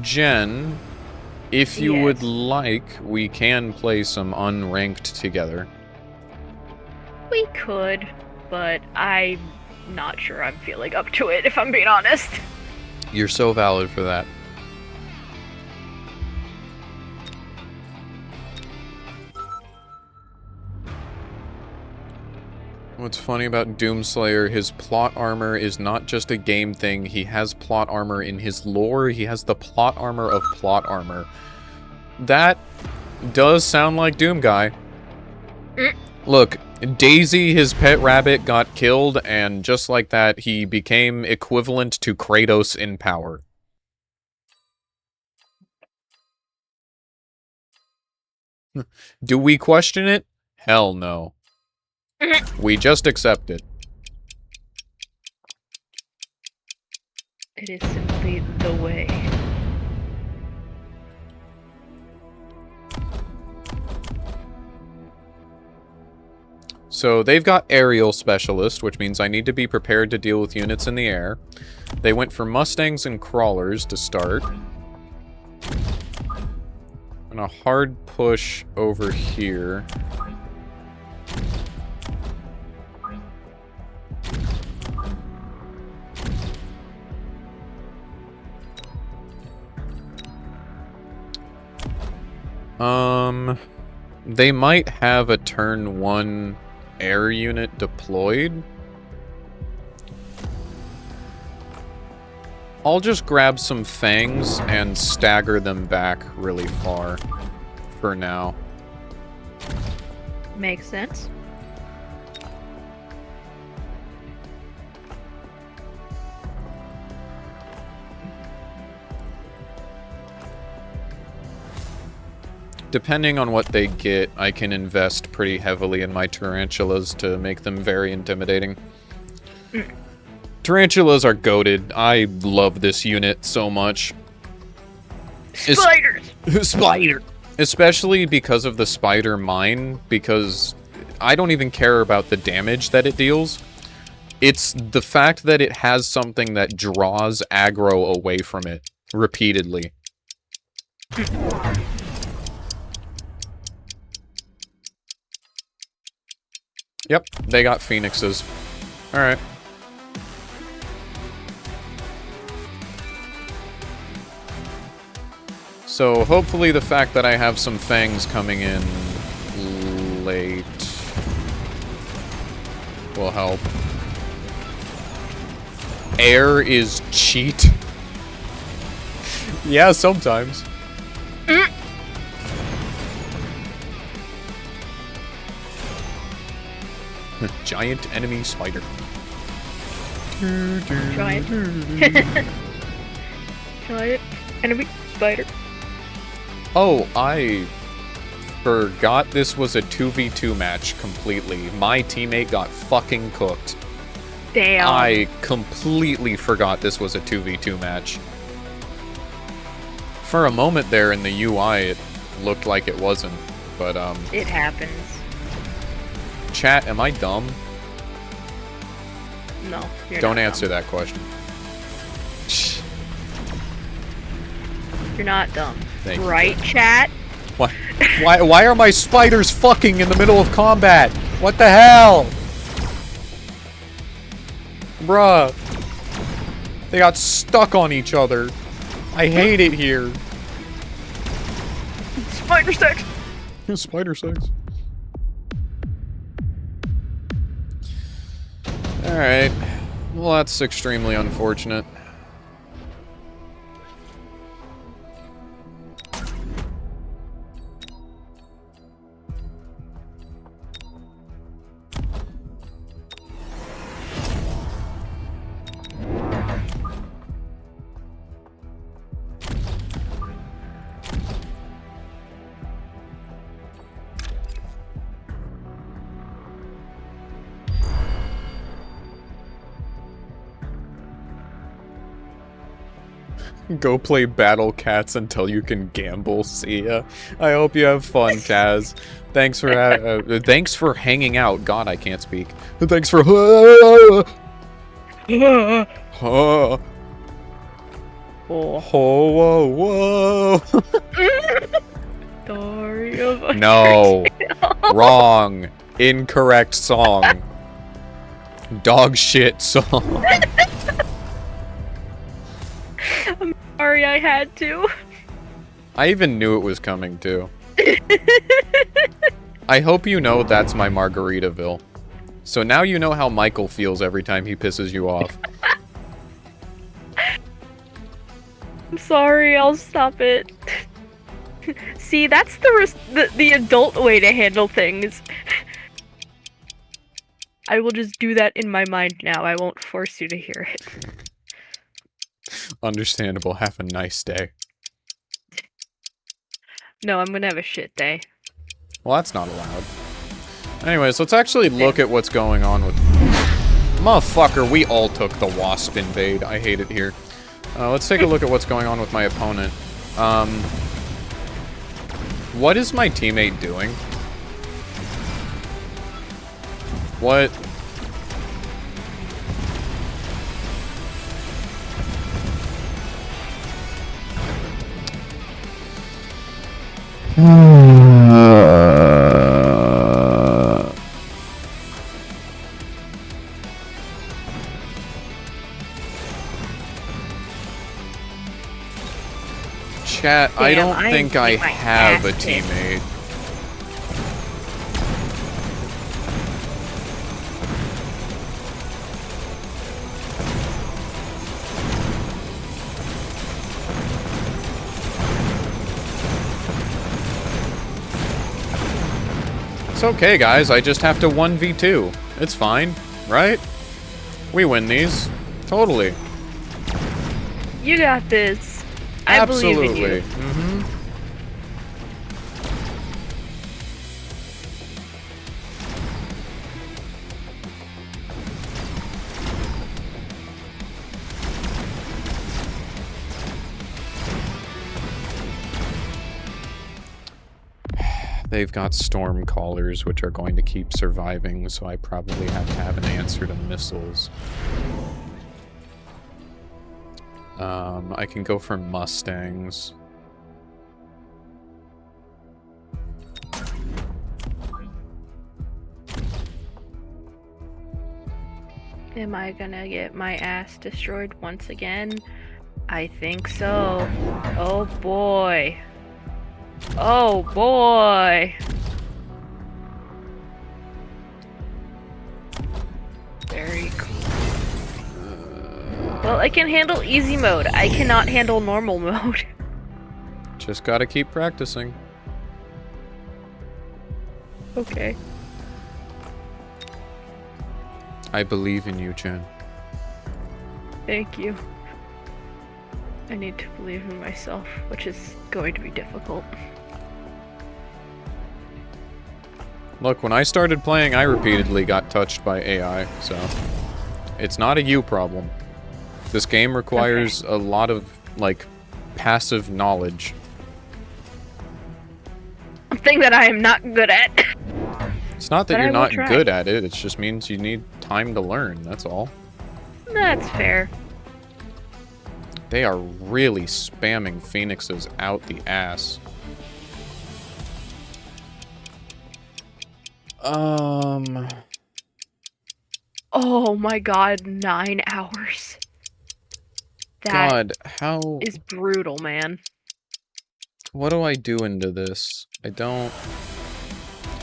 Speaker 1: Jen, if you
Speaker 4: Yes.
Speaker 1: would like, we can play some unranked together.
Speaker 4: We could, but I'm not sure I'm feeling up to it, if I'm being honest.
Speaker 1: You're so valid for that. What's funny about Doomslayer, his plot armor is not just a game thing, he has plot armor in his lore, he has the plot armor of plot armor. That does sound like Doom Guy. Look, Daisy, his pet rabbit, got killed, and just like that, he became equivalent to Kratos in power. Do we question it? Hell no. We just accept it.
Speaker 4: It is simply the way.
Speaker 1: So they've got aerial specialist, which means I need to be prepared to deal with units in the air. They went for Mustangs and crawlers to start. And a hard push over here. They might have a turn 1 air unit deployed. I'll just grab some fangs and stagger them back really far for now.
Speaker 4: Makes sense.
Speaker 1: Depending on what they get, I can invest pretty heavily in my tarantulas to make them very intimidating. Tarantulas are goated. I love this unit so much.
Speaker 4: Spiders!
Speaker 1: Spider! Especially because of the spider mine, because I don't even care about the damage that it deals. It's the fact that it has something that draws aggro away from it repeatedly. Yep, they got phoenixes. Alright. So hopefully the fact that I have some fangs coming in late will help. Air is cheat. Yeah, sometimes. Giant enemy spider.
Speaker 4: Giant. Giant enemy spider.
Speaker 1: Oh, I forgot this was a 2v2 match completely. My teammate got fucking cooked.
Speaker 4: Damn.
Speaker 1: I completely forgot this was a 2v2 match. For a moment there in the UI, it looked like it wasn't, but
Speaker 4: It happens.
Speaker 1: Chat, am I dumb?
Speaker 4: No. You're
Speaker 1: Don't
Speaker 4: not
Speaker 1: answer
Speaker 4: dumb.
Speaker 1: that question.
Speaker 4: You're not dumb.
Speaker 1: Thank you.
Speaker 4: Right, chat?
Speaker 1: Why are my spiders fucking in the middle of combat? What the hell? Bruh. They got stuck on each other. I hate it here.
Speaker 4: Spider sex!
Speaker 1: Spider sex. Alright. Well, that's extremely unfortunate. Go play Battle Cats until you can gamble. See ya. I hope you have fun, Kaz. Thanks for hanging out. God, I can't speak. Thanks for
Speaker 4: Oh.
Speaker 1: Oh, whoa, whoa.
Speaker 4: Story of a
Speaker 1: No.
Speaker 4: turtle.
Speaker 1: Wrong. Incorrect song. Dog shit song.
Speaker 4: I'm sorry I had to.
Speaker 1: I even knew it was coming too. I hope you know that's my Margaritaville. So now you know how Michael feels every time he pisses you off.
Speaker 4: I'm sorry, I'll stop it. See, that's the adult way to handle things. I will just do that in my mind now. I won't force you to hear it.
Speaker 1: Understandable. Have a nice day.
Speaker 4: No, I'm gonna have a shit day.
Speaker 1: Well, that's not allowed. Anyways, let's actually look at what's going on with... Motherfucker, we all took the wasp invade. I hate it here. Let's take a look at what's going on with my opponent. What is my teammate doing? What? Chat, I
Speaker 4: Damn,
Speaker 1: don't
Speaker 4: I am
Speaker 1: think I
Speaker 4: getting my
Speaker 1: have a
Speaker 4: ass kicked.
Speaker 1: teammate. It's okay, guys. I just have to 1v2. It's fine, right? We win these. Totally.
Speaker 4: You got this. I believe in you.
Speaker 1: Absolutely. Mm-hmm. They've got storm callers, which are going to keep surviving, so I probably have to have an answer to missiles. I can go for Mustangs.
Speaker 4: Am I gonna get my ass destroyed once again? I think so. Oh boy. Oh boy. Very cool. Well, I can handle easy mode. I cannot handle normal mode.
Speaker 1: Just gotta keep practicing.
Speaker 4: Okay.
Speaker 1: I believe in you, Jen.
Speaker 4: Thank you. I need to believe in myself, which is going to be difficult.
Speaker 1: Look, when I started playing, I repeatedly got touched by AI, so... It's not a you problem. This game requires a lot of, like, passive knowledge.
Speaker 4: Something that I am not good at.
Speaker 1: It's not that
Speaker 4: But I
Speaker 1: you're
Speaker 4: will
Speaker 1: not
Speaker 4: try.
Speaker 1: good at it, it just means you need time to learn, that's all.
Speaker 4: That's fair.
Speaker 1: They are really spamming phoenixes out the ass.
Speaker 4: Oh my god, 9 hours. That
Speaker 1: God, how...
Speaker 4: is brutal, man.
Speaker 1: What do I do into this? I don't...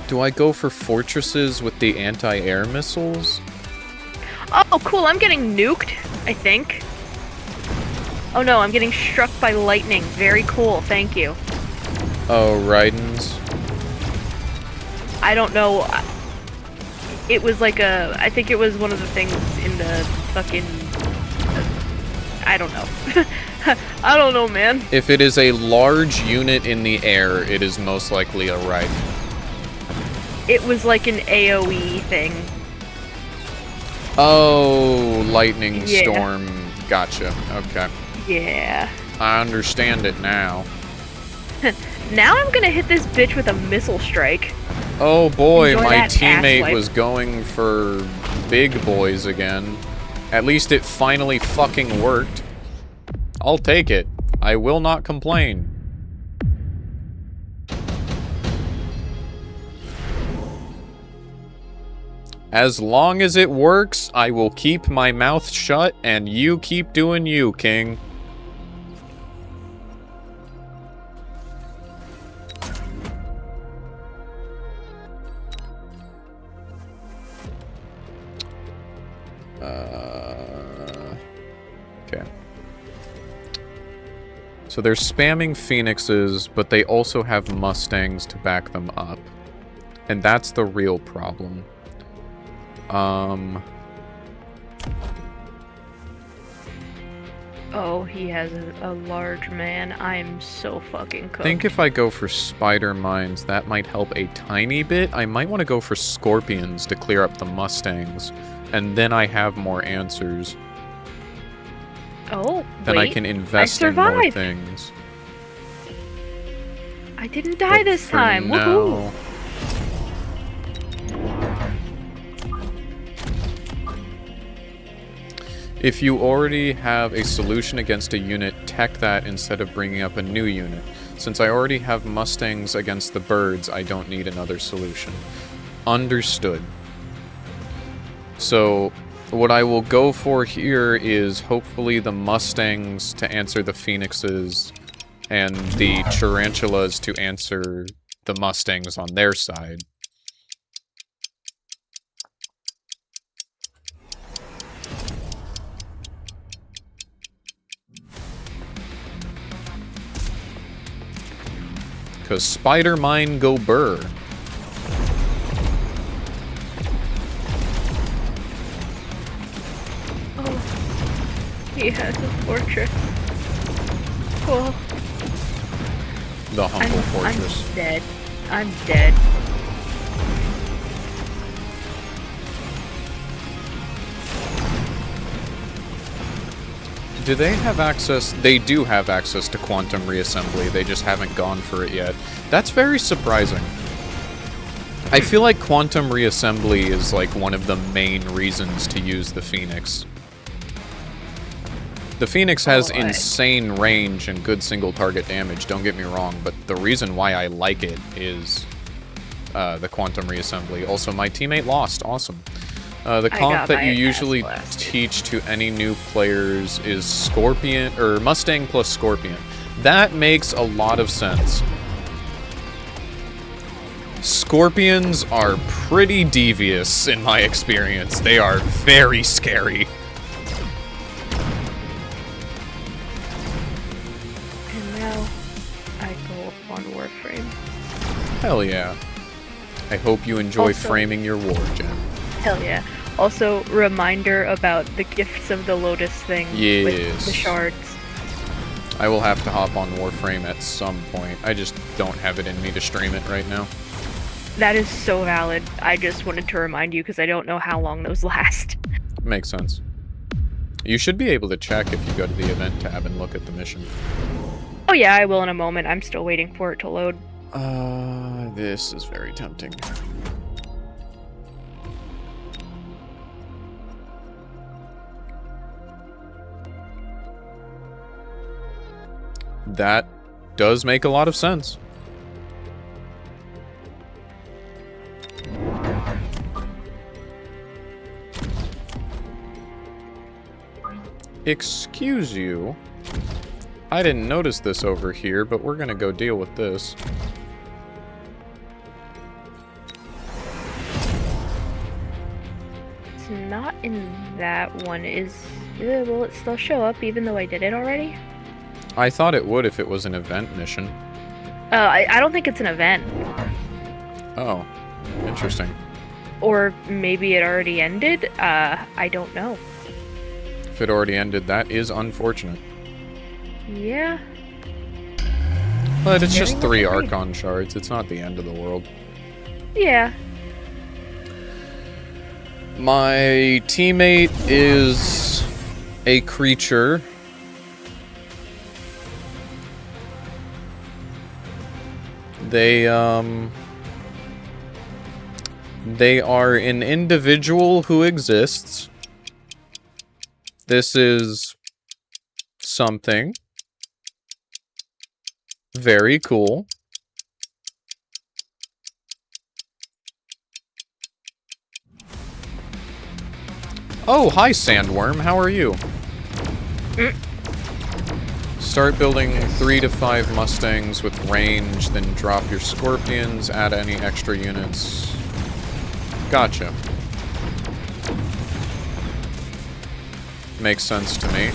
Speaker 1: Do I go for fortresses with the anti-air missiles?
Speaker 4: Oh, cool, I'm getting nuked, I think. Oh no, I'm getting struck by lightning. Very cool, thank you.
Speaker 1: Oh, Raidens.
Speaker 4: I don't know. It was like a... I think it was one of the things in the fucking... I don't know. I don't know, man.
Speaker 1: If it is a large unit in the air, it is most likely a Raiden.
Speaker 4: It was like an AoE thing.
Speaker 1: Oh, lightning
Speaker 4: Yeah.
Speaker 1: storm. Gotcha. Okay.
Speaker 4: Yeah.
Speaker 1: I understand it now.
Speaker 4: Now I'm gonna hit this bitch with a missile strike.
Speaker 1: Oh boy,
Speaker 4: Enjoy
Speaker 1: my
Speaker 4: that,
Speaker 1: teammate
Speaker 4: asswipe.
Speaker 1: was going for big boys again. At least it finally fucking worked. I'll take it. I will not complain. As long as it works, I will keep my mouth shut, and you keep doing you, King. Okay. So they're spamming Phoenixes, but they also have Mustangs to back them up. And that's the real problem.
Speaker 4: Oh, he has a large man. I'm so fucking cooked.
Speaker 1: I think if I go for Spider Mines, that might help a tiny bit. I might want to go for Scorpions to clear up the Mustangs. And then I have more answers.
Speaker 4: Oh,
Speaker 1: Then
Speaker 4: wait,
Speaker 1: I can invest in more
Speaker 4: survived.
Speaker 1: things.
Speaker 4: I didn't die
Speaker 1: But
Speaker 4: this
Speaker 1: for
Speaker 4: time.
Speaker 1: now-
Speaker 4: Woohoo!
Speaker 1: If you already have a solution against a unit, tech that instead of bringing up a new unit. Since I already have Mustangs against the birds, I don't need another solution. Understood. So, what I will go for here is hopefully the Mustangs to answer the Phoenixes and the Tarantulas to answer the Mustangs on their side. Because Spider Mine go burr.
Speaker 4: Oh, he has a fortress. Oh,
Speaker 1: The humble fortress.
Speaker 4: I'm dead. I'm dead.
Speaker 1: Do they have access? They do have access to quantum reassembly. They just haven't gone for it yet. That's very surprising. I feel like quantum reassembly is like one of the main reasons to use the Phoenix. The Phoenix has insane range and good single target damage, don't get me wrong, but the reason why I like it is the quantum reassembly. Also, my teammate lost. Awesome. The comp that you usually teach to any new players is Scorpion, or Mustang plus Scorpion. That makes a lot of sense. Scorpions are pretty devious in my experience. They are very scary.
Speaker 4: And now I go on Warframe.
Speaker 1: Hell yeah. I hope you enjoy
Speaker 4: Also-
Speaker 1: framing your war, Jen.
Speaker 4: Hell yeah. Also, reminder about the gifts of the Lotus thing with
Speaker 1: Yes.
Speaker 4: the shards.
Speaker 1: I will have to hop on Warframe at some point. I just don't have it in me to stream it right now.
Speaker 4: That is so valid. I just wanted to remind you because I don't know how long those last.
Speaker 1: Makes sense. You should be able to check if you go to the event tab and look at the mission.
Speaker 4: Oh yeah, I will in a moment. I'm still waiting for it to load.
Speaker 1: This is very tempting. That does make a lot of sense. Excuse you. I didn't notice this over here, but we're gonna go deal with this.
Speaker 4: It's not in that one. Will it still show up even though I did it already?
Speaker 1: I thought it would if it was an event mission.
Speaker 4: I don't think it's an event.
Speaker 1: Oh, interesting.
Speaker 4: Or maybe it already ended? I don't know.
Speaker 1: If it already ended, that is unfortunate.
Speaker 4: Yeah.
Speaker 1: But it's just
Speaker 4: Very
Speaker 1: 3
Speaker 4: well
Speaker 1: Archon shards. It's not the end of the world.
Speaker 4: Yeah.
Speaker 1: My teammate is a creature. They are an individual who exists. This is something. Very cool. Oh, hi, Sandworm. How are you? Start building 3 to 5 Mustangs with range, then drop your Scorpions, add any extra units. Gotcha. Makes sense to me.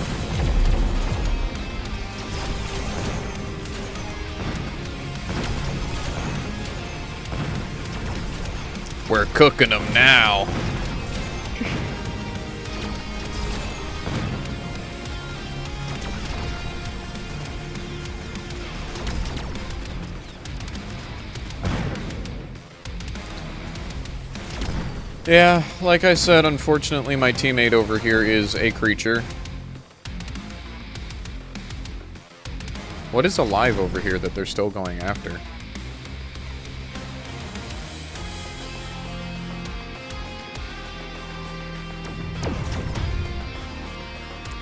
Speaker 1: We're cooking them now. Yeah, like I said, unfortunately my teammate over here is a creature. What is alive over here that they're still going after?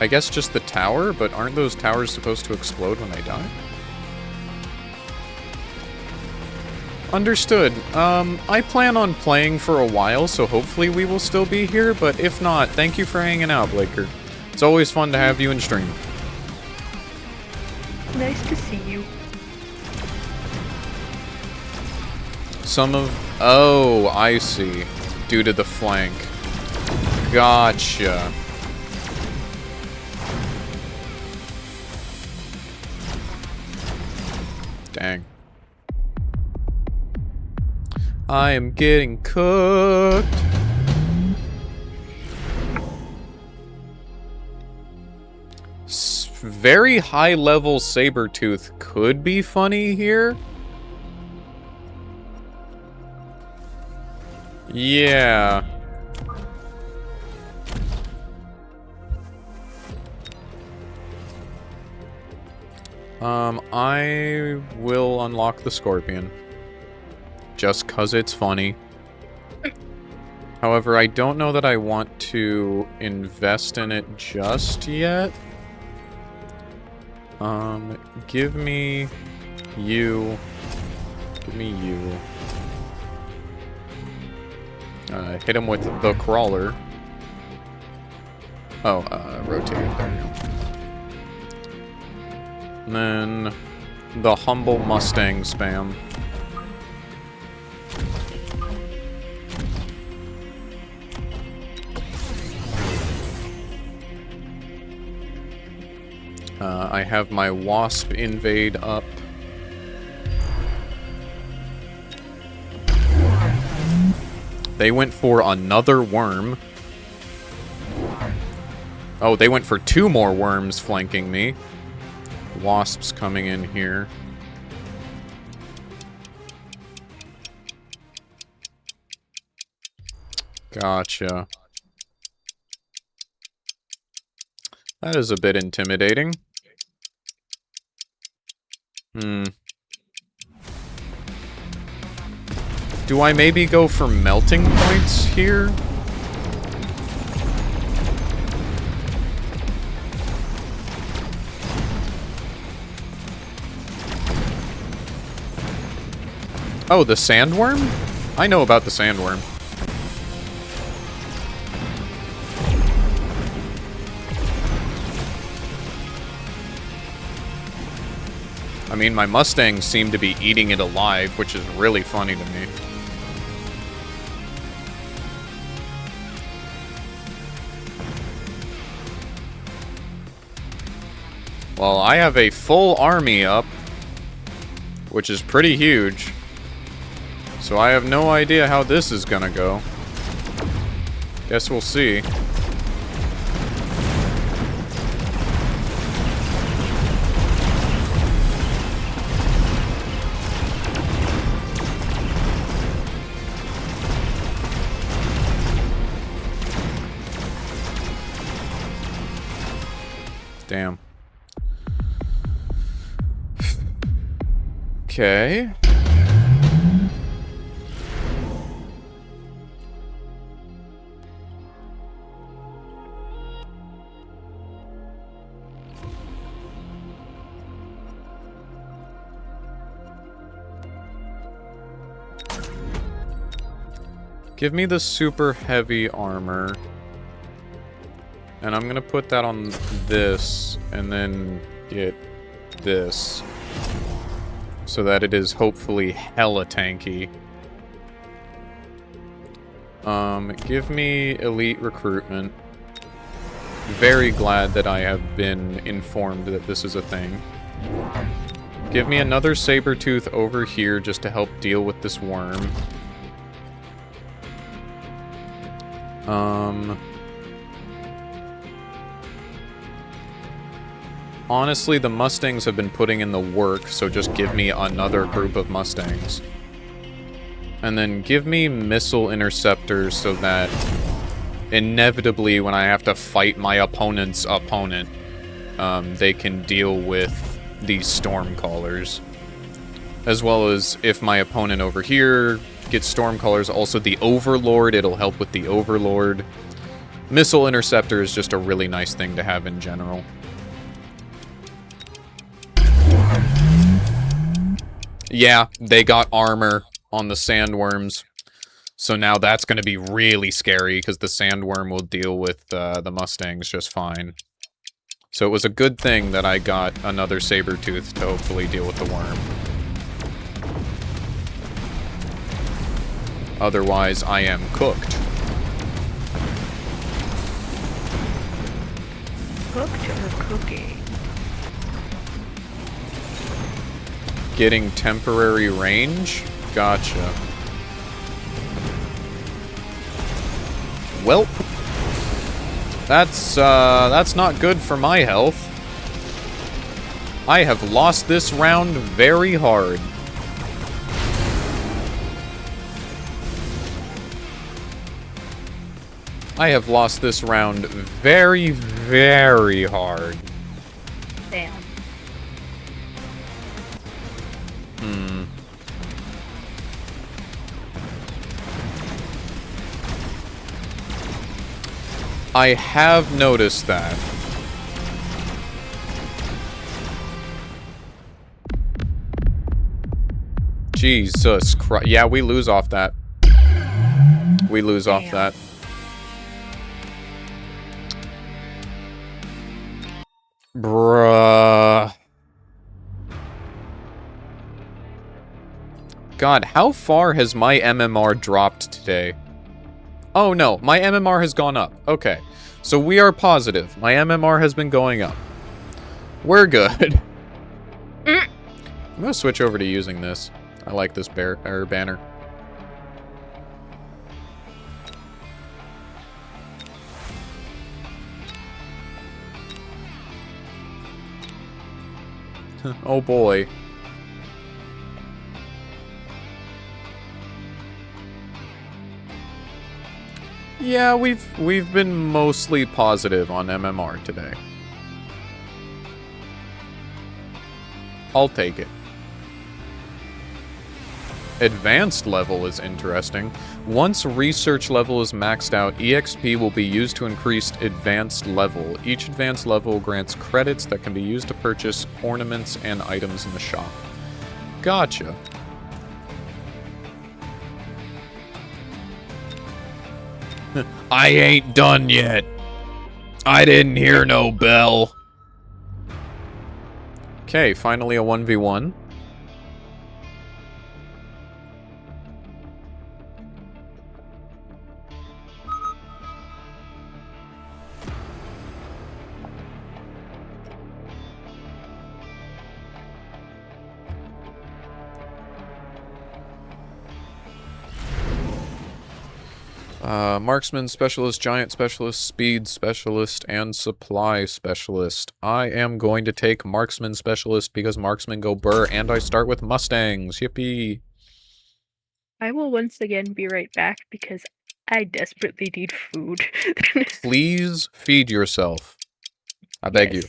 Speaker 1: I guess just the tower, but aren't those towers supposed to explode when they die? Understood. I plan on playing for a while, so hopefully we will still be here, but if not, thank you for hanging out, Blaker. It's always fun to have you in stream.
Speaker 4: Nice to see you.
Speaker 1: Some of... Oh, I see. Due to the flank. Gotcha. Dang. I am getting cooked. Very high level Sabertooth could be funny here. Yeah. I will unlock the Scorpion. Just 'cause it's funny. However, I don't know that I want to invest in it just yet. Give me you. Give me you. Hit him with the crawler. Oh, rotate. There you go. And then the humble Mustang spam. I have my Wasp invade up. They went for another worm. Oh, they went for 2 more worms flanking me. Wasps coming in here. Gotcha. That is a bit intimidating. Do I maybe go for melting points here? Oh, the sandworm? I know about the sandworm. I mean, my Mustangs seem to be eating it alive, which is really funny to me. Well, I have a full army up, which is pretty huge. So I have no idea how this is gonna go. Guess we'll see. Damn. Okay. Give me the super heavy armor. And I'm gonna put that on this, and then get this. So that it is hopefully hella tanky. Give me elite recruitment. Very glad that I have been informed that this is a thing. Give me another Sabertooth over here just to help deal with this worm. Honestly, the Mustangs have been putting in the work, so just give me another group of Mustangs. And then give me missile interceptors so that inevitably when I have to fight my opponent's opponent, they can deal with these Stormcallers. As well as if my opponent over here gets Stormcallers, also the Overlord, it'll help with the Overlord. Missile Interceptor is just a really nice thing to have in general. Yeah, they got armor on the Sandworms. So now that's going to be really scary, because the Sandworm will deal with the Mustangs just fine. So it was a good thing that I got another Sabertooth to hopefully deal with the worm. Otherwise, I am cooked.
Speaker 4: Cooked or cooking?
Speaker 1: Getting temporary range? Gotcha. Welp. That's not good for my health. I have lost this round very hard. I have lost this round very, very hard.
Speaker 4: Damn.
Speaker 1: I have noticed that. Jesus Christ. Yeah, we lose off that. We lose off that. Bruh. God, how far has my MMR dropped today? Oh no, my MMR has gone up. Okay, so we are positive. My MMR has been going up. We're good. I'm gonna switch over to using this. I like this banner. Oh boy. Yeah, we've been mostly positive on MMR today. I'll take it. Advanced level is interesting. Once research level is maxed out, EXP will be used to increase advanced level. Each advanced level grants credits that can be used to purchase ornaments and items in the shop. Gotcha. I ain't done yet. I didn't hear no bell. Okay, finally a 1v1. Marksman Specialist, Giant Specialist, Speed Specialist, and Supply Specialist. I am going to take Marksman Specialist because Marksmen go burr, and I start with Mustangs. Yippee!
Speaker 4: I will once again be right back because I desperately need food.
Speaker 1: Please feed yourself. I beg you.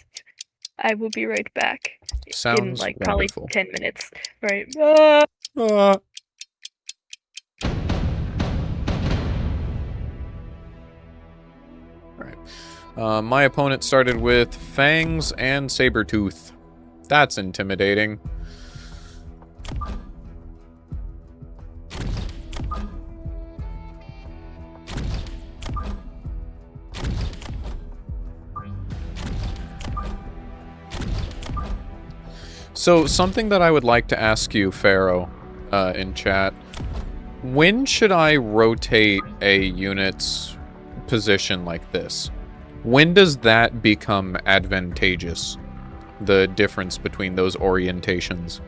Speaker 4: I will be right back.
Speaker 1: Sounds
Speaker 4: in like
Speaker 1: wonderful.
Speaker 4: Probably 10 minutes. Right.
Speaker 1: My opponent started with Fangs and Sabertooth. That's intimidating. So, something that I would like to ask you, Pharaoh, in chat. When should I rotate a unit's position like this? When does that become advantageous? The difference between those orientations.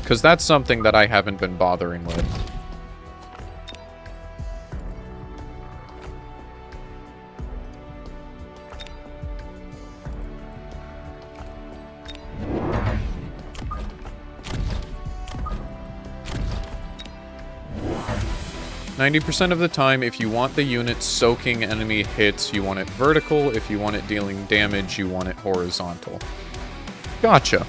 Speaker 1: Because that's something that I haven't been bothering with. %90 of the time, if you want the unit soaking enemy hits, you want it vertical. If you want it dealing damage, you want it horizontal. Gotcha.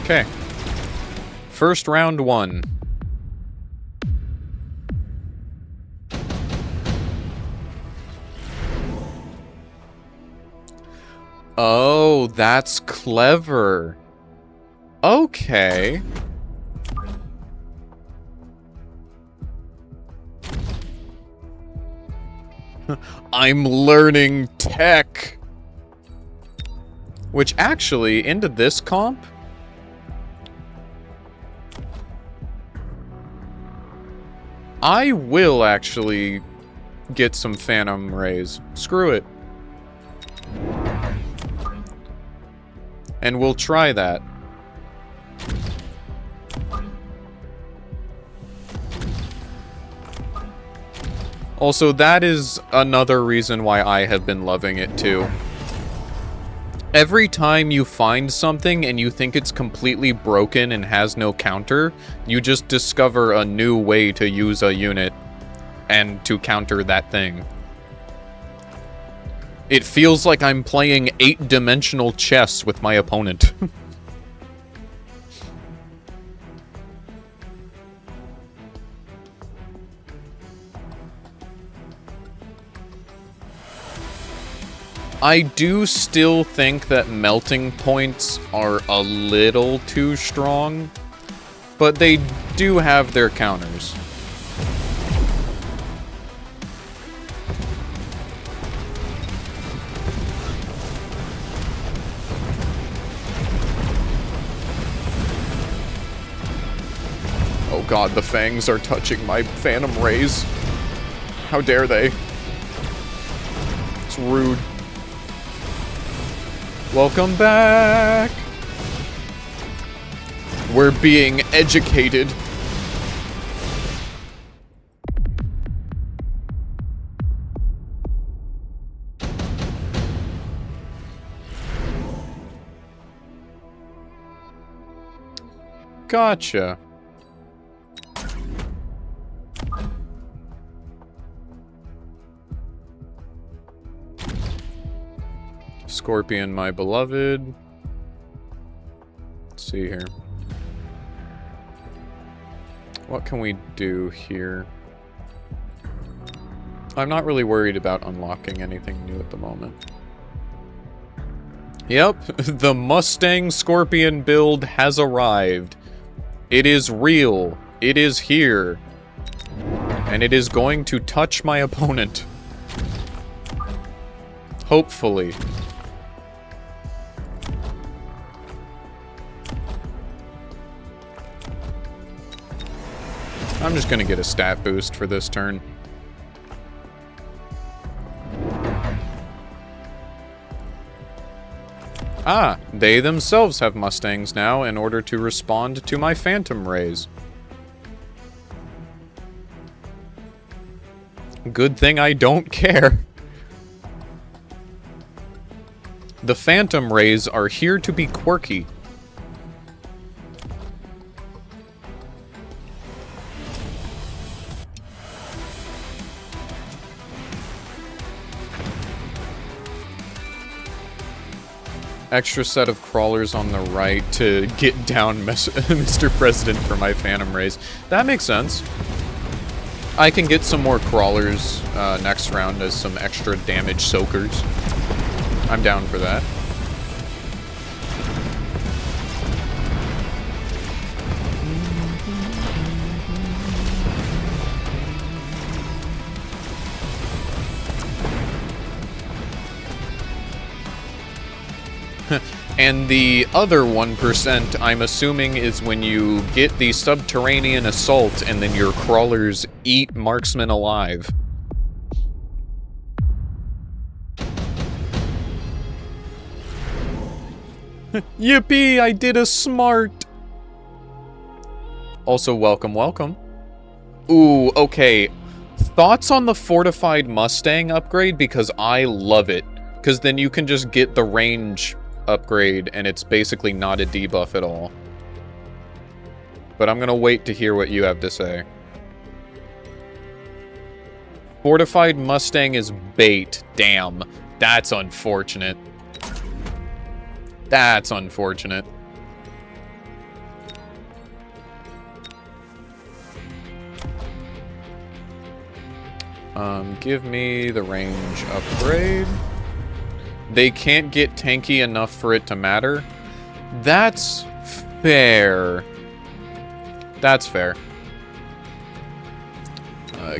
Speaker 1: Okay. First round 1. Oh, that's clever. Okay. I'm learning tech. Which actually, into this comp, I will actually get some Phantom Rays. Screw it. And we'll try that. Also, that is another reason why I have been loving it too. Every time you find something and you think it's completely broken and has no counter, you just discover a new way to use a unit and to counter that thing. It feels like I'm playing 8-dimensional chess with my opponent. I do still think that melting points are a little too strong, but they do have their counters. Oh god, the fangs are touching my Phantom Rays. How dare they? It's rude. Welcome back! We're being educated. Gotcha. Scorpion, my beloved. Let's see here. What can we do here? I'm not really worried about unlocking anything new at the moment. Yep, the Mustang Scorpion build has arrived. It is real. It is here. And it is going to touch my opponent. Hopefully. I'm just gonna get a stat boost for this turn. Ah, they themselves have Mustangs now in order to respond to my Phantom Rays. Good thing I don't care. The Phantom Rays are here to be quirky. Extra set of crawlers on the right to get down Mr. President for my Phantom Rays. That makes sense. I can get some more crawlers next round as some extra damage soakers. I'm down for that. And the other 1%, I'm assuming, is when you get the subterranean assault and then your crawlers eat marksmen alive. Yippee! I did a smart! Also, welcome, welcome. Ooh, okay. Thoughts on the Fortified Mustang upgrade? Because I love it. Because then you can just get the range upgrade, and it's basically not a debuff at all. But I'm gonna wait to hear what you have to say. Fortified Mustang is bait. Damn. That's unfortunate. That's unfortunate. Give me the range upgrade. They can't get tanky enough for it to matter. That's fair. That's fair.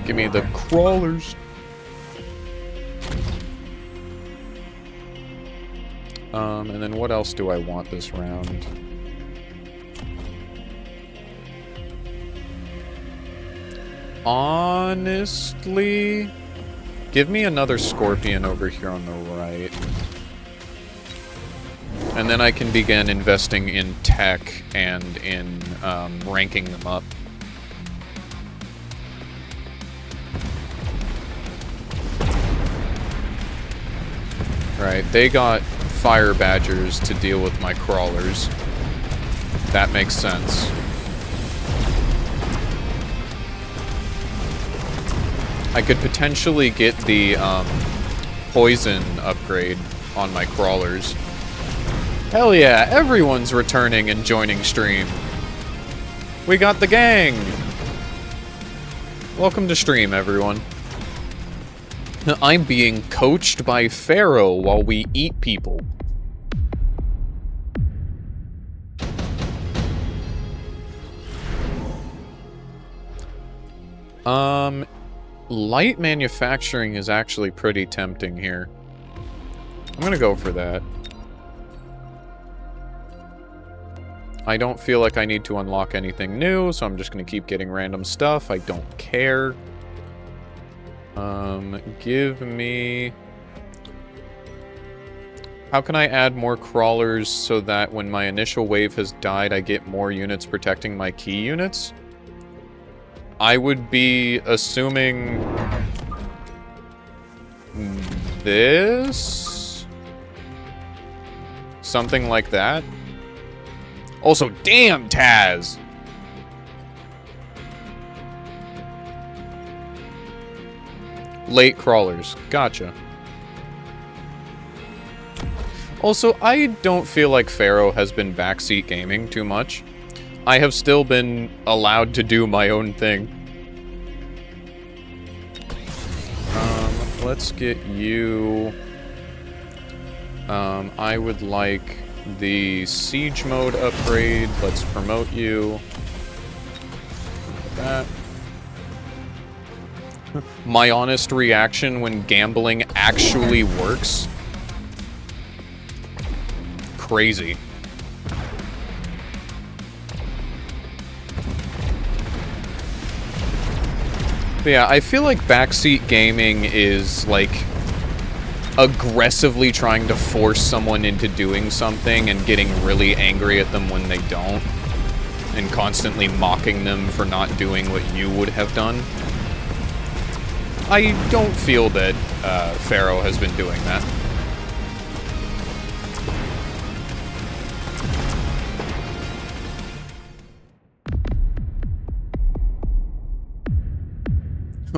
Speaker 1: Give me the crawlers. And then what else do I want this round? Honestly, give me another Scorpion over here on the right. And then I can begin investing in tech and in ranking them up. Right, they got Fire Badgers to deal with my crawlers. That makes sense. I could potentially get the poison upgrade on my crawlers. Hell yeah, everyone's returning and joining stream. We got the gang! Welcome to stream, everyone. I'm being coached by Pharaoh while we eat people. Light manufacturing is actually pretty tempting here. I'm gonna go for that. I don't feel like I need to unlock anything new, so I'm just gonna keep getting random stuff. I don't care. Give me... How can I add more crawlers so that when my initial wave has died, I get more units protecting my key units? I would be assuming... this? Something like that? Also, damn, Taz! Late crawlers. Gotcha. Also, I don't feel like Pharaoh has been backseat gaming too much. I have still been allowed to do my own thing. Let's get you... I would like the siege mode upgrade. Let's promote you. That. My honest reaction when gambling actually works. Crazy. But yeah, I feel like backseat gaming is, like, aggressively trying to force someone into doing something and getting really angry at them when they don't. And constantly mocking them for not doing what you would have done. I don't feel that Pharaoh has been doing that.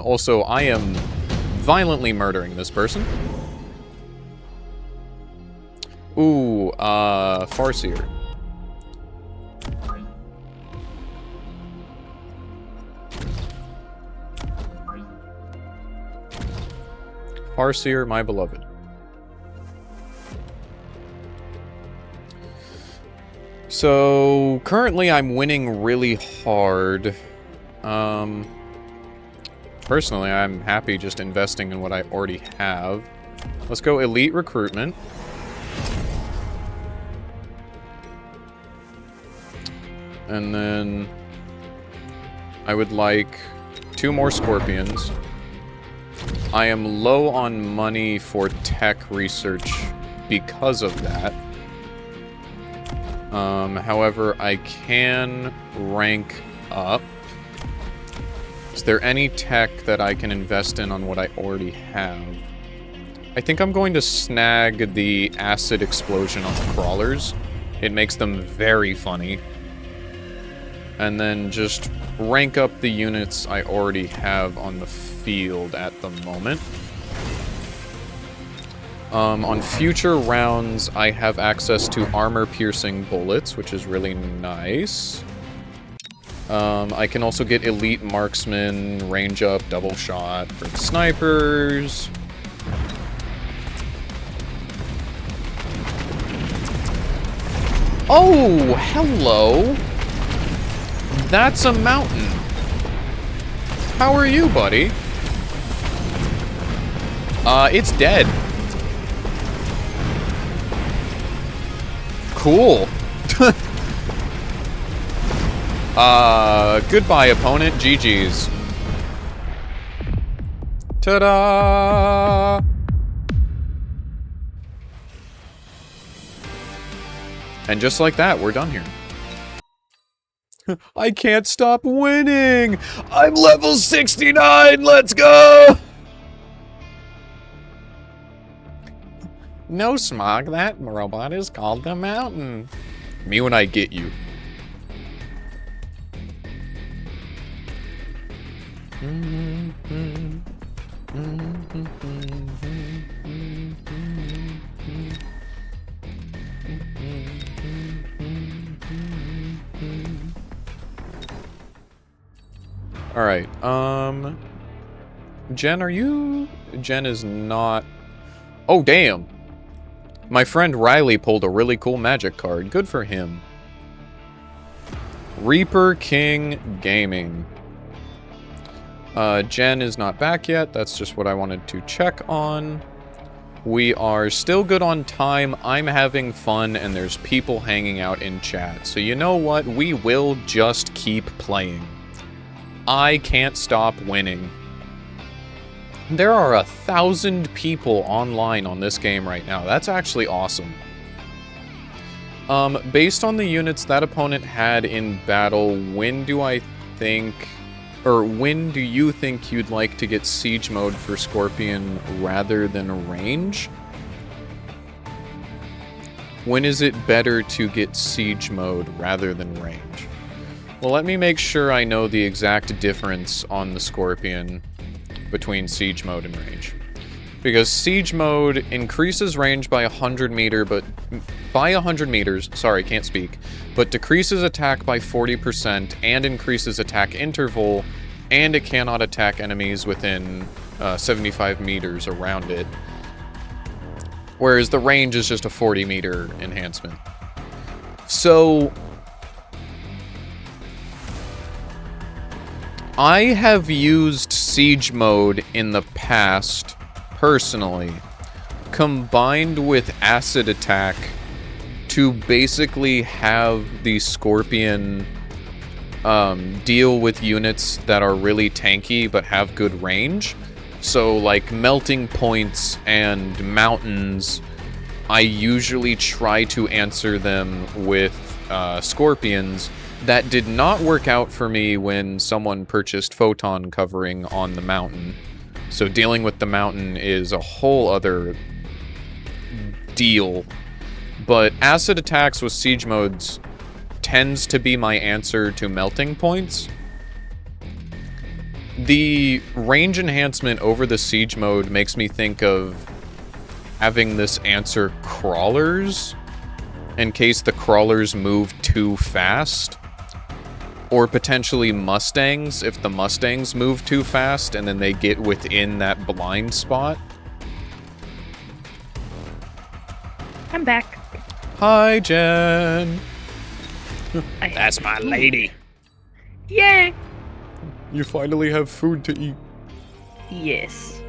Speaker 1: Also, I am violently murdering this person. Ooh, Farseer. Farseer, my beloved. So, currently I'm winning really hard. Personally, I'm happy just investing in what I already have. Let's go Elite Recruitment. And then I would like 2 more Scorpions. I am low on money for tech research because of that. However, I can rank up. Is there any tech that I can invest in on what I already have? I think I'm going to snag the acid explosion on the crawlers. It makes them very funny. And then just rank up the units I already have on the field at the moment. On future rounds, I have access to armor-piercing bullets, which is really nice. I can also get elite marksman, range up, double shot for the snipers. Oh, hello! That's a mountain. How are you, buddy? It's dead. Cool. Goodbye, opponent. GG's. Ta-da! And just like that, we're done here. I can't stop winning! I'm level 69! Let's go! No, Smog, that robot is called the Mountain. Me when I get you. Alright, Jen, are you... Jen is not... Oh, damn! My friend Riley pulled a really cool magic card. Good for him. Reaper King Gaming. Jen is not back yet. That's just what I wanted to check on. We are still good on time. I'm having fun, and there's people hanging out in chat. So you know what? We will just keep playing. I can't stop winning. There are 1,000 people online on this game right now. That's actually awesome. Based on the units that opponent had in battle, when do you think you'd like to get siege mode for Scorpion rather than range? When is it better to get siege mode rather than range? Well, let me make sure I know the exact difference on the Scorpion between siege mode and range. Because siege mode increases range by 100 meters, sorry, can't speak, but decreases attack by 40% and increases attack interval, and it cannot attack enemies within 75 meters around it. Whereas the range is just a 40-meter enhancement. So I have used siege mode in the past, personally, combined with acid attack to basically have the Scorpion deal with units that are really tanky but have good range. So like melting points and mountains, I usually try to answer them with Scorpions. That did not work out for me when someone purchased photon covering on the mountain. So dealing with the mountain is a whole other deal. But acid attacks with siege modes tends to be my answer to melting points. The range enhancement over the siege mode makes me think of having this answer crawlers, in case the crawlers move too fast. Or potentially Mustangs, if the Mustangs move too fast and then they get within that blind spot.
Speaker 4: I'm back.
Speaker 1: Hi, Jen.
Speaker 4: That's
Speaker 1: my lady.
Speaker 4: Yay!
Speaker 1: You finally have food to eat.
Speaker 4: Yes.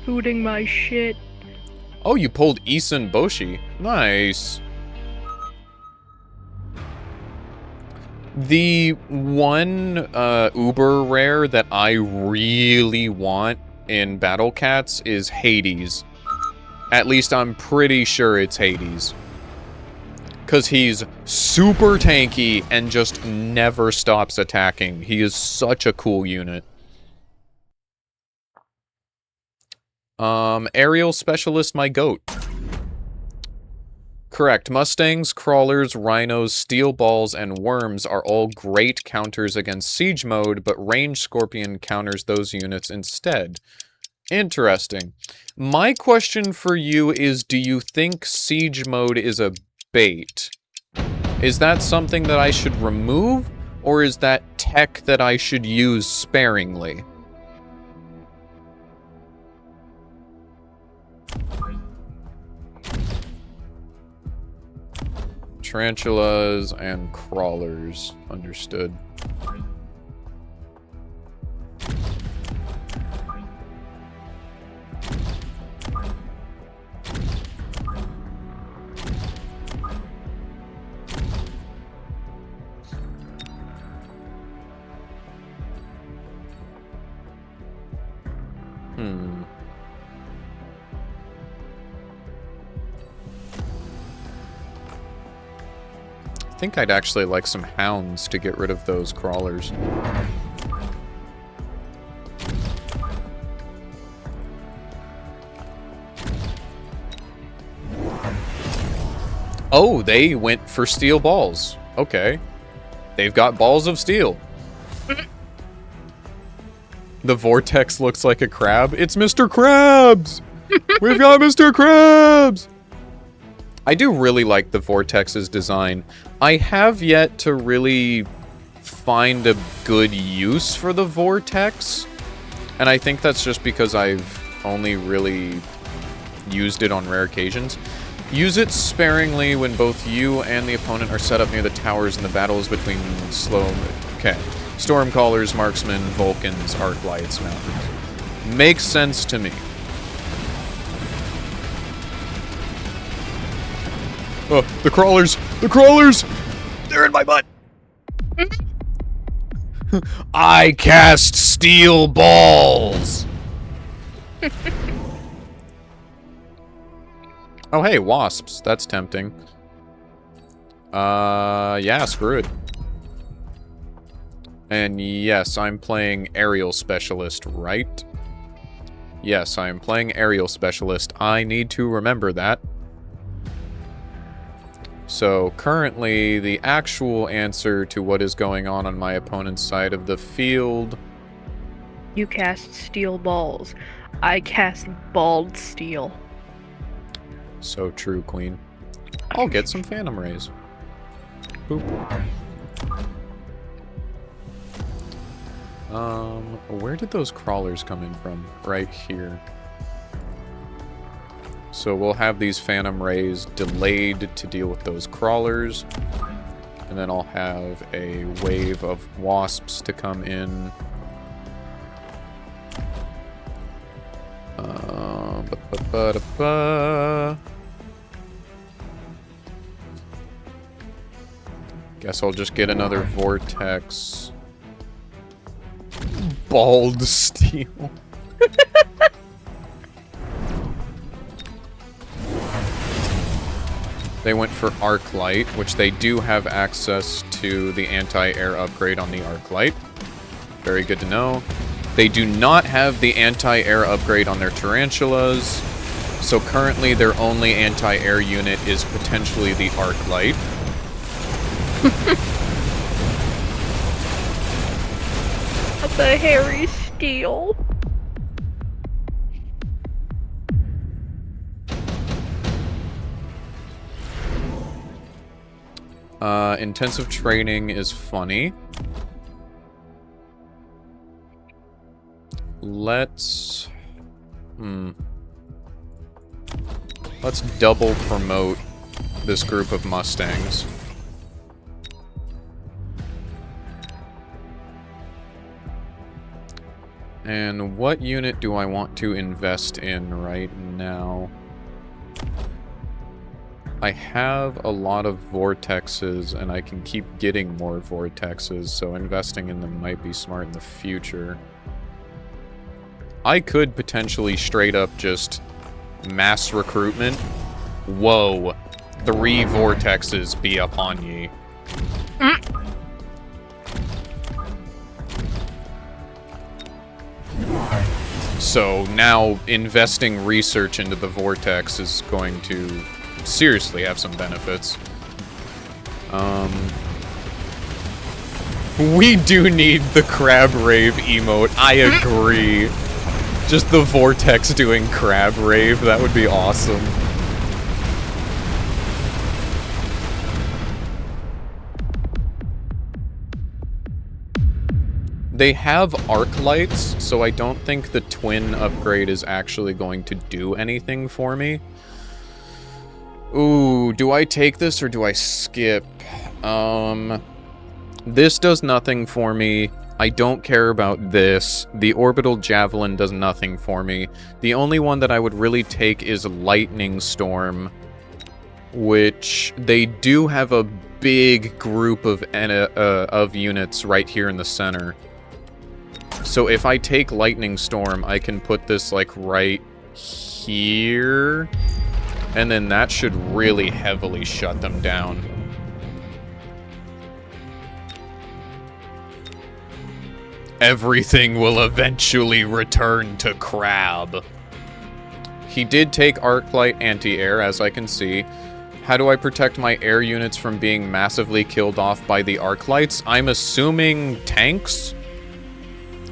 Speaker 4: Fooding my shit.
Speaker 1: Oh, you pulled Isan Boshi. Nice. The one uber rare that I really want in Battle Cats is Hades. At least I'm pretty sure it's Hades. Because he's super tanky and just never stops attacking. He is such a cool unit. Aerial Specialist, my goat. Correct. Mustangs, crawlers, rhinos, steel balls, and worms are all great counters against siege mode, but ranged scorpion counters those units instead. Interesting. My question for you is, do you think siege mode is a bait? Is that something that I should remove, or is that tech that I should use sparingly? Tarantulas and crawlers. Understood. I think I'd actually like some hounds to get rid of those crawlers. Oh, they went for steel balls. Okay. They've got balls of steel. The vortex looks like a crab. It's Mr. Krabs! We've got Mr. Krabs! I do really like the vortex's design. I have yet to really find a good use for the vortex. And I think that's just because I've only really used it on rare occasions. Use it sparingly when both you and the opponent are set up near the towers in the battles between Stormcallers, Marksmen, Vulcans, Arclights, Mountains. Makes sense to me. Oh, the crawlers! The crawlers! They're in my butt! I cast steel balls! Oh, hey, wasps. That's tempting. Yeah, screw it. And yes, I'm playing Aerial Specialist, right? Yes, I am playing Aerial Specialist. I need to remember that. So, currently, the actual answer to what is going on my opponent's side of the field...
Speaker 4: You cast steel balls. I cast bald steel.
Speaker 1: So true, Queen. I'll get some Phantom Rays. Boop. Where did those crawlers come in from? Right here. So we'll have these Phantom Rays delayed to deal with those crawlers. And then I'll have a wave of wasps to come in. Guess I'll just get another vortex. Bald steel. They went for Arclight, which they do have access to the anti-air upgrade on the Arclight. Very good to know. They do not have the anti-air upgrade on their Tarantulas, so currently their only anti-air unit is potentially the Arclight.
Speaker 4: The hairy steel.
Speaker 1: Intensive training is funny. Let's double promote this group of Mustangs. And what unit do I want to invest in right now? I have a lot of vortexes, and I can keep getting more vortexes, so investing in them might be smart in the future. I could potentially straight up just mass recruitment. Whoa. 3 vortexes be upon ye. So now investing research into the vortex is going to seriously have some benefits. We do need the crab rave emote. I agree. Just the vortex doing crab rave, that would be awesome. They have arc lights, so I don't think the twin upgrade is actually going to do anything for me. Ooh, do I take this or do I skip? This does nothing for me. I don't care about this. The orbital javelin does nothing for me. The only one that I would really take is lightning storm, which they do have a big group of units right here in the center. So if I take lightning storm, I can put this like right here, and then that should really heavily shut them down. Everything will eventually return to Crab. He did take Arclight anti-air, as I can see. How do I protect my air units from being massively killed off by the Arclights? I'm assuming tanks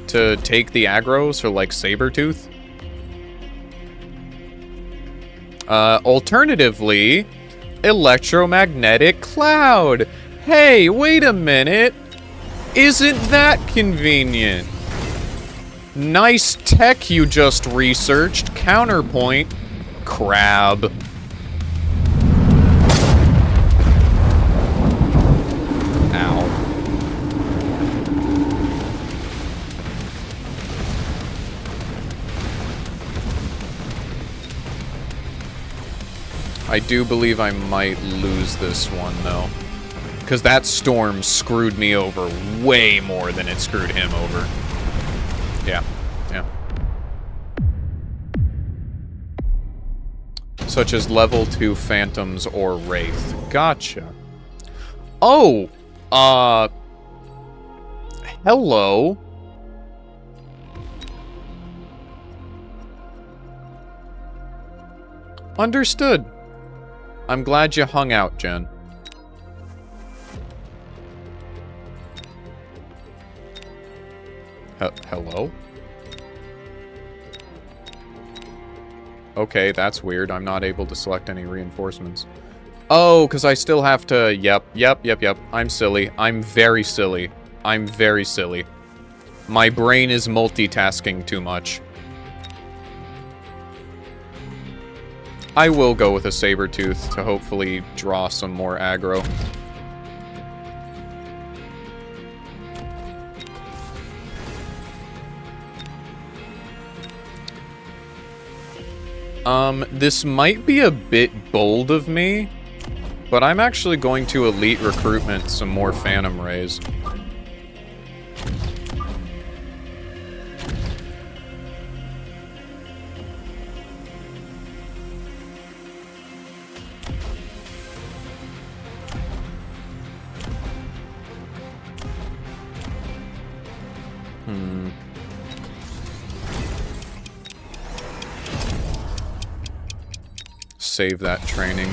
Speaker 1: to take the aggro, so like Sabretooth. Alternatively, electromagnetic cloud. Hey, wait a minute. Isn't that convenient? Nice tech you just researched. Counterpoint, crab. Ow. I do believe I might lose this one, though. Because that storm screwed me over way more than it screwed him over. Yeah, yeah. Such as level 2 phantoms or wraith. Gotcha. Oh! Hello? Understood. I'm glad you hung out, Jen. Hello? Okay, that's weird. I'm not able to select any reinforcements. Oh, because I still have to... Yep. I'm silly. I'm very silly. I'm very silly. My brain is multitasking too much. I will go with a Sabretooth to hopefully draw some more aggro. This might be a bit bold of me, but I'm actually going to elite recruitment some more Phantom Rays. Save that training.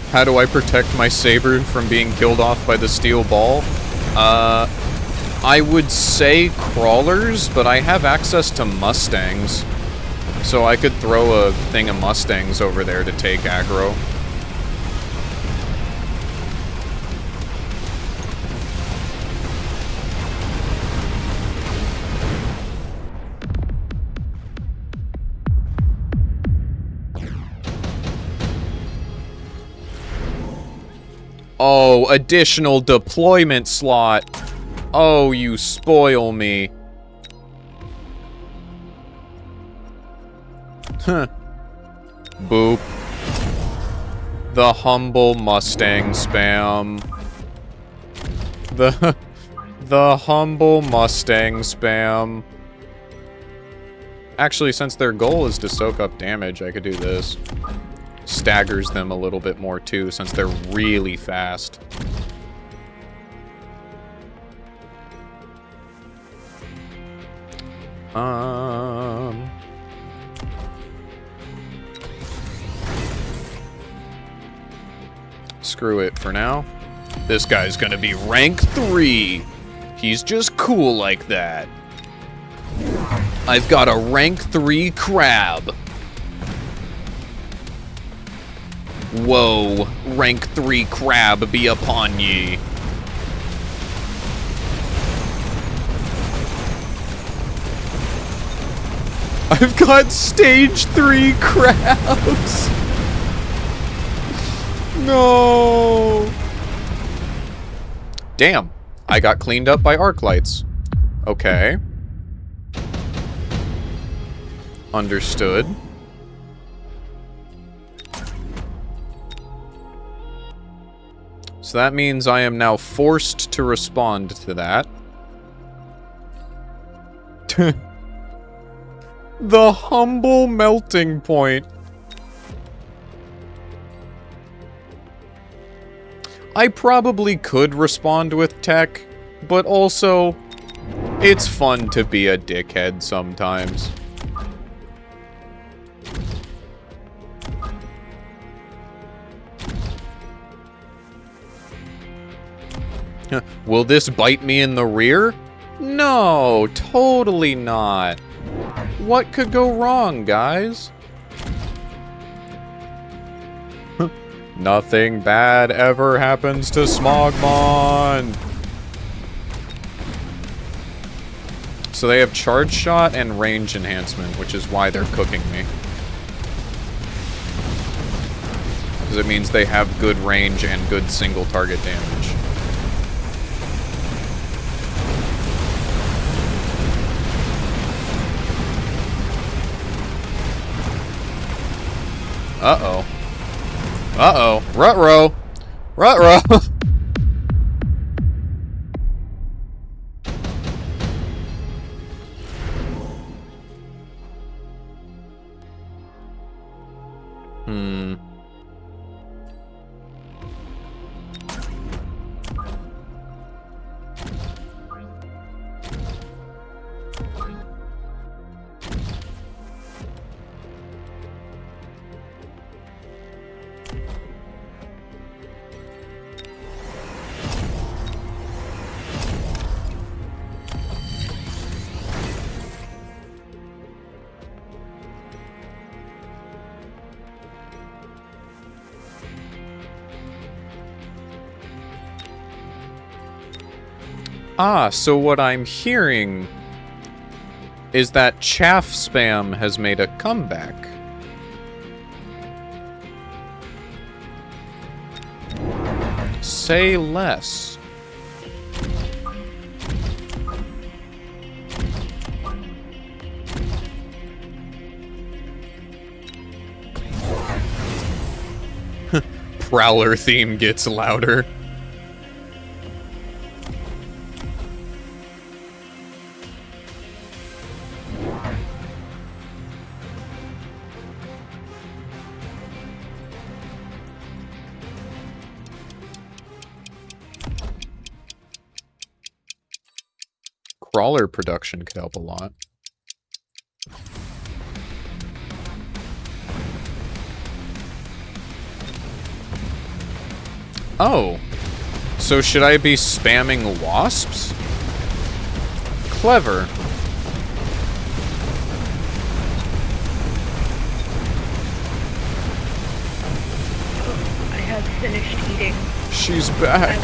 Speaker 1: How do I protect my saber from being killed off by the steel ball? I would say crawlers, but I have access to Mustangs. So I could throw a thing of Mustangs over there to take aggro. Oh, additional deployment slot. Oh, you spoil me. Huh. Boop. The humble Mustang spam. The humble Mustang spam. Actually, since their goal is to soak up damage, I could do this. Staggers them a little bit more too, since they're really fast. Screw it for now. This guy's gonna be rank 3. He's just cool like that. I've got a rank 3 crab. Whoa, rank 3 crab be upon ye. I've got stage 3 crabs. No. Damn, I got cleaned up by arc lights. Okay. Understood. So that means I am now forced to respond to that. The humble melting point. I probably could respond with tech, but also, it's fun to be a dickhead sometimes. Will this bite me in the rear? No, totally not. What could go wrong, guys? Nothing bad ever happens to Smogmon. So they have charge shot and range enhancement, which is why they're cooking me. Because it means they have good range and good single target damage. Uh-oh. Uh-oh. Ruh-roh. Ruh-roh. Ah, so what I'm hearing is that chaff spam has made a comeback. Say less. Prowler theme gets louder. Crawler production could help a lot. Oh. So should I be spamming wasps? clever.
Speaker 4: I have finished eating.
Speaker 1: She's back.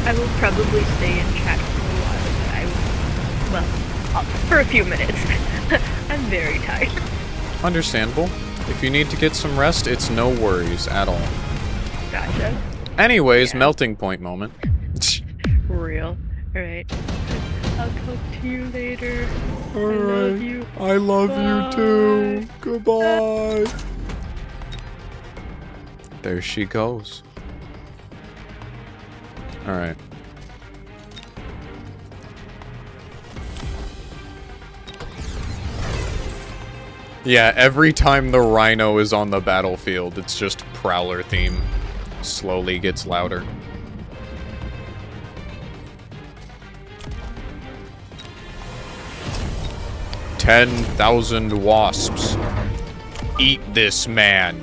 Speaker 4: I will probably stay in chat for a while, but for a few minutes. I'm very tired.
Speaker 1: Understandable. If you need to get some rest, it's no worries at all.
Speaker 4: Gotcha.
Speaker 1: Anyways,
Speaker 4: Yeah.
Speaker 1: melting point moment.
Speaker 4: Real. Alright. I'll talk to you later. I love you.
Speaker 1: I love you too.
Speaker 4: Bye.
Speaker 1: Goodbye. There she goes. Alright. Yeah, every time the rhino is on the battlefield, it's just Prowler theme. Slowly gets louder. "10,000 wasps. Eat this man."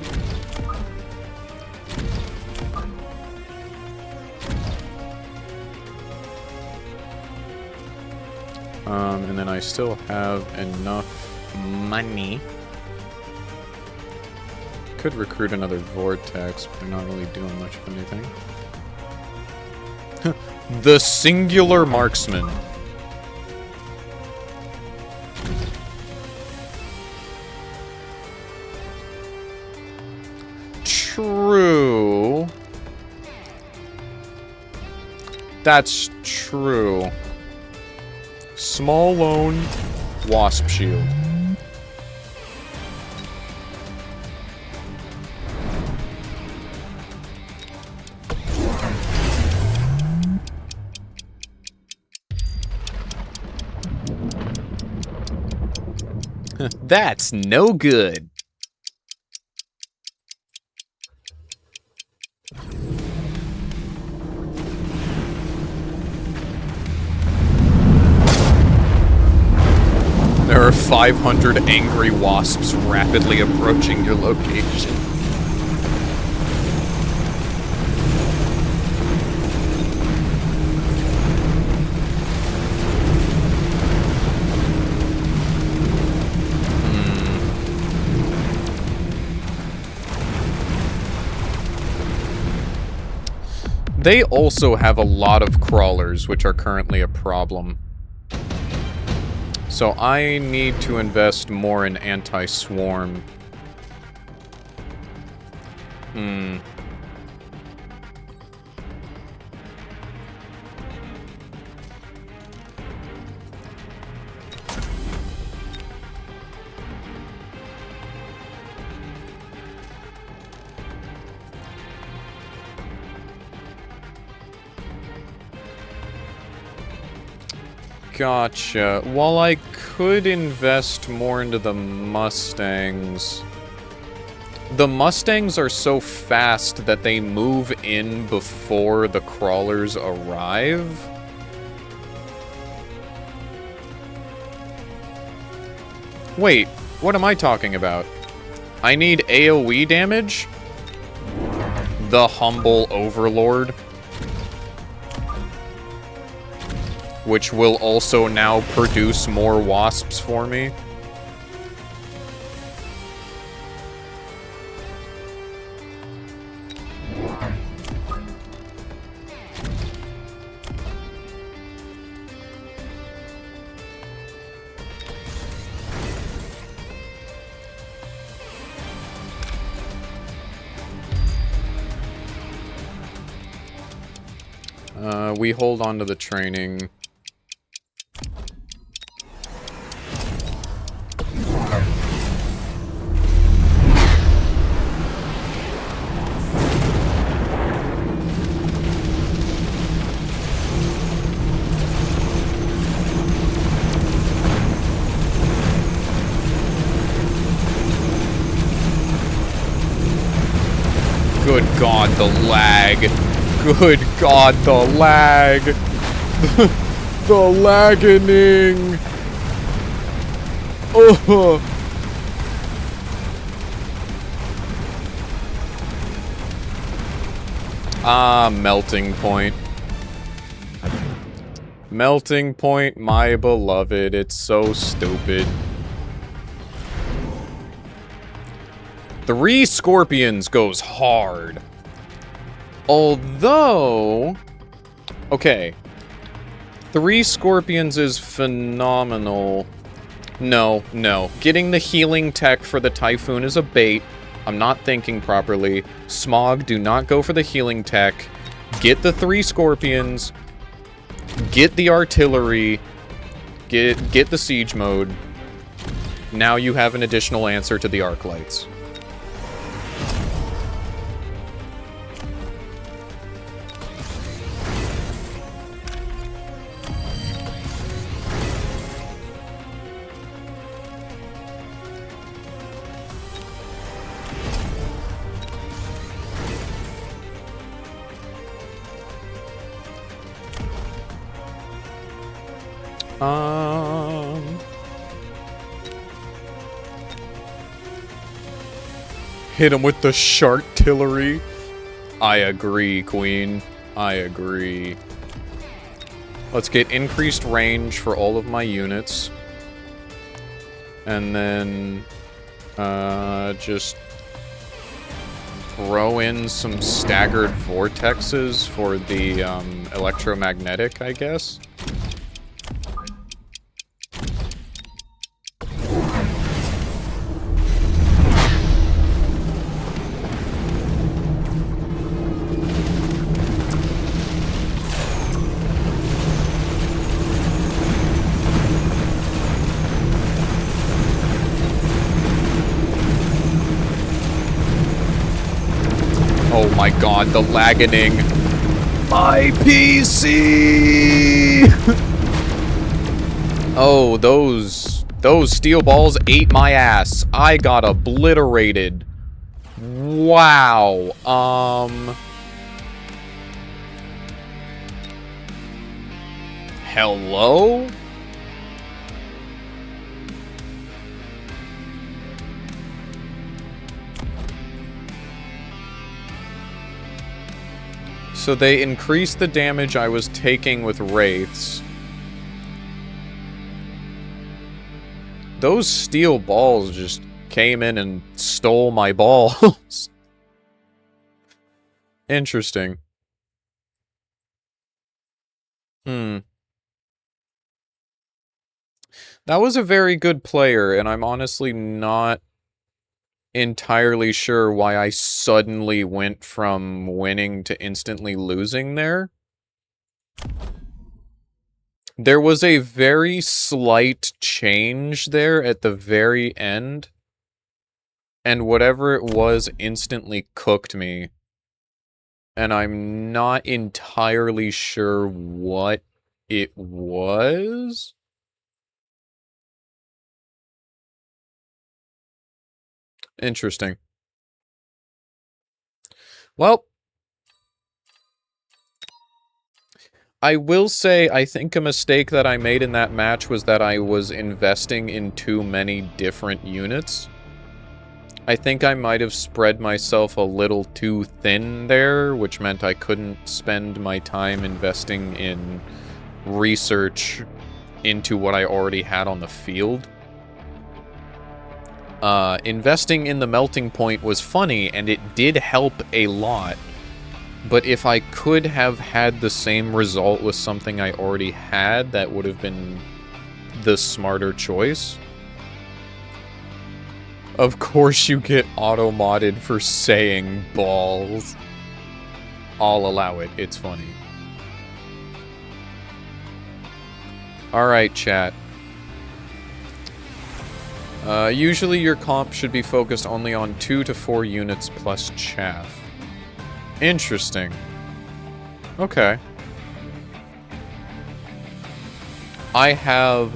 Speaker 1: And then I still have enough money. Could recruit another vortex, but they're not really doing much of anything. The singular marksman. True. That's true. Small lone, wasp shield. That's no good. There are 500 angry wasps rapidly approaching your location. They also have a lot of crawlers, which are currently a problem. So I need to invest more in anti-swarm. Gotcha. While I could invest more into the Mustangs... The Mustangs are so fast that they move in before the crawlers arrive. Wait, what am I talking about? I need AoE damage? The humble overlord. Which will also now produce more wasps for me. We hold on to the training. Good God, the lag. Good God, the lag. The laggening. Oh. Ah, melting point. Melting point, my beloved. It's so stupid. 3 scorpions goes hard. Although... Okay. 3 scorpions is phenomenal. No. Getting the healing tech for the typhoon is a bait. I'm not thinking properly. Smog, do not go for the healing tech. Get the 3 scorpions. Get the artillery. Get the siege mode. Now you have an additional answer to the arc lights. Hit him with the shark-tillery. I agree, Queen. I agree. Let's get increased range for all of my units. And then... just... throw in some staggered vortexes for the, electromagnetic, I guess. Oh my god, the lagging. My PC! Oh, those steel balls ate my ass. I got obliterated. Wow. Hello? So they increased the damage I was taking with wraiths. Those steel balls just came in and stole my balls. Interesting. That was a very good player, and I'm honestly not entirely sure why I suddenly went from winning to instantly losing there. There was a very slight change there at the very end, and whatever it was instantly cooked me. And I'm not entirely sure what it was. Interesting. Well, I will say I think a mistake that I made in that match was that I was investing in too many different units. I think I might have spread myself a little too thin there, which meant I couldn't spend my time investing in research into what I already had on the field. Investing in the melting point was funny, and it did help a lot. But if I could have had the same result with something I already had, that would have been the smarter choice. Of course you get auto-modded for saying balls. I'll allow it, it's funny. Alright, chat. Usually your comp should be focused only on 2 to 4 units plus chaff. Interesting. Okay. I have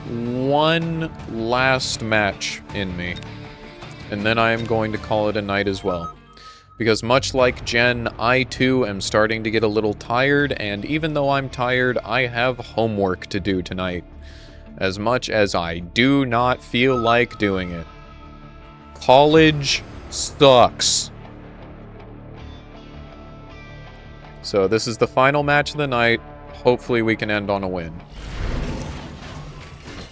Speaker 1: one last match in me, and then I am going to call it a night as well. Because much like Jen, I too am starting to get a little tired, and even though I'm tired, I have homework to do tonight. As much as I do not feel like doing it. College sucks. So this is the final match of the night. hopefully we can end on a win.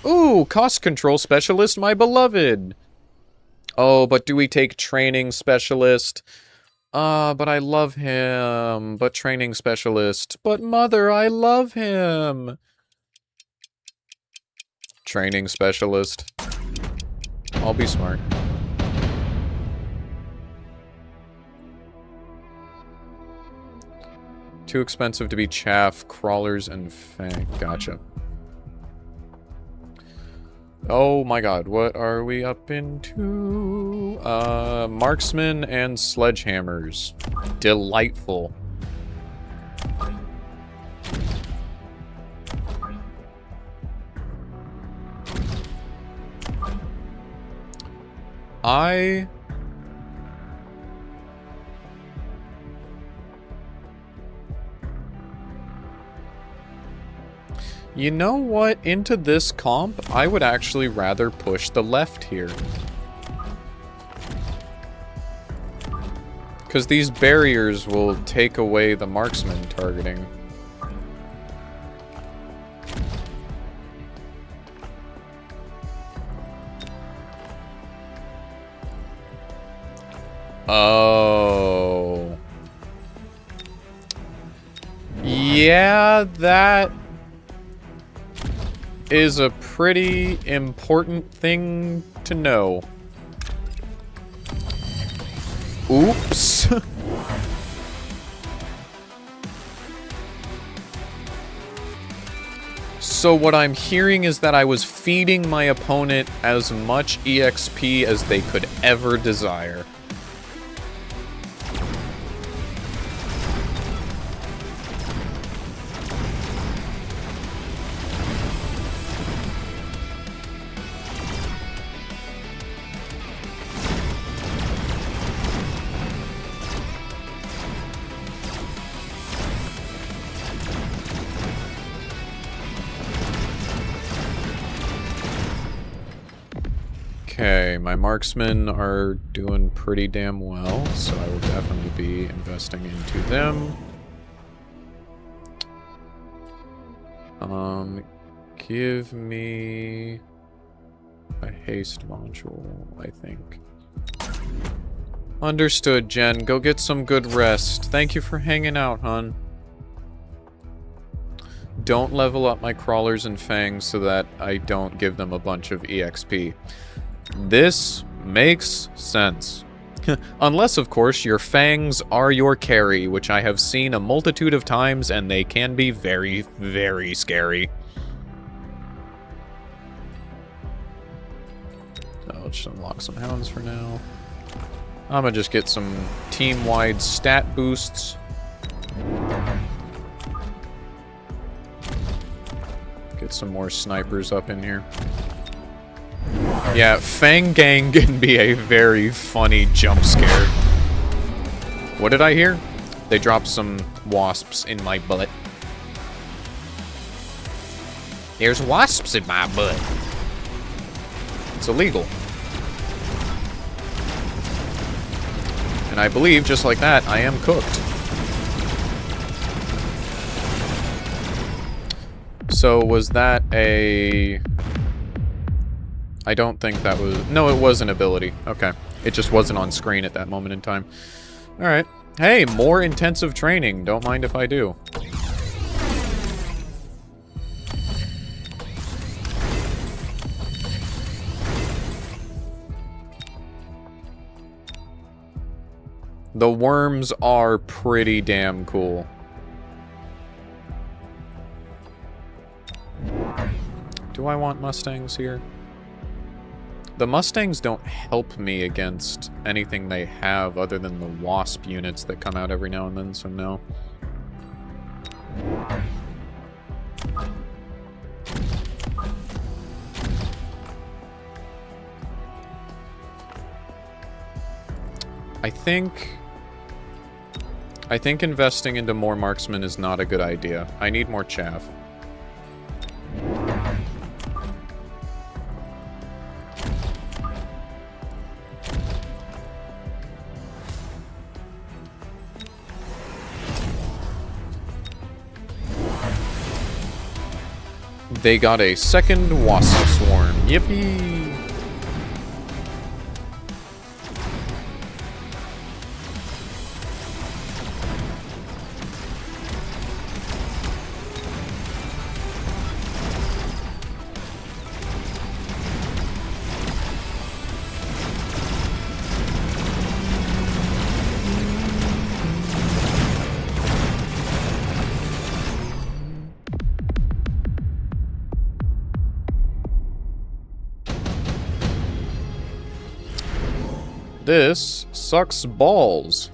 Speaker 1: Ooh, cost control specialist, my beloved. Oh, but do we take training specialist? But I love him. But training specialist. But mother, I love him. Training specialist. I'll be smart. Too expensive to be chaff, crawlers, and fang. Gotcha. Oh my god, what are we up into? Marksmen and sledgehammers. Delightful. You know what? Into this comp, I would actually rather push the left here. Because these barriers will take away the marksman targeting. Oh. Yeah, that is a pretty important thing to know. Oops. So what I'm hearing is that I was feeding my opponent as much EXP as they could ever desire. Okay, my marksmen are doing pretty damn well, so I will definitely be investing into them. Give me a haste module, I think. Understood, Jen. Go get some good rest. Thank you for hanging out, hon. Don't level up my crawlers and fangs so that I don't give them a bunch of EXP. This makes sense. Unless, of course, your fangs are your carry, which I have seen a multitude of times, and they can be very, very scary. So let's just unlock some hounds for now. I'm gonna just get some team-wide stat boosts. Get some more snipers up in here. Yeah, Fang Gang can be a very funny jump scare. What did I hear? They dropped some wasps in my butt. There's wasps in my butt. It's illegal. And I believe, just like that, I am cooked. So, was that a... I don't think that was... No, it was an ability. Okay. It just wasn't on screen at that moment in time. Alright. Hey, more intensive training. Don't mind if I do. The worms are pretty damn cool. Do I want Mustangs here? The Mustangs don't help me against anything they have other than the Wasp units that come out every now and then, so no. I think investing into more marksmen is not a good idea. I need more chaff. They got a second wasp swarm. Yippee! This sucks balls.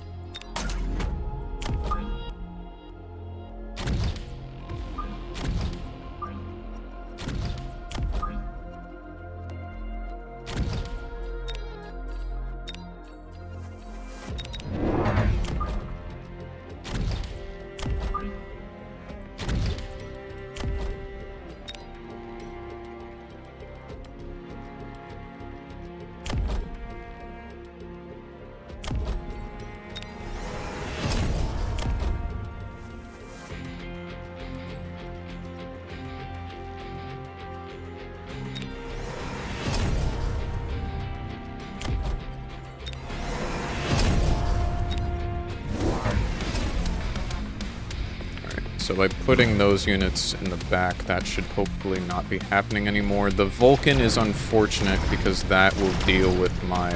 Speaker 1: So by putting those units in the back, that should hopefully not be happening anymore. The Vulcan is unfortunate because that will deal with my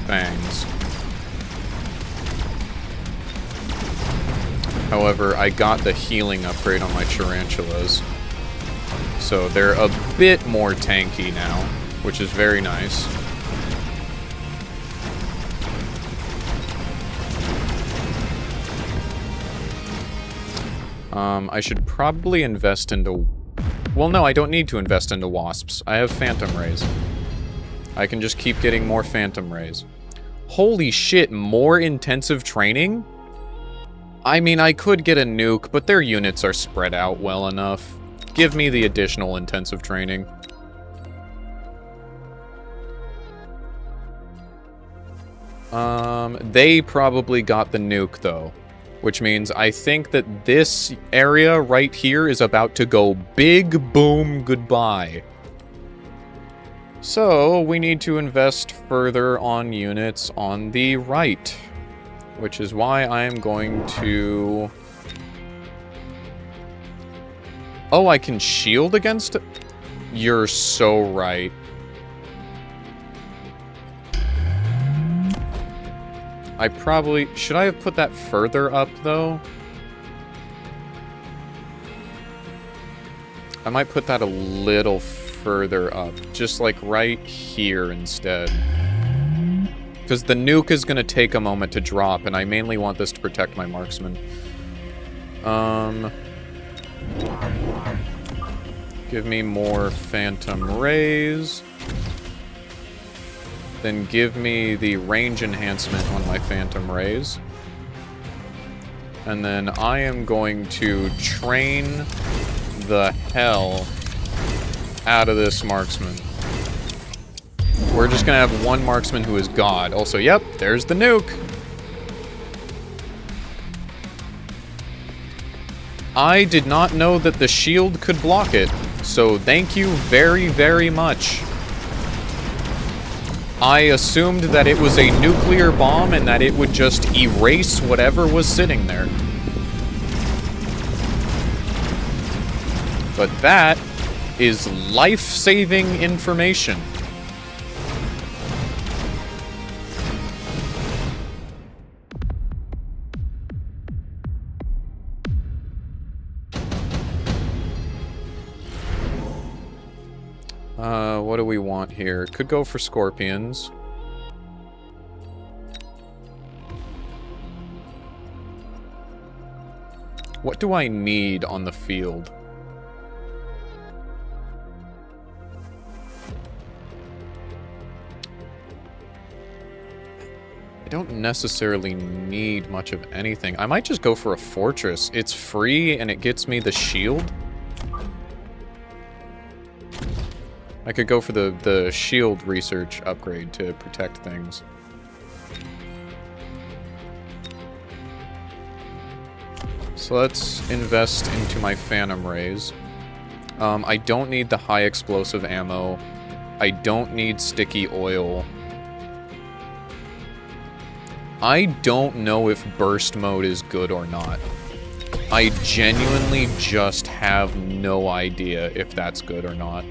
Speaker 1: fangs. However, I got the healing upgrade on my tarantulas. So they're a bit more tanky now, which is very nice. I should probably invest into... Well, no, I don't need to invest into wasps. I have phantom rays. I can just keep getting more phantom rays. Holy shit, more intensive training? I mean, I could get a nuke, but their units are spread out well enough. Give me the additional intensive training. They probably got the nuke, though. Which means I think that this area right here is about to go big boom goodbye. So we need to invest further on units on the right. Which is why I am going to... Oh, I can shield against it? You're so right. I probably... Should I have put that further up, though? I might put that a little further up. Just, like, right here instead. Because the nuke is going to take a moment to drop, and I mainly want this to protect my marksman. Give me more phantom rays. Then give me the range enhancement on my phantom rays. And then I am going to train the hell out of this marksman. We're just gonna have one marksman who is God. Also, yep, there's the nuke. I did not know that the shield could block it, so thank you very, very much. I assumed that it was a nuclear bomb and that it would just erase whatever was sitting there. But that is life-saving information. What do we want here? Could go for scorpions. What do I need on the field? I don't necessarily need much of anything. I might just go for a fortress. It's free and it gets me the shield. I could go for the shield research upgrade to protect things. So let's invest into my phantom rays. I don't need the high explosive ammo. I don't need sticky oil. I don't know if burst mode is good or not. I genuinely just have no idea if that's good or not.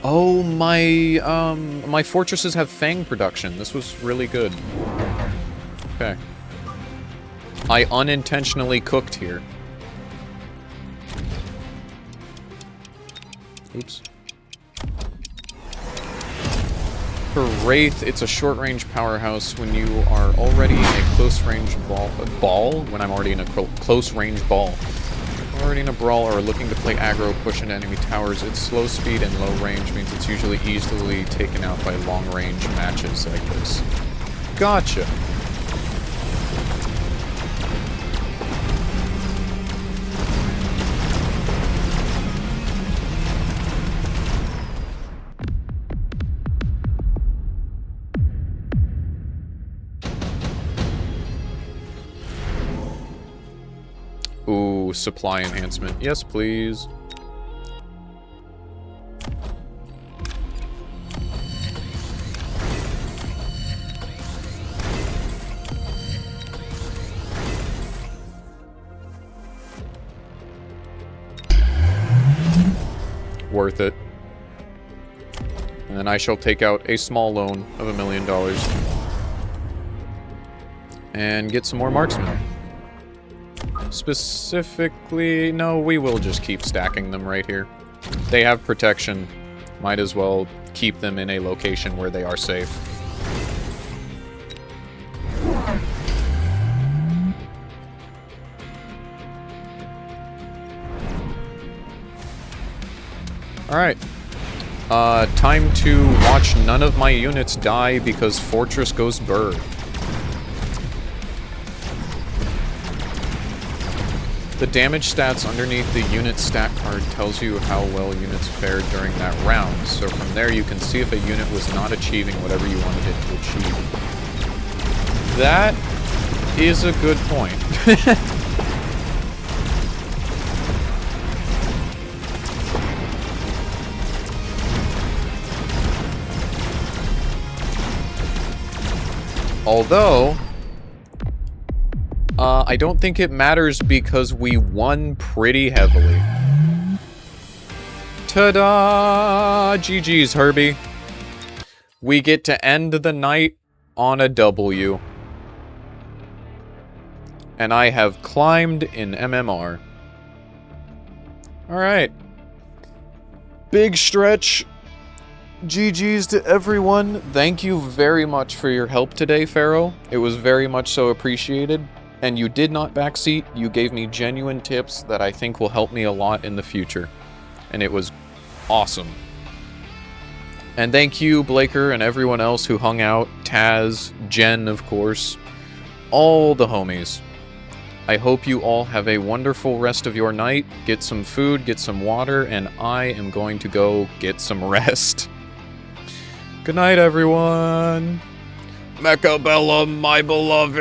Speaker 1: Oh, my fortresses have fang production. This was really good. Okay. I unintentionally cooked here. Oops. For Wraith, it's a short-range powerhouse when you are already in a close-range ball? When I'm already in a close-range ball. Already in a brawl or looking to play aggro, push into enemy towers, its slow speed and low range means it's usually easily taken out by long-range matches like this. Gotcha. Ooh, supply enhancement. Yes, please. Worth it. And then I shall take out a small loan of $1 million. And get some more marksmen. Specifically, no, we will just keep stacking them right here. They have protection. Might as well keep them in a location where they are safe. Alright. Time to watch none of my units die because Fortress goes burr. The damage stats underneath the unit stat card tells you how well units fared during that round, so from there you can see if a unit was not achieving whatever you wanted it to achieve. That is a good point. Although, I don't think it matters because we won pretty heavily. Ta-da! GG's, Herbie. We get to end the night on a W. And I have climbed in MMR. Alright. Big stretch. GG's to everyone. Thank you very much for your help today, Pharaoh. It was very much so appreciated. And you did not backseat. You gave me genuine tips that I think will help me a lot in the future. And it was awesome. And thank you, Blaker, and everyone else who hung out. Taz, Jen, of course. All the homies. I hope you all have a wonderful rest of your night. Get some food, get some water, and I am going to go get some rest. Good night, everyone. Mechabellum, my beloved.